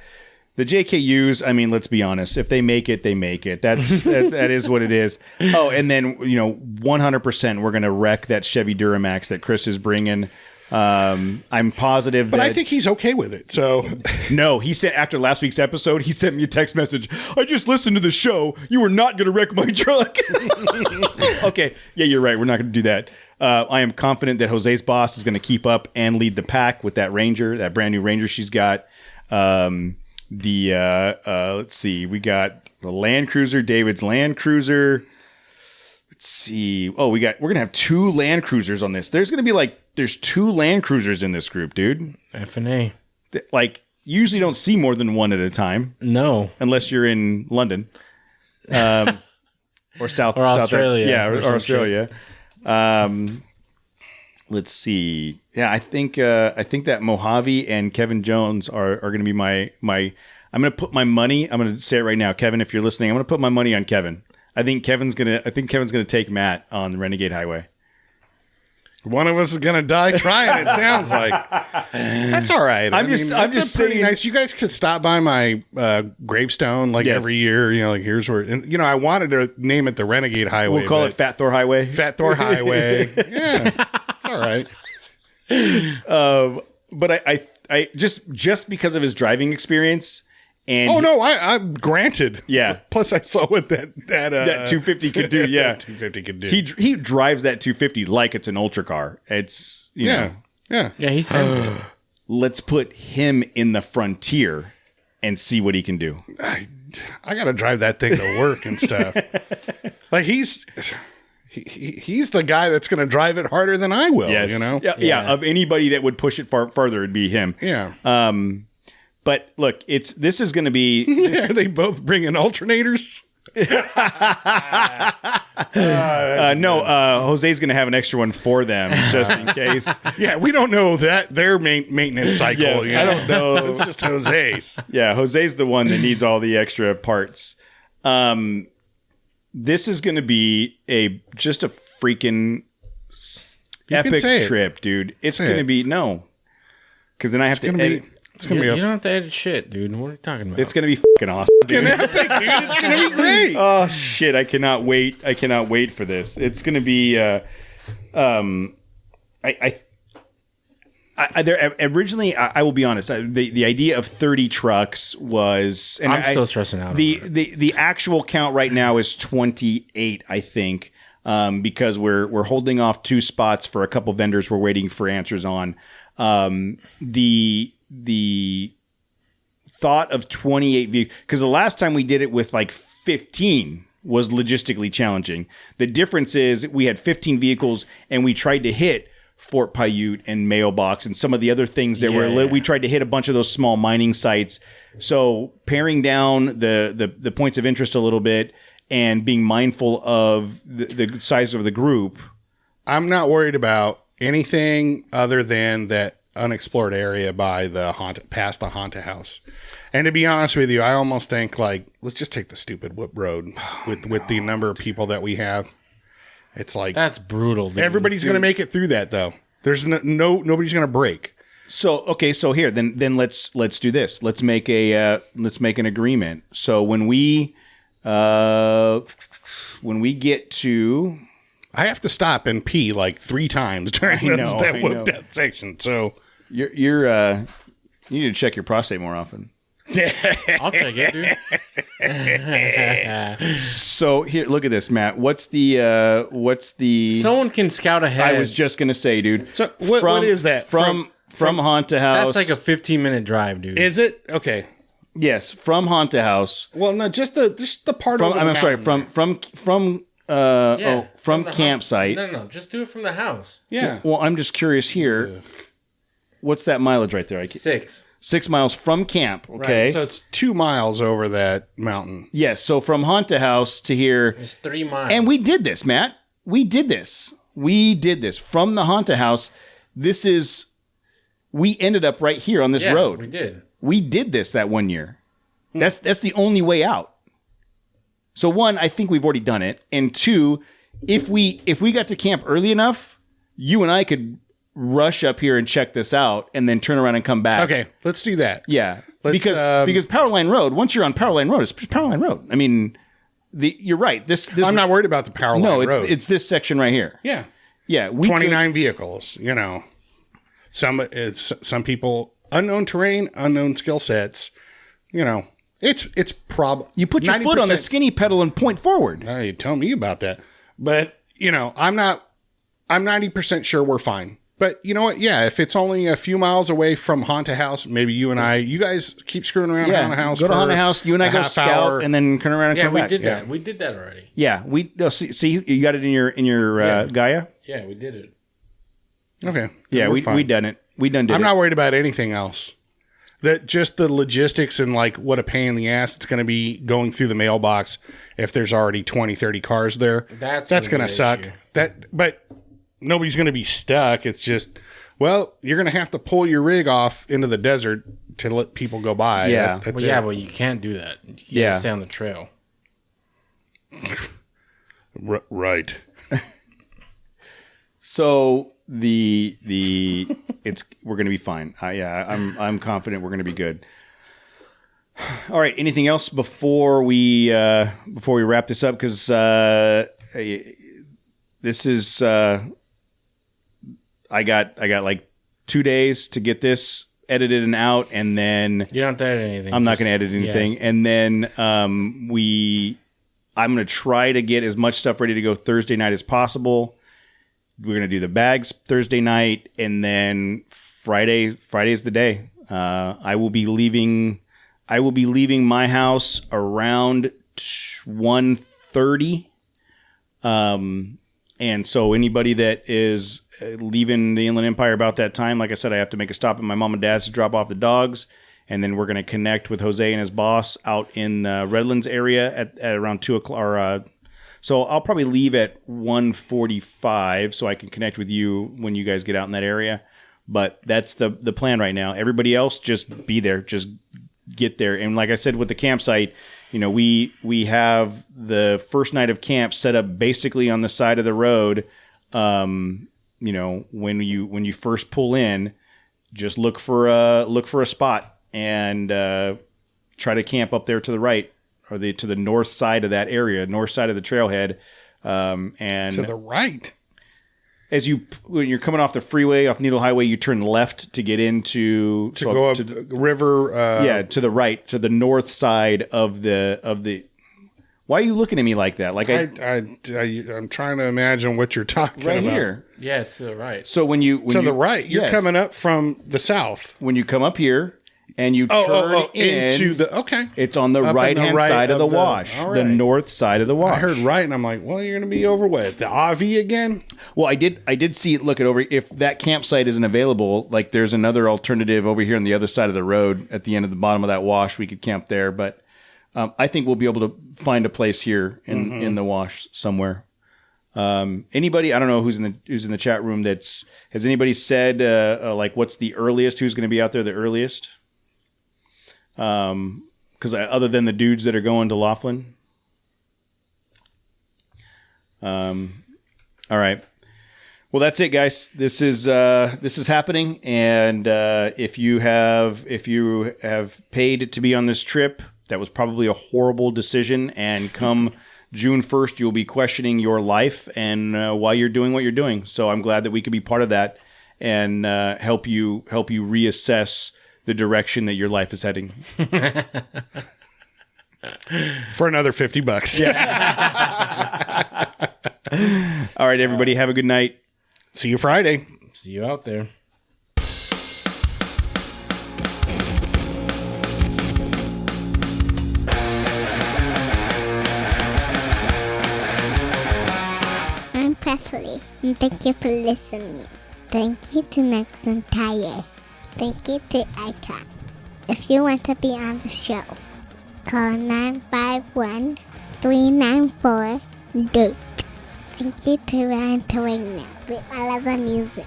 Speaker 2: The JKUs, I mean, let's be honest. If they make it, they make it. That is what it is. Oh, and then, you know, 100% we're going to wreck that Chevy Duramax that Chris is bringing. I'm positive
Speaker 1: But
Speaker 2: that
Speaker 1: I think he's okay with it. So
Speaker 2: no, he said after last week's episode, he sent me a text message. I just listened to the show. You were not going to wreck my truck. Okay. Yeah, you're right. We're not going to do that. I am confident that Jose's boss is going to keep up and lead the pack with that Ranger, that brand new Ranger she's got. Let's see. We got the Land Cruiser, David's Land Cruiser. Let's see. Oh, we're going to have 2 Land Cruisers on this. There's going to be there's 2 Land Cruisers in this group, dude.
Speaker 3: F&A.
Speaker 2: Usually don't see more than one at a time.
Speaker 3: No.
Speaker 2: Unless you're in London. Or South
Speaker 3: Or Australia.
Speaker 2: or Australia. Let's see. Yeah, I think that Mojave and Kevin Jones are going to be my I'm going to put my money. I'm going to say it right now, Kevin. If you're listening, I'm going to put my money on Kevin. I think Kevin's going to take Matt on the Renegade Highway.
Speaker 1: one of us is gonna die trying. It sounds like that's all right.
Speaker 2: I'm just saying.
Speaker 1: Nice. You guys could stop by my gravestone
Speaker 2: Yes.
Speaker 1: every year. Here's where. And, I wanted to name it the Renegade Highway.
Speaker 2: We'll call it Fat Thor Highway.
Speaker 1: Fat Thor Highway. Yeah, it's all right.
Speaker 2: But I just because of his driving experience. And
Speaker 1: oh no, I'm granted.
Speaker 2: Yeah.
Speaker 1: Plus, I saw what that
Speaker 2: 250 could do. Yeah,
Speaker 1: 250 could do.
Speaker 2: He drives that 250 like it's an ultra car. It's you know.
Speaker 1: Yeah.
Speaker 3: Yeah, he sends it.
Speaker 2: Let's put him in the Frontier and see what he can do.
Speaker 1: I got to drive that thing to work and stuff. Like he's the guy that's going to drive it harder than I will.
Speaker 2: Yes. Yeah. Of anybody that would push it further, it'd be him.
Speaker 1: Yeah.
Speaker 2: But look, this is going to be.
Speaker 1: Are they both bringing alternators?
Speaker 2: No, Jose's going to have an extra one for them just in case.
Speaker 1: Yeah, we don't know that their maintenance cycle.
Speaker 2: Yes, I don't know.
Speaker 1: It's just Jose's.
Speaker 2: Yeah, Jose's the one that needs all the extra parts. This is going to be just a freaking epic trip, dude. It's going to be because then I have to edit.
Speaker 1: It's gonna
Speaker 3: You don't have to edit shit, dude. What are you talking about?
Speaker 2: It's going to be fucking awesome, dude.
Speaker 1: epic, dude. It's gonna be great.
Speaker 2: Oh shit! I cannot wait. I cannot wait for this. It's going to be. Originally, I will be honest. The idea of 30 trucks was. And
Speaker 3: I'm still stressing out.
Speaker 2: The actual count right now is 28. I think because we're holding off 2 spots for a couple vendors we're waiting for answers on. The thought of 28 vehicles, because the last time we did it with 15 was logistically challenging. The difference is we had 15 vehicles and we tried to hit Fort Paiute and Mailbox and some of the other things that we tried to hit a bunch of those small mining sites. So paring down the points of interest a little bit and being mindful of the size of the group.
Speaker 1: I'm not worried about anything other than that unexplored area by past the haunted house. And to be honest with you, I almost think let's just take the stupid Whoop Road with the number of people that we have. It's
Speaker 3: that's brutal. Dude.
Speaker 1: Everybody's going to make it through that though. There's nobody's going to break.
Speaker 2: So here then let's do this. Let's make an agreement. So when we get to.
Speaker 1: I have to stop and pee 3 times during that section. So
Speaker 2: you need to check your prostate more often.
Speaker 3: I'll check it, dude.
Speaker 2: So here, look at this, Matt. What's the?
Speaker 3: Someone can scout ahead.
Speaker 2: I was just gonna say, dude.
Speaker 1: So what is that
Speaker 2: from Haunted House?
Speaker 3: That's like a 15-minute drive, dude.
Speaker 1: Is it okay?
Speaker 2: Yes, from Haunted House.
Speaker 1: Well, no, just the part of.
Speaker 2: I'm sorry. From campsite.
Speaker 3: No. Just do it from the house.
Speaker 1: Yeah.
Speaker 2: Well, I'm just curious here. What's that mileage right there?
Speaker 3: 6.
Speaker 2: 6 miles from camp. Okay.
Speaker 1: Right. So it's 2 miles over that mountain.
Speaker 2: Yes. So from Haunted House to here.
Speaker 3: It's 3 miles.
Speaker 2: And we did this, Matt. We did this from the Haunted House. We ended up right here on this road.
Speaker 3: We did.
Speaker 2: We did this that one year. That's the only way out. So 1, I think we've already done it. And 2, if we got to camp early enough, you and I could rush up here and check this out and then turn around and come back.
Speaker 1: Okay, let's do that.
Speaker 2: Yeah. Because Powerline Road, once you're on Powerline Road, it's Powerline Road. I mean, you're right. This
Speaker 1: I'm not worried about the Powerline Road.
Speaker 2: No, it's this section right here.
Speaker 1: Yeah.
Speaker 2: Yeah.
Speaker 1: 29 vehicles, Some people, unknown terrain, unknown skill sets. You know, it's probably
Speaker 2: You put your foot on the skinny pedal and point forward.
Speaker 1: You tell me about that. But you know, I'm 90% sure we're fine. But you know what? Yeah, if it's only a few miles away from Haunted House, maybe you guys keep screwing around Haunted House.
Speaker 2: Go to Haunted House. You and I go scout, and then turn around and come
Speaker 3: we
Speaker 2: back.
Speaker 3: did that. We did that already.
Speaker 2: Yeah, see, you got it in your Gaia.
Speaker 3: Yeah, we did it.
Speaker 1: Okay.
Speaker 2: Yeah, we done it. We done did
Speaker 1: I'm
Speaker 2: it.
Speaker 1: not worried about anything else. Just the logistics and like what a pain in the ass it's going to be going through the mailbox if there's already 20, 30 cars there. That's going to suck. But nobody's going to be stuck. It's just, well, you're going to have to pull your rig off into the desert to let people go by.
Speaker 2: Yeah.
Speaker 1: That's
Speaker 3: Well, you can't do that. You can't stay on the trail.
Speaker 1: Right.
Speaker 2: So we're going to be fine. I'm confident we're going to be good. All right. Anything else before we wrap this up? Because this is I got like 2 days to get this edited and out, and then
Speaker 3: You don't have to edit anything.
Speaker 2: I'm not going to edit anything, and then I'm going to try to get as much stuff ready to go Thursday night as possible. We're going to do the bags Thursday night, and then Friday's the day. I will be leaving my house around 1:30. And so anybody that is leaving the Inland Empire about that time, like I said, I have to make a stop at my mom and dad's to drop off the dogs. And then we're going to connect with Jose and his boss out in Redlands area at around 2 o'clock. So I'll probably leave at 1:45 so I can connect with you when you guys get out in that area. But that's the plan right now. Everybody else, just be there. Just get there. And like I said, with the campsite, you know, we have the first night of camp set up basically on the side of the road. You know, when you first pull in, just look for a spot and try to camp up there to the right or to the north side of that area, north side of the trailhead. And
Speaker 1: to the right.
Speaker 2: When you're coming off the freeway, off Needle Highway, you turn left to get into
Speaker 1: go up the river.
Speaker 2: To the right, to the north side of the. Why are you looking at me like that? Like
Speaker 1: I'm trying to imagine what you're talking
Speaker 2: right
Speaker 1: about.
Speaker 2: here.
Speaker 3: Yeah, it's to the right.
Speaker 2: So when you
Speaker 1: the right, you're coming up from the south.
Speaker 2: When you come up here and you turn
Speaker 1: into the
Speaker 2: it's on the
Speaker 1: Up
Speaker 2: right
Speaker 1: on the
Speaker 2: hand
Speaker 1: right
Speaker 2: side of the
Speaker 1: of the-
Speaker 2: wash,
Speaker 1: all
Speaker 2: the
Speaker 1: right.
Speaker 2: north side of the wash.
Speaker 1: I heard right, and I'm like, well, you're going to be over what, the RV again?
Speaker 2: Well, I did see it. Look it over. If that campsite isn't available, like there's another alternative over here on the other side of the road at the end of the bottom of that wash. We could camp there, but I think we'll be able to find a place here in the wash somewhere. Anybody? I don't know who's in the chat room. Has anybody said like what's the earliest? Who's going to be out there the earliest? Because other than the dudes that are going to Laughlin. All right. Well, that's it, guys. This is happening, and if you have paid to be on this trip, that was probably a horrible decision. And come June 1st, you'll be questioning your life and why you're doing what you're doing. So I'm glad that we could be part of that and help you reassess the direction that your life is heading.
Speaker 1: For another $50.
Speaker 2: Yeah. All right, everybody, have a good night.
Speaker 1: See you Friday.
Speaker 3: See you out there.
Speaker 6: I'm Presley, and thank you for listening. Thank you to Max and Taya. Thank you to Icon. If you want to be on the show, call 951-394-DUKE. Thank you to Ryan Torino with all of the music.